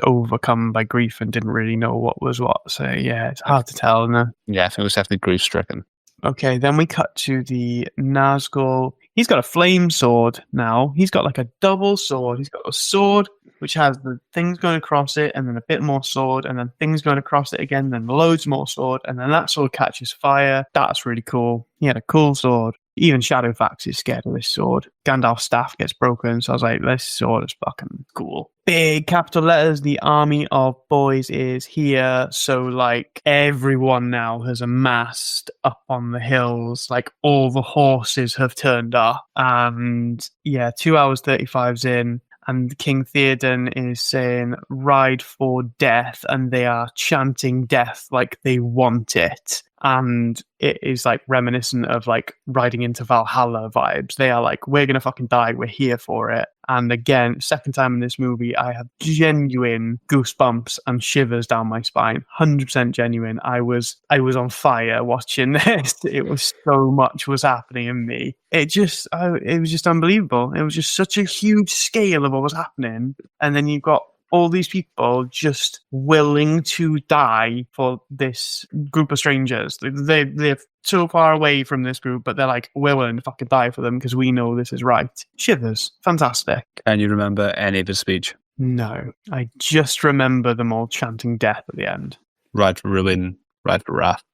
overcome by grief and didn't really know what was what? So yeah, it's hard to tell. No? Yeah, I think it was definitely grief stricken. Okay, then we cut to the Nazgul. He's got a flame sword now. He's got like a double sword. He's got a sword which has the things going across it, and then a bit more sword, and then things going across it again, then loads more sword, and then that sword catches fire. That's really cool. He had a cool sword. Even Shadowfax is scared of this sword. Gandalf's staff gets broken, so I was like, this sword is fucking cool. Big capital letters, the army of boys is here. So, like, everyone now has amassed up on the hills. Like, all the horses have turned up. And, yeah, 2 hours 35's in. And King Theoden is saying, ride for death. And they are chanting death like they want it. And it is like reminiscent of like riding into Valhalla vibes. They are like, we're going to fucking die. We're here for it. And again, second time in this movie, I have genuine goosebumps and shivers down my spine. 100% genuine. I was on fire watching this. It was so much was happening in me. It was just unbelievable. It was just such a huge scale of what was happening. And then you've got all these people just willing to die for this group of strangers. They're so far away from this group, but they're like, we're willing to fucking die for them because we know this is right. Shivers. Fantastic. Can you remember any of his speech? No. I just remember them all chanting death at the end. Ride for ruin, ride for wrath,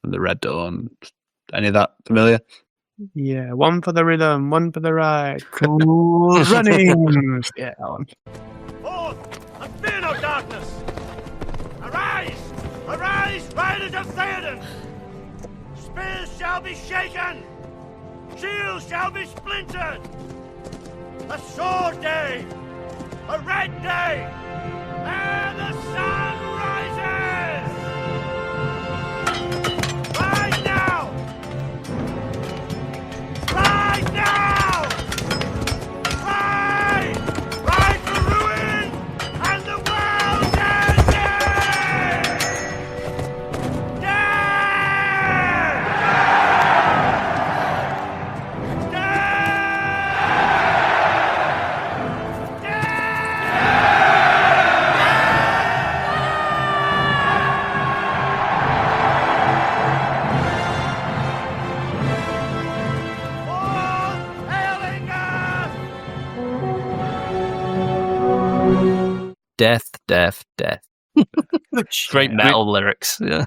and the Red Dawn. Any of that familiar? Yeah, one for the rhythm, one for the ride. Cool running. Yeah, that one. Fear no darkness! Arise! Arise, riders of Theoden! Spears shall be shaken! Shields shall be splintered! A sword day! A red day! And the sun rises! Rise now! Rise now! Rise! Rise for ruin! And the world's ending! Death! Death, death, death. Great metal lyrics. Yeah.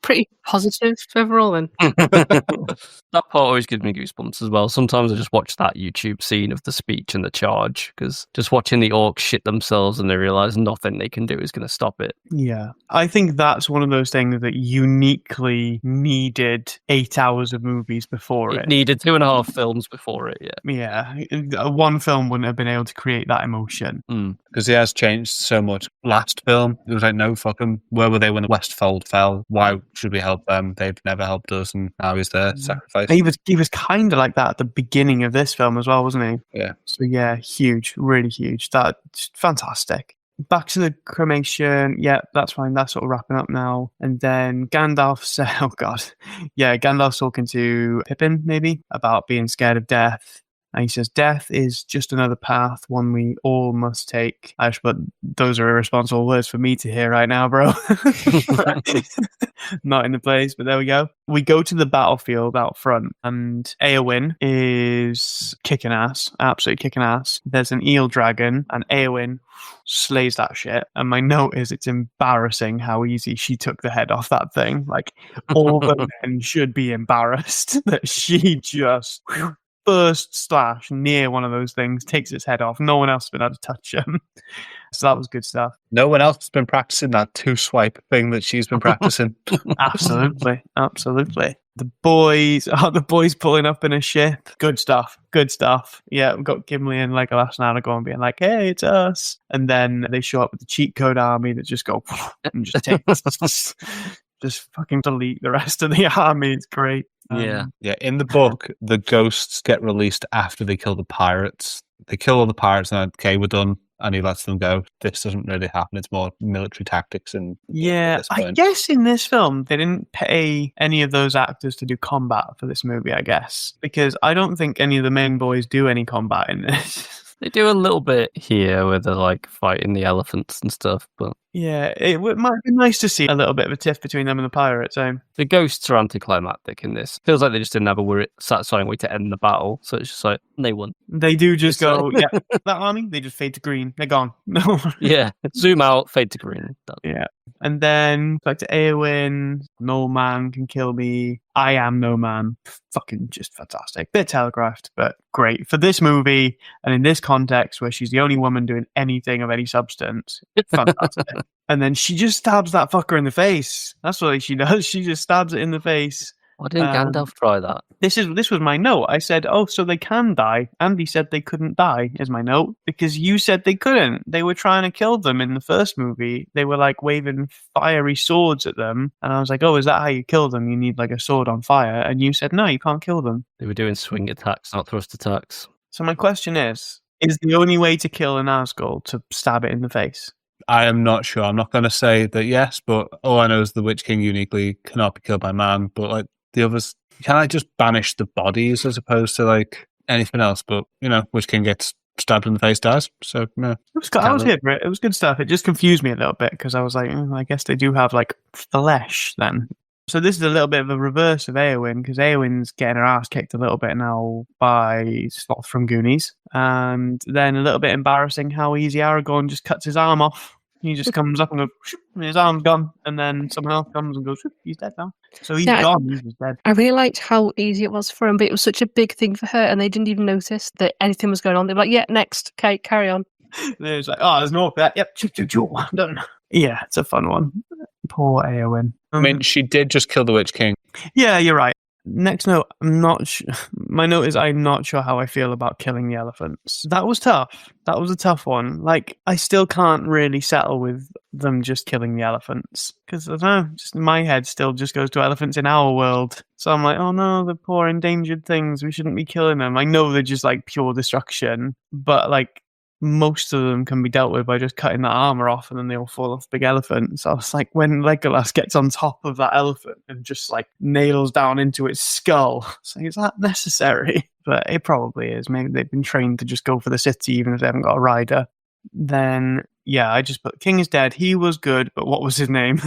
Pretty positive overall then. That part always gives me goosebumps as well. Sometimes I just watch that YouTube scene of the speech and the charge because just watching the orcs shit themselves and they realize nothing they can do is going to stop it. Yeah. I think that's one of those things that uniquely needed 8 hours of movies before it. It needed 2.5 films before it, yeah. Yeah. One film wouldn't have been able to create that emotion. Because he has changed so much. Last film, it was like, no, fuck him. Where were they when Westfold fell? Why should we help them? They've never helped us, and now he's there, sacrifice. He was kind of like that at the beginning of this film as well, wasn't he? Yeah. So yeah, huge, really huge. That's fantastic. Back to the cremation. Yeah, that's fine. That's sort of wrapping up now. And then Gandalf said, oh God. Yeah, Gandalf's talking to Pippin, maybe, about being scared of death. And he says, death is just another path, one we all must take. I just put, those are irresponsible words for me to hear right now, bro. Not in the place, but there we go. We go to the battlefield out front, and Eowyn is kicking ass, absolutely kicking ass. There's an eel dragon, and Eowyn slays that shit. And my note is, it's embarrassing how easy she took the head off that thing. Like, all the men should be embarrassed that she just... first slash near one of those things, takes its head off. No one else has been able to touch him. So that was good stuff. No one else has been practicing that 2-swipe thing that she's been practicing. Absolutely. Absolutely. The boys pulling up in a ship. Good stuff. Good stuff. Yeah, we've got Gimli and Legolas and Aragorn being like, hey, it's us. And then they show up with the cheat code army that just go and just take just fucking delete the rest of the army. It's great. Yeah. In the book, the ghosts get released after they kill the pirates. They kill all the pirates and okay, we're done. and he lets them go. This doesn't really happen. It's more military tactics and Yeah, I guess in this film they didn't pay any of those actors to do combat for this movie, I guess, because I don't think any of the main boys do any combat in this. They do a little bit here where they're like fighting the elephants and stuff, but Yeah, might be nice to see a little bit of a tiff between them and the pirates. the ghosts are anticlimactic in this. Feels like they just didn't have a satisfying way to end the battle, so it's just like they won. They do just It's go, like- yeah, that army, they just fade to green. They're gone. No. Yeah, zoom out, fade to green. Done. Yeah. And then back to Eowyn. No man can kill me. I am no man. Fucking just fantastic. Bit telegraphed, but great. For this movie and in this context where she's the only woman doing anything of any substance, fantastic. And then she just stabs that fucker in the face. That's what she does. She just stabs it in the face. Why didn't Gandalf try that? This was my note. I said, "Oh, so they can die." Andy said they couldn't die. Is my note because you said they couldn't. They were trying to kill them in the first movie. They were like waving fiery swords at them, and I was like, "Oh, is that how you kill them? You need like a sword on fire?" And you said, "No, you can't kill them." They were doing swing attacks, not thrust attacks. So my question is the only way to kill an Nazgul to stab it in the face? I am not sure. I'm not going to say that yes, but all I know is the Witch King uniquely cannot be killed by man. But like the others, can I just banish the bodies as opposed to like anything else? But Witch King gets stabbed in the face, dies. So no. I was here for it. It was good stuff. It just confused me a little bit because I was like, I guess they do have like flesh then. So this is a little bit of a reverse of Eowyn because Eowyn's getting her ass kicked a little bit now by Sloth from Goonies, and then a little bit embarrassing how easy Aragorn just cuts his arm off. He just comes up and goes, "Shoop," and his arm's gone, and then someone else comes and goes, "Shoop," he's dead now. So he's gone. He's just dead. I really liked how easy it was for him, but it was such a big thing for her, and they didn't even notice that anything was going on. They were like, "Yeah, next, okay, carry on." There's like, "Oh, there's no that. Yep, choo choo choo, done." Yeah, it's a fun one. Poor Eowyn. I mean, she did just kill the Witch King. Yeah, you're right. Next note, I'm not my note is I'm not sure how I feel about killing the elephants. That was tough. That was a tough one. Like, I still can't really settle with them just killing the elephants. Because, I don't know, just in my head still just goes to elephants in our world. So I'm like, oh no, the poor endangered things, we shouldn't be killing them. I know they're just like pure destruction, but like, most of them can be dealt with by just cutting that armor off and then they all fall off big elephants. So it's like when Legolas gets on top of that elephant and just like nails down into its skull. So is that necessary? But it probably is. Maybe they've been trained to just go for the city even if they haven't got a rider. Then, yeah, I just put King is dead. He was good, but what was his name?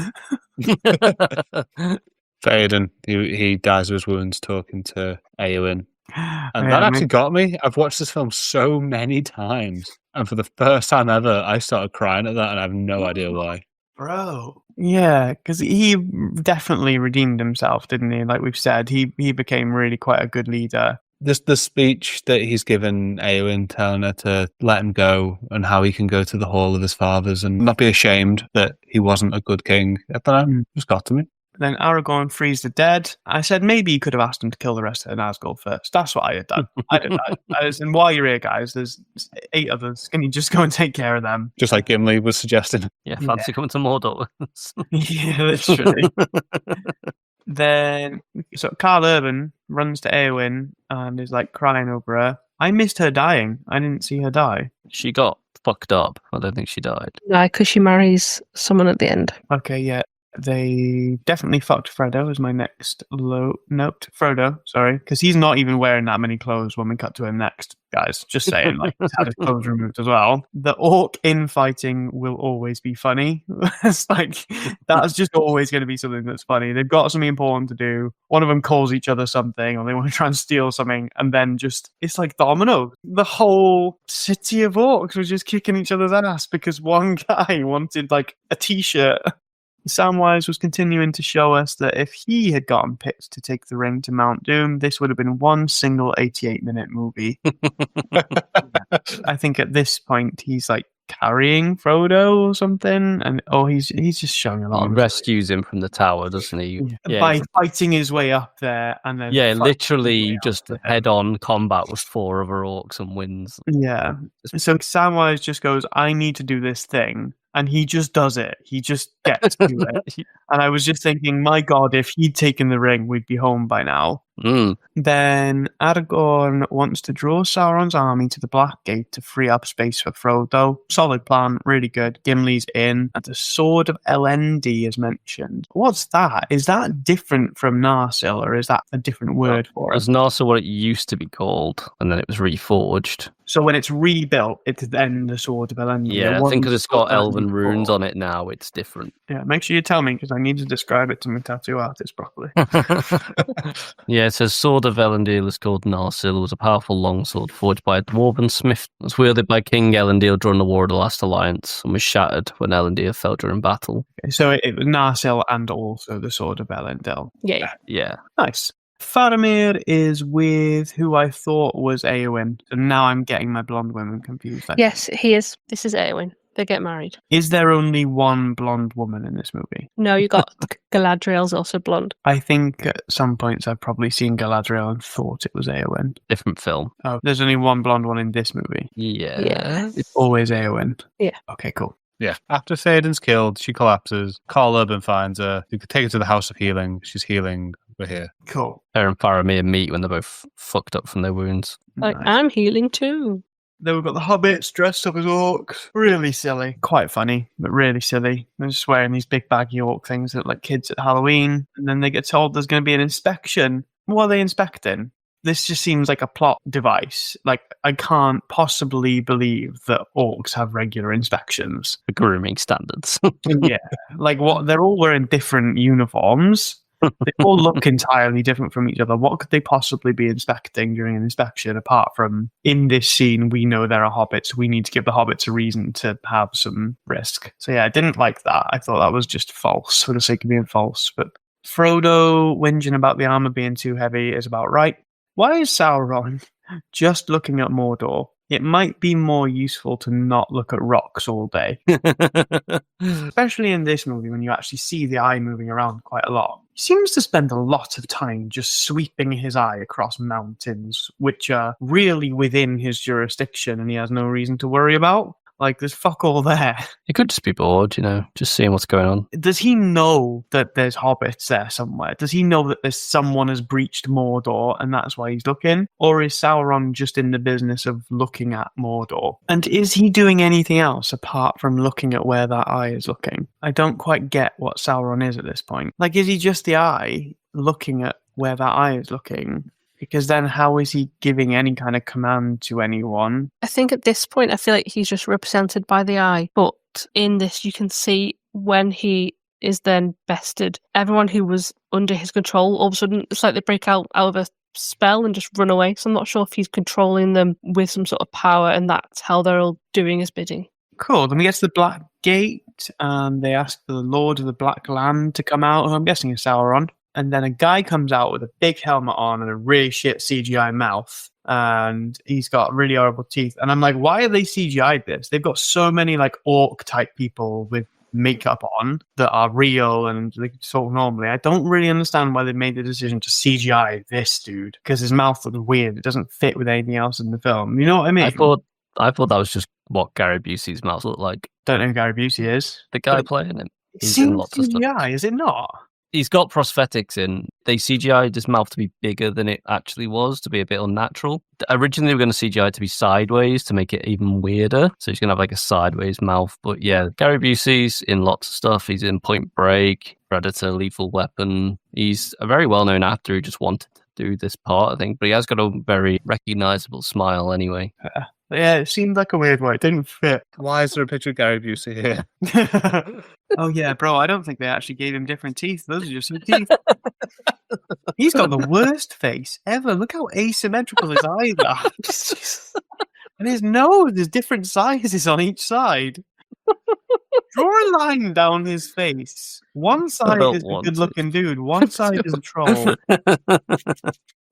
Théoden. He dies of his wounds talking to Eowyn. And Yeah, that actually got me. I've watched this film so many times. And for the first time ever, I started crying at that, and I have no idea why. Bro. Yeah, because he definitely redeemed himself, didn't he? Like we've said, he became really quite a good leader. The speech that he's given Eowyn, telling her to let him go and how he can go to the hall of his fathers and not be ashamed that he wasn't a good king. I don't know, just got to me. Then Aragorn frees the dead. I said maybe you could have asked him to kill the rest of the Nazgul first. That's what I had done. And while you're here, guys, there's 8 others. Can you just go and take care of them? Just like Gimli was suggesting. Yeah, fancy coming to Mordor. Yeah, literally. Then, so Carl Urban runs to Eowyn and is like crying over her. I missed her dying. I didn't see her die. She got fucked up. I don't think she died. No, because she marries someone at the end. Okay, yeah. They definitely fucked Frodo, is my next note. Frodo, sorry, because he's not even wearing that many clothes when we cut to him next, guys. Just saying, like, he's had his clothes removed as well. The orc infighting will always be funny. It's like, that's just always going to be something that's funny. They've got something important to do. One of them calls each other something, or they want to try and steal something, and then just, it's like domino. The whole city of orcs was just kicking each other's ass because one guy wanted, like, a t-shirt. Samwise was continuing to show us that if he had gotten picked to take the ring to Mount Doom, this would have been one single 88-minute movie. I think at this point he's like carrying Frodo or something, and he's just showing a lot. He rescues him from the tower, doesn't he? Yeah. By fighting his way up there, and then literally just head-on combat with 4 other orcs and wins. Yeah. So Samwise just goes, "I need to do this thing." And he just does it. He just gets to it. And I was just thinking, my God, if he'd taken the ring, we'd be home by now. Then Aragorn wants to draw Sauron's army to the Black Gate to free up space for Frodo. Solid plan, really good. Gimli's in. And the Sword of Elendil is mentioned. What's that? Is that different from Narsil, or is that a different word for it? Was Narsil what it used to be called, and then it was reforged? So when it's rebuilt, it's then the Sword of Elendil. Yeah, I think because it's got elven runes on it now, it's different. Yeah, make sure you tell me, because I need to describe it to my tattoo artist properly. Yeah, it says Sword of Elendil is called Narsil. It was a powerful longsword forged by a dwarven smith. It was wielded by King Elendil during the War of the Last Alliance and was shattered when Elendil fell during battle. Okay, so it was Narsil and also the Sword of Elendil. Yeah. Nice. Faramir is with who I thought was Eowyn. So now I'm getting my blonde women confused. Yes, he is. This is Eowyn. They get married. Is there only one blonde woman in this movie? No, you got Galadriel's also blonde. I think at some points I've probably seen Galadriel and thought it was Eowyn. Different film. Oh, there's only one blonde one in this movie. Yeah. It's always Eowyn. Yeah. Okay, cool. Yeah. After Théoden's killed, she collapses. Karl Urban finds her. You could take her to the House of Healing. She's healing. We're here. Cool. Her and Faramir meet when they're both fucked up from their wounds. Like, Nice. I'm healing too. Then we've got the hobbits dressed up as orcs. Really silly. Quite funny, but really silly. They're just wearing these big baggy orc things that look like kids at Halloween. And then they get told there's going to be an inspection. What are they inspecting? This just seems like a plot device. Like, I can't possibly believe that orcs have regular inspections. The grooming standards. Yeah. Like, what? They're all wearing different uniforms. They all look entirely different from each other. What could they possibly be inspecting during an inspection apart from, in this scene, we know there are hobbits. We need to give the hobbits a reason to have some risk. So yeah, I didn't like that. I thought that was just false for the sake of being false. But Frodo whinging about the armor being too heavy is about right. Why is Sauron just looking at Mordor? It might be more useful to not look at rocks all day. Especially in this movie when you actually see the eye moving around quite a lot. He seems to spend a lot of time just sweeping his eye across mountains, which are really within his jurisdiction and he has no reason to worry about. Like, there's fuck all there. He could just be bored, just seeing what's going on. Does he know that there's hobbits there somewhere? Does he know that there's someone has breached Mordor and that's why he's looking? Or is Sauron just in the business of looking at Mordor? And is he doing anything else apart from looking at where that eye is looking? I don't quite get what Sauron is at this point. Like, is he just the eye looking at where that eye is looking? Because then how is he giving any kind of command to anyone? I think at this point, I feel like he's just represented by the eye. But in this, you can see when he is then bested, everyone who was under his control, all of a sudden, it's like they break out of a spell and just run away. So I'm not sure if he's controlling them with some sort of power and that's how they're all doing his bidding. Cool. Then we get to the Black Gate and they ask for the Lord of the Black Land to come out, who I'm guessing is Sauron. And then a guy comes out with a big helmet on and a really shit CGI mouth. And he's got really horrible teeth. And I'm like, why are they CGI'd this? They've got so many like orc type people with makeup on that are real and they talk normally. I don't really understand why they made the decision to CGI this dude. Because his mouth looks weird. It doesn't fit with anything else in the film. You know what I mean? I thought that was just what Gary Busey's mouth looked like. Don't know who Gary Busey is. The guy But playing him. it He's in seems lots of stuff. CGI, is it not? He's got prosthetics in. They CGI'd his mouth to be bigger than it actually was, to be a bit unnatural. Originally, they were going to CGI it to be sideways to make it even weirder. So he's going to have like a sideways mouth. But yeah, Gary Busey's in lots of stuff. He's in Point Break, Predator, Lethal Weapon. He's a very well-known actor who just wanted to do this part, I think. But he has got a very recognizable smile anyway. Yeah, it seemed like a weird one. It didn't fit. Why is there a picture of Gary Busey here? Oh, yeah, bro, I don't think they actually gave him different teeth. Those are just some teeth. He's got the worst face ever. Look how asymmetrical his eyes are. And his nose is different sizes on each side. Draw a line down his face. One side is a good-looking dude. One side is a troll.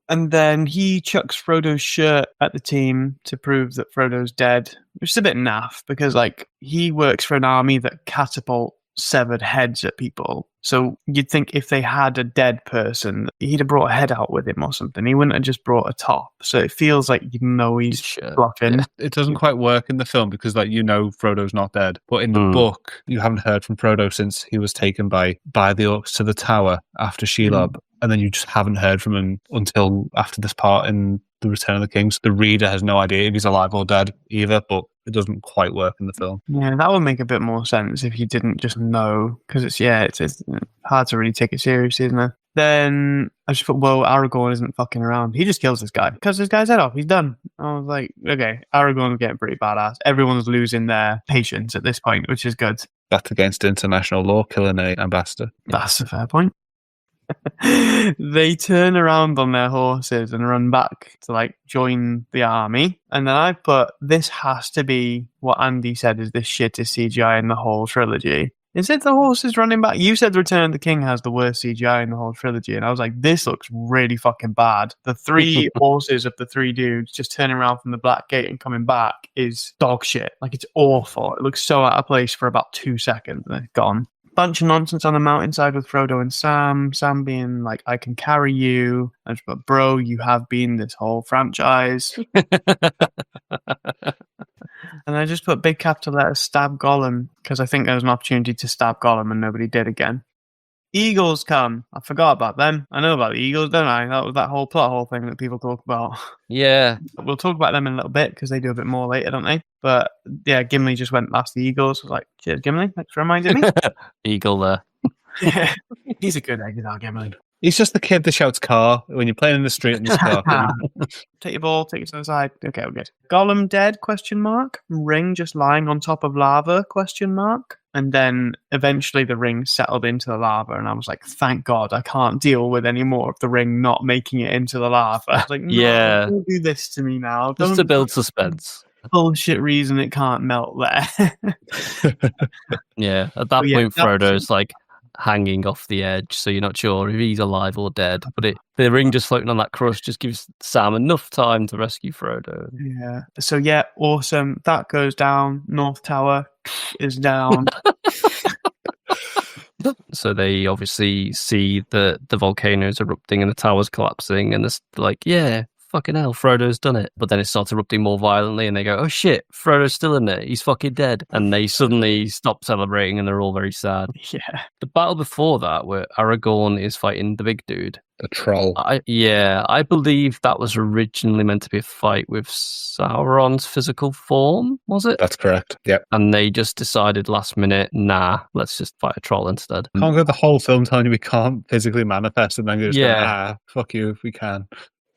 And then he chucks Frodo's shirt at the team to prove that Frodo's dead, which is a bit naff because, like, he works for an army that catapult severed heads at people. So you'd think if they had a dead person, he'd have brought a head out with him or something. He wouldn't have just brought a top. So it feels like you know he's Sure. bluffing. Yeah. It doesn't quite work in the film because, like, Frodo's not dead. But in the book, you haven't heard from Frodo since he was taken by the orcs to the tower after Shelob. And then you just haven't heard from him until after this part in The Return of the King. So the reader has no idea if he's alive or dead either, but it doesn't quite work in the film. Yeah, that would make a bit more sense if you didn't just know, because it's hard to really take it seriously, isn't it? Then I just thought, well, Aragorn isn't fucking around. He just kills this guy. Cuts this guy's head off. He's done. I was like, okay, Aragorn's getting pretty badass. Everyone's losing their patience at this point, which is good. That's against international law, killing an ambassador. That's a fair point. They turn around on their horses and run back to like join the army. And then I put, this has to be what Andy said is the shittest CGI in the whole trilogy. Is it the horses running back? You said Return of the King has the worst CGI in the whole trilogy. And I was like, this looks really fucking bad. The three horses of the three dudes just turning around from the Black Gate and coming back is dog shit. Like, it's awful. It looks so out of place for about 2 seconds and it's gone. Bunch of nonsense on the mountainside with Frodo and Sam. Sam being like, I can carry you. But bro, you have been this whole franchise. And I just put big capital letters stab Gollum because I think there was an opportunity to stab Gollum and nobody did again. Eagles come. I forgot about them. I know about the Eagles, don't I? That was that whole plot hole thing that people talk about. Yeah. We'll talk about them in a little bit because they do a bit more later, don't they? But yeah, Gimli just went past the Eagles. I was like, cheers, Gimli. Thanks for reminding me. Eagle there. Yeah. He's a good egg, that Gimli. He's just the kid that shouts car when you're playing in the street and there's car. Take your ball, take it to the side. Okay, we're good. Gollum dead, question mark. Ring just lying on top of lava, question mark. And then eventually the ring settled into the lava and I was like, thank God, I can't deal with any more of the ring not making it into the lava. I was like, no, Yeah. don't do this to me now. Just to Don't build suspense. bullshit reason it can't melt there. Yeah. At that yeah, point, that was- Frodo's like hanging off the edge, so you're not sure if he's alive or dead. But the ring just floating on that crust just gives Sam enough time to rescue Frodo. Yeah. So yeah, awesome. That goes down. North Tower is down. So they obviously see the volcanoes erupting and the towers collapsing, and it's like, yeah, fucking hell, Frodo's done it. But then it starts erupting more violently, and they go, oh shit, Frodo's still in there. He's fucking dead. And they suddenly stop celebrating, and they're all very sad. Yeah. The battle before that, where Aragorn is fighting the big dude. The troll. I believe that was originally meant to be a fight with Sauron's physical form, was it? That's correct. Yep. And they just decided last minute, nah, let's just fight a troll instead. Can't go the whole film telling you we can't physically manifest and then just Yeah. go, fuck you if we can.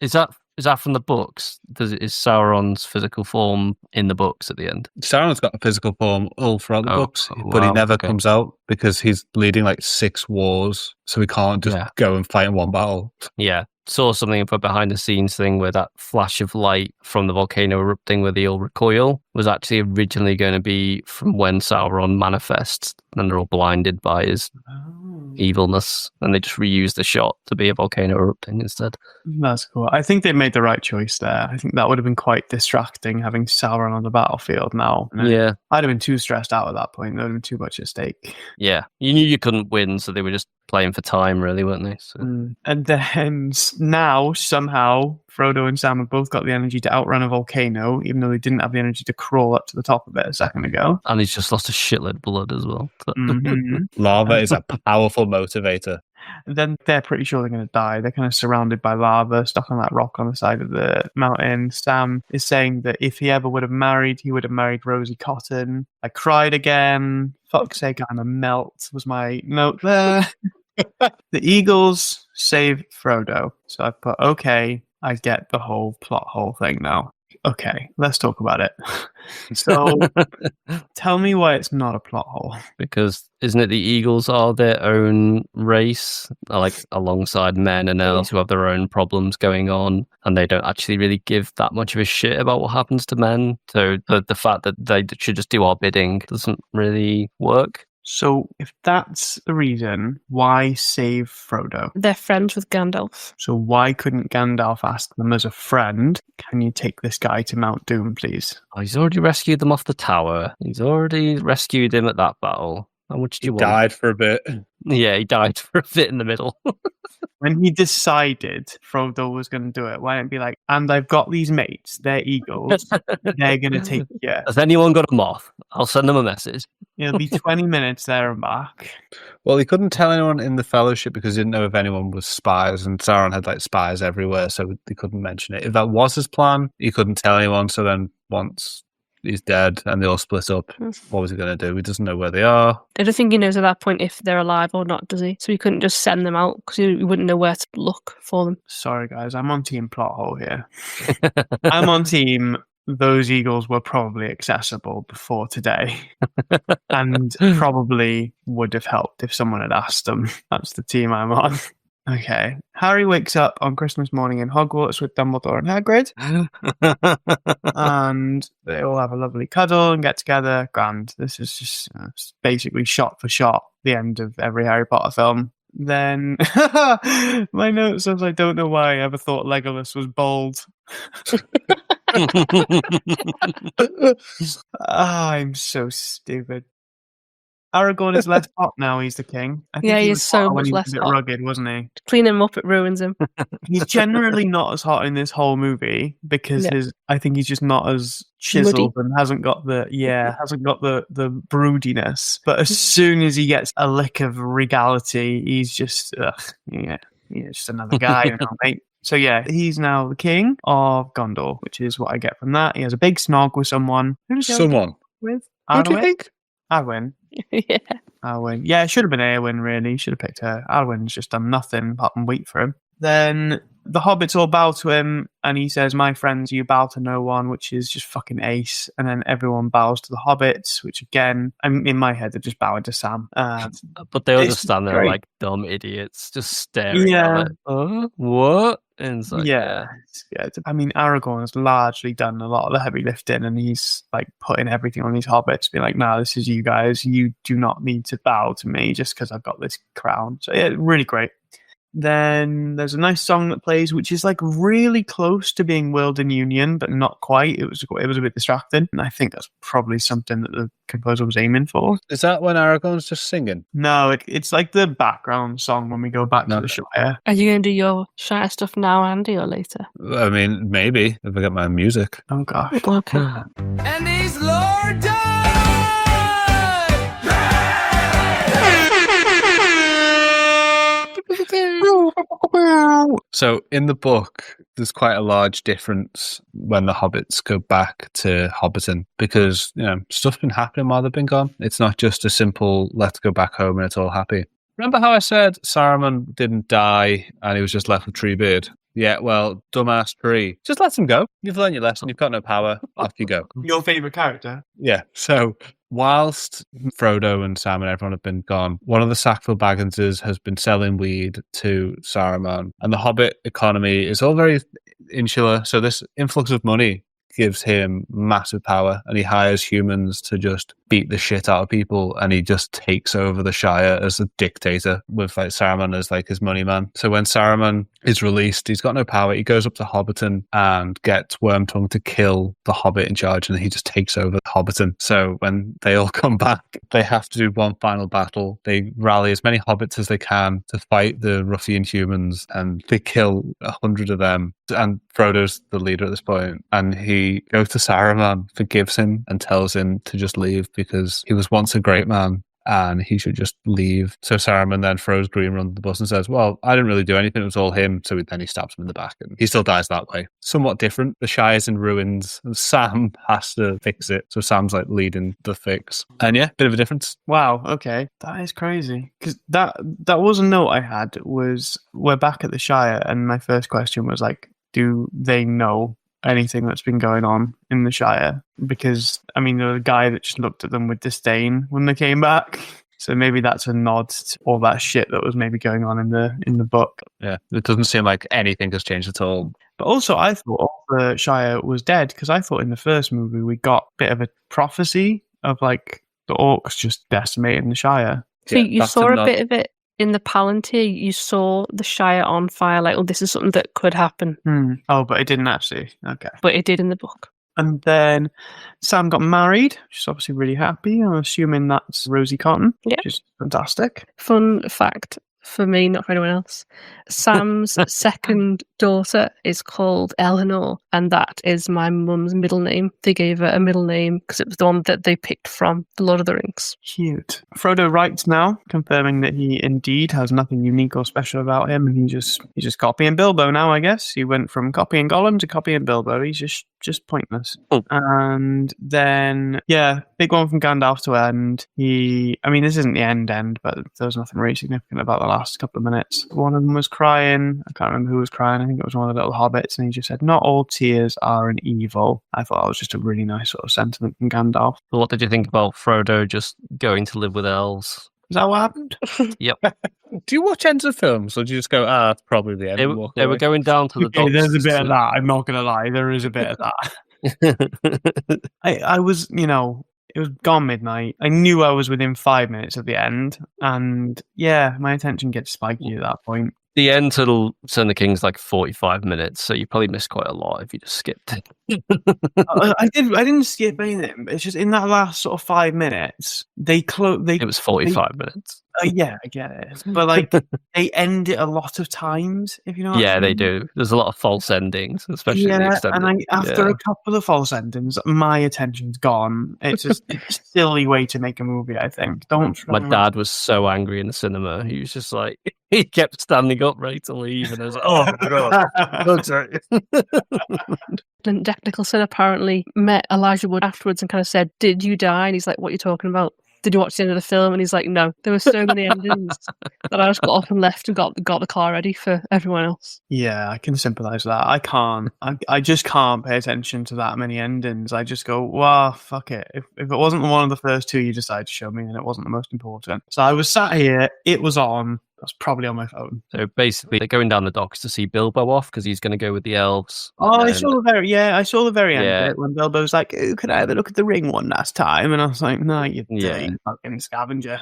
Is that from the books? Is Sauron's physical form in the books at the end? Sauron's got a physical form all throughout the Oh, books, but he wow, never okay. comes out because he's leading like 6 wars, so he can't just go and fight in one battle. Yeah. Saw something for behind the scenes thing where that flash of light from the volcano erupting where they all recoil was actually originally going to be from when Sauron manifests and they're all blinded by his evilness, and they just reused the shot to be a volcano erupting instead. That's cool. I think they made the right choice there. I think that would have been quite distracting having Sauron on the battlefield now. Yeah. I'd have been too stressed out at that point. There would have been too much at stake. Yeah. You knew you couldn't win, so they were just playing for time, really, weren't they? So. And then now, somehow, Frodo and Sam have both got the energy to outrun a volcano, even though they didn't have the energy to crawl up to the top of it a second ago. And he's just lost a shitload of blood as well. Mhm. Lava is a powerful motivator. And then they're pretty sure they're going to die. They're kind of surrounded by lava, stuck on that rock on the side of the mountain. Sam is saying that if he ever would have married, he would have married Rosie Cotton. I cried again. Fuck's sake, I'm a melt, was my note there. The Eagles save Frodo. So I put, okay, I get the whole plot hole thing now. Okay, let's talk about it. So tell me why it's not a plot hole. Because isn't it the Eagles are their own race, like alongside men and elves who have their own problems going on, and they don't actually really give that much of a shit about what happens to men. So the fact that they should just do our bidding doesn't really work. So if that's the reason, why save Frodo? They're friends with Gandalf. So why couldn't Gandalf ask them as a friend, can you take this guy to Mount Doom, please? Oh, he's already rescued them off the tower. He's already rescued him at that battle. How much do He you want? died for a bit. Yeah, he died for a bit in the middle. When he decided Frodo was going to do it, why didn't he be like, and I've got these mates, they're eagles, they're going to take you. Has anyone got a moth? I'll send them a message. It'll be 20 minutes there and back. Well, he couldn't tell anyone in the Fellowship because he didn't know if anyone was spies, and Sauron had like spies everywhere, so he couldn't mention it. If that was his plan, he couldn't tell anyone. So then once he's dead and they all split up, what was he going to do? He doesn't know where they are. I don't think he knows at that point if they're alive or not, does he? So he couldn't just send them out because he wouldn't know where to look for them. Sorry, guys, I'm on team plot hole here. I'm on team those eagles were probably accessible before today and probably would have helped if someone had asked them. That's the team I'm on. Okay. Harry wakes up on Christmas morning in Hogwarts with Dumbledore and Hagrid, and they all have a lovely cuddle and get together. Grand. This is just basically shot for shot the end of every Harry Potter film. Then my note says, I don't know why I ever thought Legolas was bald. I'm so stupid. Aragorn is less hot now. He's the king. I think Yeah, he he's was so hotter when much he was less a bit hot. rugged, wasn't he? Clean him up, it ruins him. He's generally not as hot in this whole movie because Yeah. I think he's just not as chiseled and hasn't got the broodiness. But as soon as he gets a lick of regality, he's just just another guy, now, mate. So yeah, he's now the king of Gondor, which is what I get from that. He has a big snog with someone. Who does he have a Someone. snog with? Who do you Arwen? think? Arwen. Yeah. Arwen. Yeah, it should have been Eowyn, really. Should have picked her. Arwen's just done nothing apart from wait for him. Then the hobbits all bow to him, and he says, my friends, you bow to no one, which is just fucking ace. And then everyone bows to the hobbits, which again, in my head, they're just bowing to Sam. But they all It's just stand there great. like dumb idiots, just staring Yeah. at it. What? And it's like, Yeah. I mean, Aragorn has largely done a lot of the heavy lifting, and he's like putting everything on these hobbits, being like, "No, this is you guys. You do not need to bow to me just because I've got this crown." So yeah, really great. Then there's a nice song that plays, which is like really close to being World in Union, but not quite. It was a bit distracting, and I think that's probably something that the composer was aiming for. Is that when Aragorn's just singing? No, it's like the background song when we go back to the Shire. Are you going to do your Shire stuff now, Andy, or later? I mean, maybe if I get my music. Oh gosh. Okay. And he's Lord Dud! So in the book, there's quite a large difference when the hobbits go back to Hobbiton because, stuff's been happening while they've been gone. It's not just a simple, let's go back home and it's all happy. Remember how I said Saruman didn't die and he was just left with Treebeard? Yeah, well, dumbass tree. Just let him go. You've learned your lesson. You've got no power. Off you go. Your favourite character? Yeah. So whilst Frodo and Sam and everyone have been gone, one of the Sackville Bagginses has been selling weed to Saruman. And the Hobbit economy is all very insular. So this influx of money gives him massive power, and he hires humans to just beat the shit out of people, and he just takes over the Shire as a dictator with like Saruman as like his money man. So when Saruman is released, he's got no power. He goes up to Hobbiton and gets Wormtongue to kill the Hobbit in charge, and he just takes over Hobbiton. So when they all come back, they have to do one final battle. They rally as many hobbits as they can to fight the ruffian humans, and they kill 100 of them. And Frodo's the leader at this point, and he goes to Saruman, forgives him, and tells him to just leave because he was once a great man and he should just leave. So Saruman then throws Green under the bus and says, well, I didn't really do anything, it was all him. So then he stabs him in the back and he still dies that way. Somewhat different. The Shire's in ruins and Sam has to fix it. So Sam's like leading the fix. And yeah, bit of a difference. Wow, okay. That is crazy. Because that was a note I had, was we're back at the Shire, and my first question was like, do they know anything that's been going on in the Shire? Because, I mean, there was a guy that just looked at them with disdain when they came back. So maybe that's a nod to all that shit that was maybe going on in the book. Yeah, it doesn't seem like anything has changed at all. But also, I thought the Shire was dead, because I thought in the first movie we got a bit of a prophecy of like the orcs just decimating the Shire. So Yeah, you that's saw a nod. bit of it in the Palantir. You saw the Shire on fire, like, oh, this is something that could happen. Oh, but it didn't actually. Okay. But it did in the book. And then Sam got married. She's obviously really happy. I'm assuming that's Rosie Cotton. Yeah. Which is fantastic. Fun fact for me, not for anyone else. Sam's second daughter is called Eleanor, and that is my mum's middle name. They gave her a middle name because it was the one that they picked from The Lord of the Rings. Cute. Frodo writes now, confirming that he indeed has nothing unique or special about him, and he's just copying Bilbo now, I guess. He went from copying Gollum to copying Bilbo. He's just pointless. And then, yeah, big one from Gandalf to end. This isn't the end, but there was nothing really significant about the last couple of minutes. One of them was crying. I can't remember who was crying. I think it was one of the little hobbits, and he just said, "Not all tears are an evil." I thought that was just a really nice sort of sentiment from Gandalf. But what did you think about Frodo just going to live with elves? Is that what happened? Yep. Do you watch ends of films, or do you just go, that's probably the end? They, and walk they were away? going down to the Okay, docks. there's a bit of that. I'm not going to lie. There is a bit of that. I was, it was gone midnight. I knew I was within 5 minutes of the end. And yeah, my attention gets spiky at that point. The end to Son of the King's like 45 minutes, so you probably missed quite a lot if you just skipped it. I didn't skip anything. It's just in that last sort of 5 minutes, It was 45 minutes. Yeah, I get it. But they end it a lot of times, if you know what I Yeah, mean. they do. There's a lot of false endings, especially in the extended. And after a couple of false endings, my attention's gone. It's just it's a silly way to make a movie, I think. My dad was so angry in the cinema. He was just like, he kept standing up ready to leave, and I was like, oh my god. I'm sorry. And Jack Nicholson apparently met Elijah Wood afterwards and kind of said, "Did you die?" And he's like, "What are you talking about? Did you watch the end of the film?" And he's like, "No, there were so many endings that I just got up and left and got the car ready for everyone else." Yeah, I can sympathise with that. I can't. I just can't pay attention to that many endings. I just go, wow, fuck it. If it wasn't one of the first two you decided to show me, then it wasn't the most important. So I was sat here, it was on. I was probably on my phone. So basically, they're going down the docks to see Bilbo off because he's going to go with the elves. Oh, I saw the very end Yeah. of it when Bilbo's like, "Oh, could I have a look at the ring one last time?" And I was like, "No, you dirty fucking scavenger."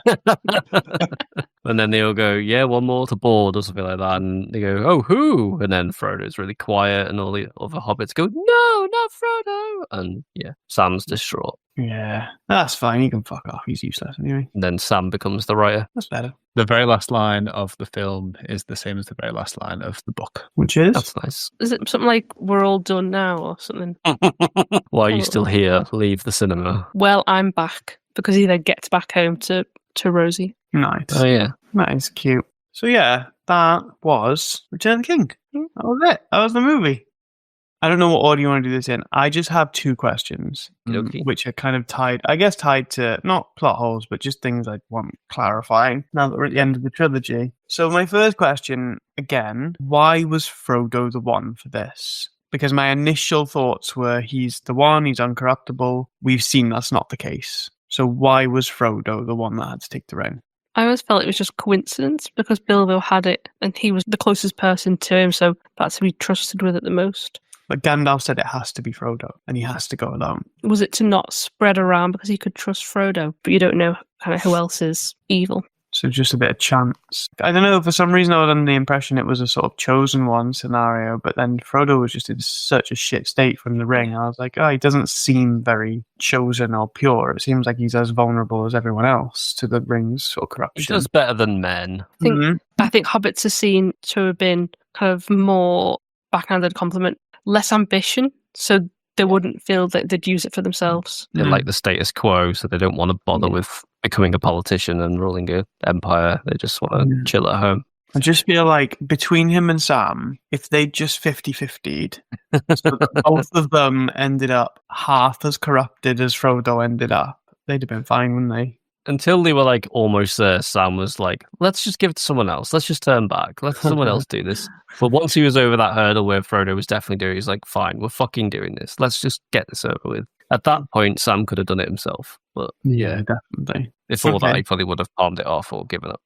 And then they all go, yeah, one more to board or something like that. And they go, oh, who? And then Frodo's really quiet and all the other hobbits go, no, not Frodo. And yeah, Sam's distraught. Yeah, that's fine. He can fuck off. He's useless anyway. And then Sam becomes the writer. That's better. The very last line of the film is the same as the very last line of the book. Which is? That's nice. Is it something like "We're all done now" or something? Why are you still here? Leave the cinema. Well, I'm back, because he then gets back home to Rosie. Nice. Oh, yeah. That is cute. So yeah, that was Return of the King. That was it. That was the movie. I don't know what order you want to do this in. I just have two questions, Okay. which are kind of tied to not plot holes, but just things I want clarifying now that we're at the end of the trilogy. So my first question, again, why was Frodo the one for this? Because my initial thoughts were he's the one, he's uncorruptible. We've seen that's not the case. So why was Frodo the one that had to take the ring? I always felt it was just coincidence because Bilbo had it and he was the closest person to him, so that's who he trusted with it the most. But Gandalf said it has to be Frodo, and he has to go alone. Was it to not spread around because he could trust Frodo, but you don't know kind of who else is evil? So just a bit of chance. I don't know, for some reason I was under the impression it was a sort of chosen one scenario, but then Frodo was just in such a shit state from the ring. I was like, oh, he doesn't seem very chosen or pure. It seems like he's as vulnerable as everyone else to the ring's sort of He corruption. does better than men. I think hobbits are seen to have been kind of more backhanded compliment, less ambition, so they wouldn't feel that they'd use it for themselves. They like the status quo, so they don't want to bother with becoming a politician and ruling an empire. They just want to chill at home. I just feel like between him and Sam, if they just 50-50'd, so that both of them ended up half as corrupted as Frodo ended up, they'd have been fine, wouldn't they? Until they were like almost there, Sam was like, let's just give it to someone else. Let's just turn back. Let someone else do this. But once he was over that hurdle where Frodo was definitely doing it, he's like, fine, we're fucking doing this. Let's just get this over with. At that point, Sam could have done it himself. But Yeah, definitely. before that, Okay. he probably would have palmed it off or given up.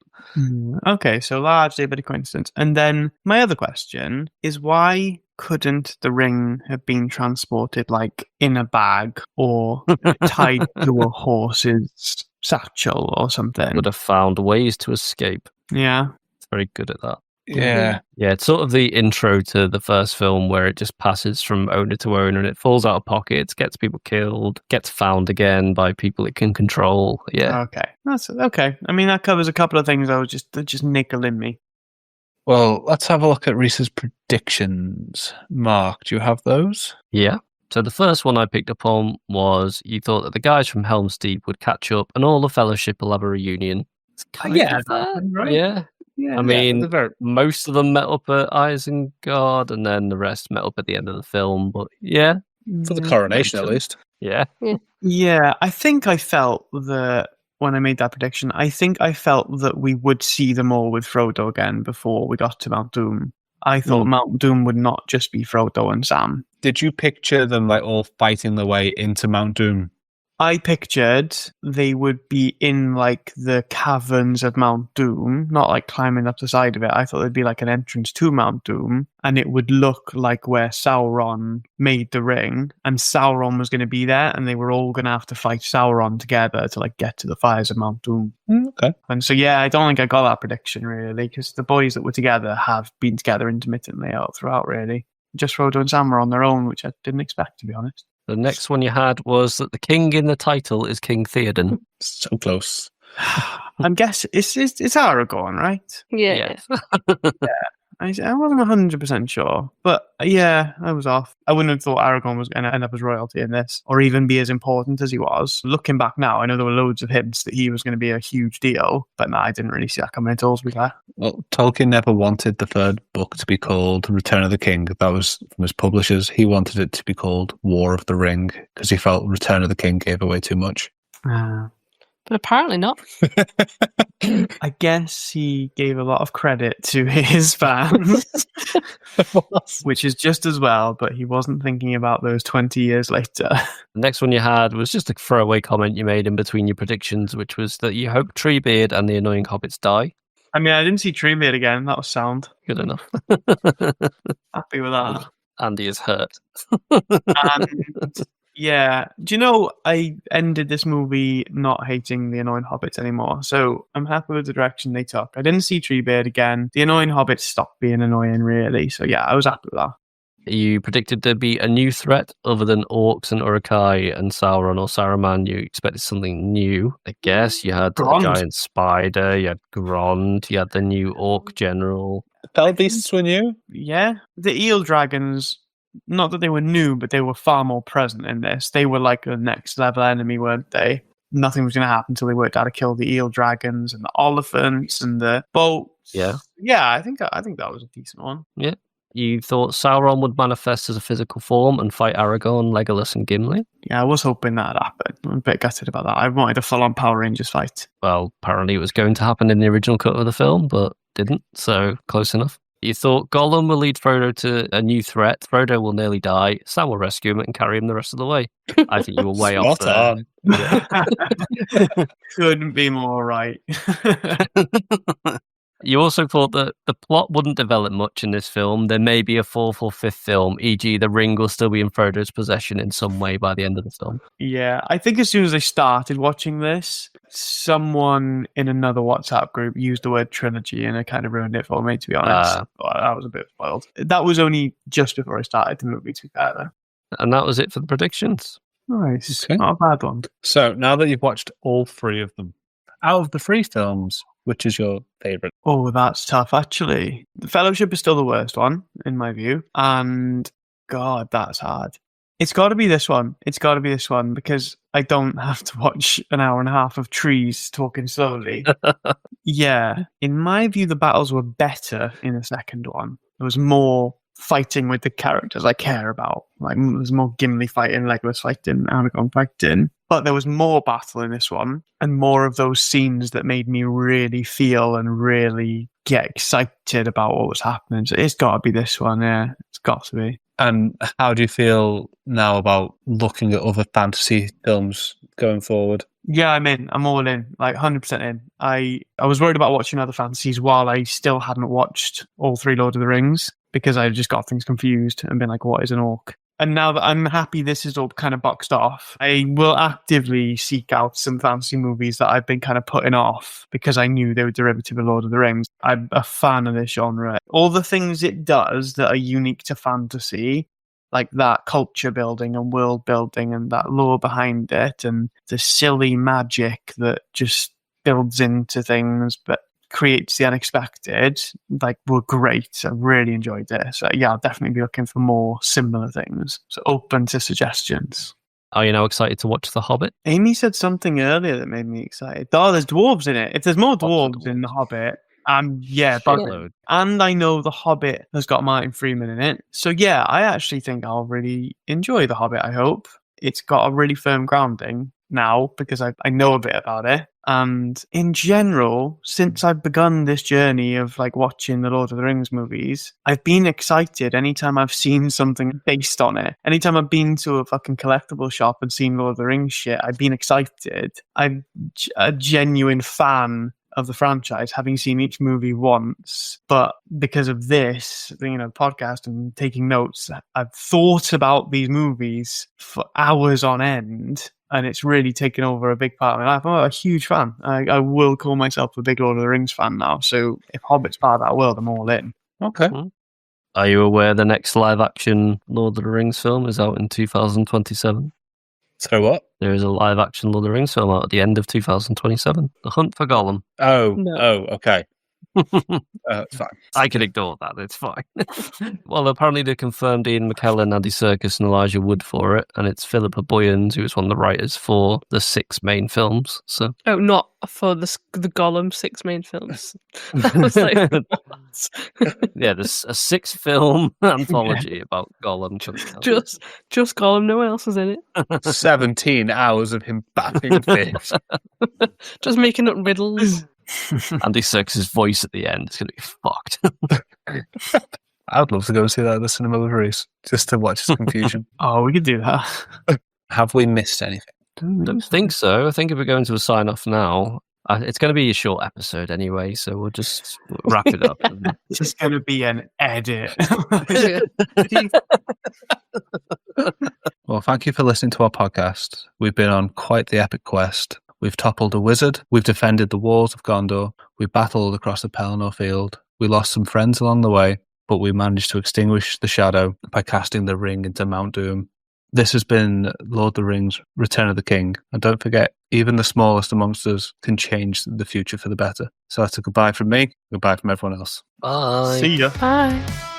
Okay, so largely a bit of coincidence. And then my other question is, why couldn't the ring have been transported like in a bag or tied to a horse's satchel or something? Would have found ways to escape. Yeah. It's very good at that. Yeah. Yeah, it's sort of the intro to the first film where it just passes from owner to owner and it falls out of pockets, gets people killed, gets found again by people it can control. Yeah. Okay, that's okay. I mean, that covers a couple of things. That just nickling me. Well, let's have a look at Rhys's predictions. Mark, do you have those? Yeah. So the first one I picked up on was you thought that the guys from Helm's Deep would catch up and all the Fellowship will have a reunion. It's kind Yeah, of that. right. Yeah. Yeah, I mean, the very- most of them met up at Isengard and then the rest met up at the end of the film. But yeah. for the coronation at least. Yeah. Yeah, I think I felt that when I made that prediction, I think I felt that we would see them all with Frodo again before we got to Mount Doom. I thought Mount Doom would not just be Frodo and Sam. Did you picture them like all fighting their way into Mount Doom? I pictured they would be in like the caverns of Mount Doom, not like climbing up the side of it. I thought there'd be like an entrance to Mount Doom, and it would look like where Sauron made the ring, and Sauron was going to be there, and they were all going to have to fight Sauron together to like get to the fires of Mount Doom. Okay. And so, yeah, I don't think I got that prediction really, because the boys that were together have been together intermittently all throughout, really. Just Frodo and Sam were on their own, which I didn't expect, to be honest. The next one you had was that the king in the title is King Theoden. So close. I'm guessing it's Aragorn, right? Yeah. I wasn't 100% sure, but yeah, I was off. I wouldn't have thought Aragorn was going to end up as royalty in this, or even be as important as he was. Looking back now, I know there were loads of hints that he was going to be a huge deal, but no, I didn't really see that coming at all, to be fair. Well, Tolkien never wanted the third book to be called Return of the King. That was from his publishers. He wanted it to be called War of the Ring because he felt Return of the King gave away too much. But apparently not. I guess he gave a lot of credit to his fans, which is just as well, but he wasn't thinking about those 20 years later. The next one you had was just a throwaway comment you made in between your predictions, which was that you hope Treebeard and the annoying hobbits die. I mean, I didn't see Treebeard again. That was sound. Good enough. Happy with that. Andy is hurt. And yeah, do you know, I ended this movie not hating the annoying hobbits anymore, so I'm happy with the direction they took. I didn't see Treebeard again. The annoying hobbits stopped being annoying, really, so yeah, I was happy with that. You predicted there'd be a new threat other than orcs and Uruk-hai and Sauron or Saruman. You expected something new, I guess. You had Grond. a giant spider, you had Grond, you had the new orc general. Fell beasts were new? Yeah, the eel dragons, not that they were new, but they were far more present in this. They were like a next level enemy, weren't they? Nothing was going to happen until they worked out to kill the eel dragons and the elephants and the boats. Yeah. Yeah, I think that was a decent one. Yeah. You thought Sauron would manifest as a physical form and fight Aragorn, Legolas, and Gimli? Yeah, I was hoping that happened. I'm a bit gutted about that. I wanted a full-on Power Rangers fight. Well, apparently it was going to happen in the original cut of the film, but didn't, so close enough. You thought Gollum will lead Frodo to a new threat. Frodo will nearly die. Sam will rescue him and carry him the rest of the way. I think you were way off Spot there. on. Couldn't be more right. You also thought that the plot wouldn't develop much in this film. There may be a fourth or fifth film, e.g. the ring will still be in Frodo's possession in some way by the end of the film. Yeah, I think as soon as I started watching this, someone in another WhatsApp group used the word trilogy and it kind of ruined it for me, to be honest. I was a bit spoiled. That was only just before I started the movie, to be fair, though. And that was it for the predictions. Nice. Okay. Not a bad one. So now that you've watched all three of them, out of the three films, which is your favourite? Oh, that's tough, actually. The Fellowship is still the worst one, in my view. And, God, that's hard. It's got to be this one. It's got to be this one, because I don't have to watch an hour and a half of trees talking slowly. Yeah. In my view, the battles were better in the second one. There was more fighting with the characters I care about. Like, there was more Gimli fighting, Legolas fighting, Aragorn fighting. But there was more battle in this one, and more of those scenes that made me really feel and really get excited about what was happening. So it's got to be this one, yeah. It's got to be. And how do you feel now about looking at other fantasy films going forward? Yeah, I'm in. I'm all in. Like 100% in. I was worried about watching other fantasies while I still hadn't watched all three Lord of the Rings, because I just got things confused and been like, what is an orc? And now that I'm happy this is all kind of boxed off, I will actively seek out some fantasy movies that I've been kind of putting off because I knew they were derivative of Lord of the Rings. I'm a fan of this genre. All the things it does that are unique to fantasy, like that culture building and world building and that lore behind it and the silly magic that just builds into things but creates the unexpected, like, were great. I really enjoyed it. So yeah, I'll definitely be looking for more similar things. So open to suggestions. Are you now excited to watch The Hobbit? Amy said something earlier that made me excited. Oh, there's dwarves in it. If there's more Lots of dwarves in The Hobbit, yeah, but Shitload. and I know The Hobbit has got Martin Freeman in it. So yeah, I actually think I'll really enjoy The Hobbit, I hope. It's got a really firm grounding now because I know a bit about it. And in general, since I've begun this journey of like watching the Lord of the Rings movies, I've been excited anytime I've seen something based on it. Anytime I've been to a fucking collectible shop and seen Lord of the Rings shit, I've been excited. I'm a genuine fan of the franchise, having seen each movie once. But because of this, podcast and taking notes, I've thought about these movies for hours on end. And it's really taken over a big part of my life. I'm a huge fan. I will call myself a big Lord of the Rings fan now. So if Hobbit's part of that world, I'm all in. Okay. Are you aware the next live-action Lord of the Rings film is out in 2027? So what? There is a live-action Lord of the Rings film out at the end of 2027. The Hunt for Gollum. No. Okay. It's fine. I can ignore that. It's fine. Well, apparently they confirmed Ian McKellen, Andy Serkis, and Elijah Wood for it, and it's Philippa Boyens, who was one of the writers for the 6 main films. So, Oh, not for the Gollum 6 main films. That was like, what? yeah, there's a 6-film anthology about Gollum. just Gollum. No one else is in it. 17 hours of him battling fish. Just making up riddles. Andy Serkis' voice at the end is going to be fucked. I'd love to go and see that at the cinema with Rhys, just to watch his confusion. Oh, we could do that. Have we missed anything? Don't think so. I think if we're going to a sign-off now, it's going to be a short episode anyway, so we'll just wrap it up. It's just going to be an edit. Well, thank you for listening to our podcast. We've been on quite the epic quest. We've toppled a wizard. We've defended the walls of Gondor. We battled across the Pelennor field. We lost some friends along the way, but we managed to extinguish the shadow by casting the ring into Mount Doom. This has been Lord of the Rings, Return of the King. And don't forget, even the smallest amongst us can change the future for the better. So that's a goodbye from me. Goodbye from everyone else. Bye. See ya. Bye.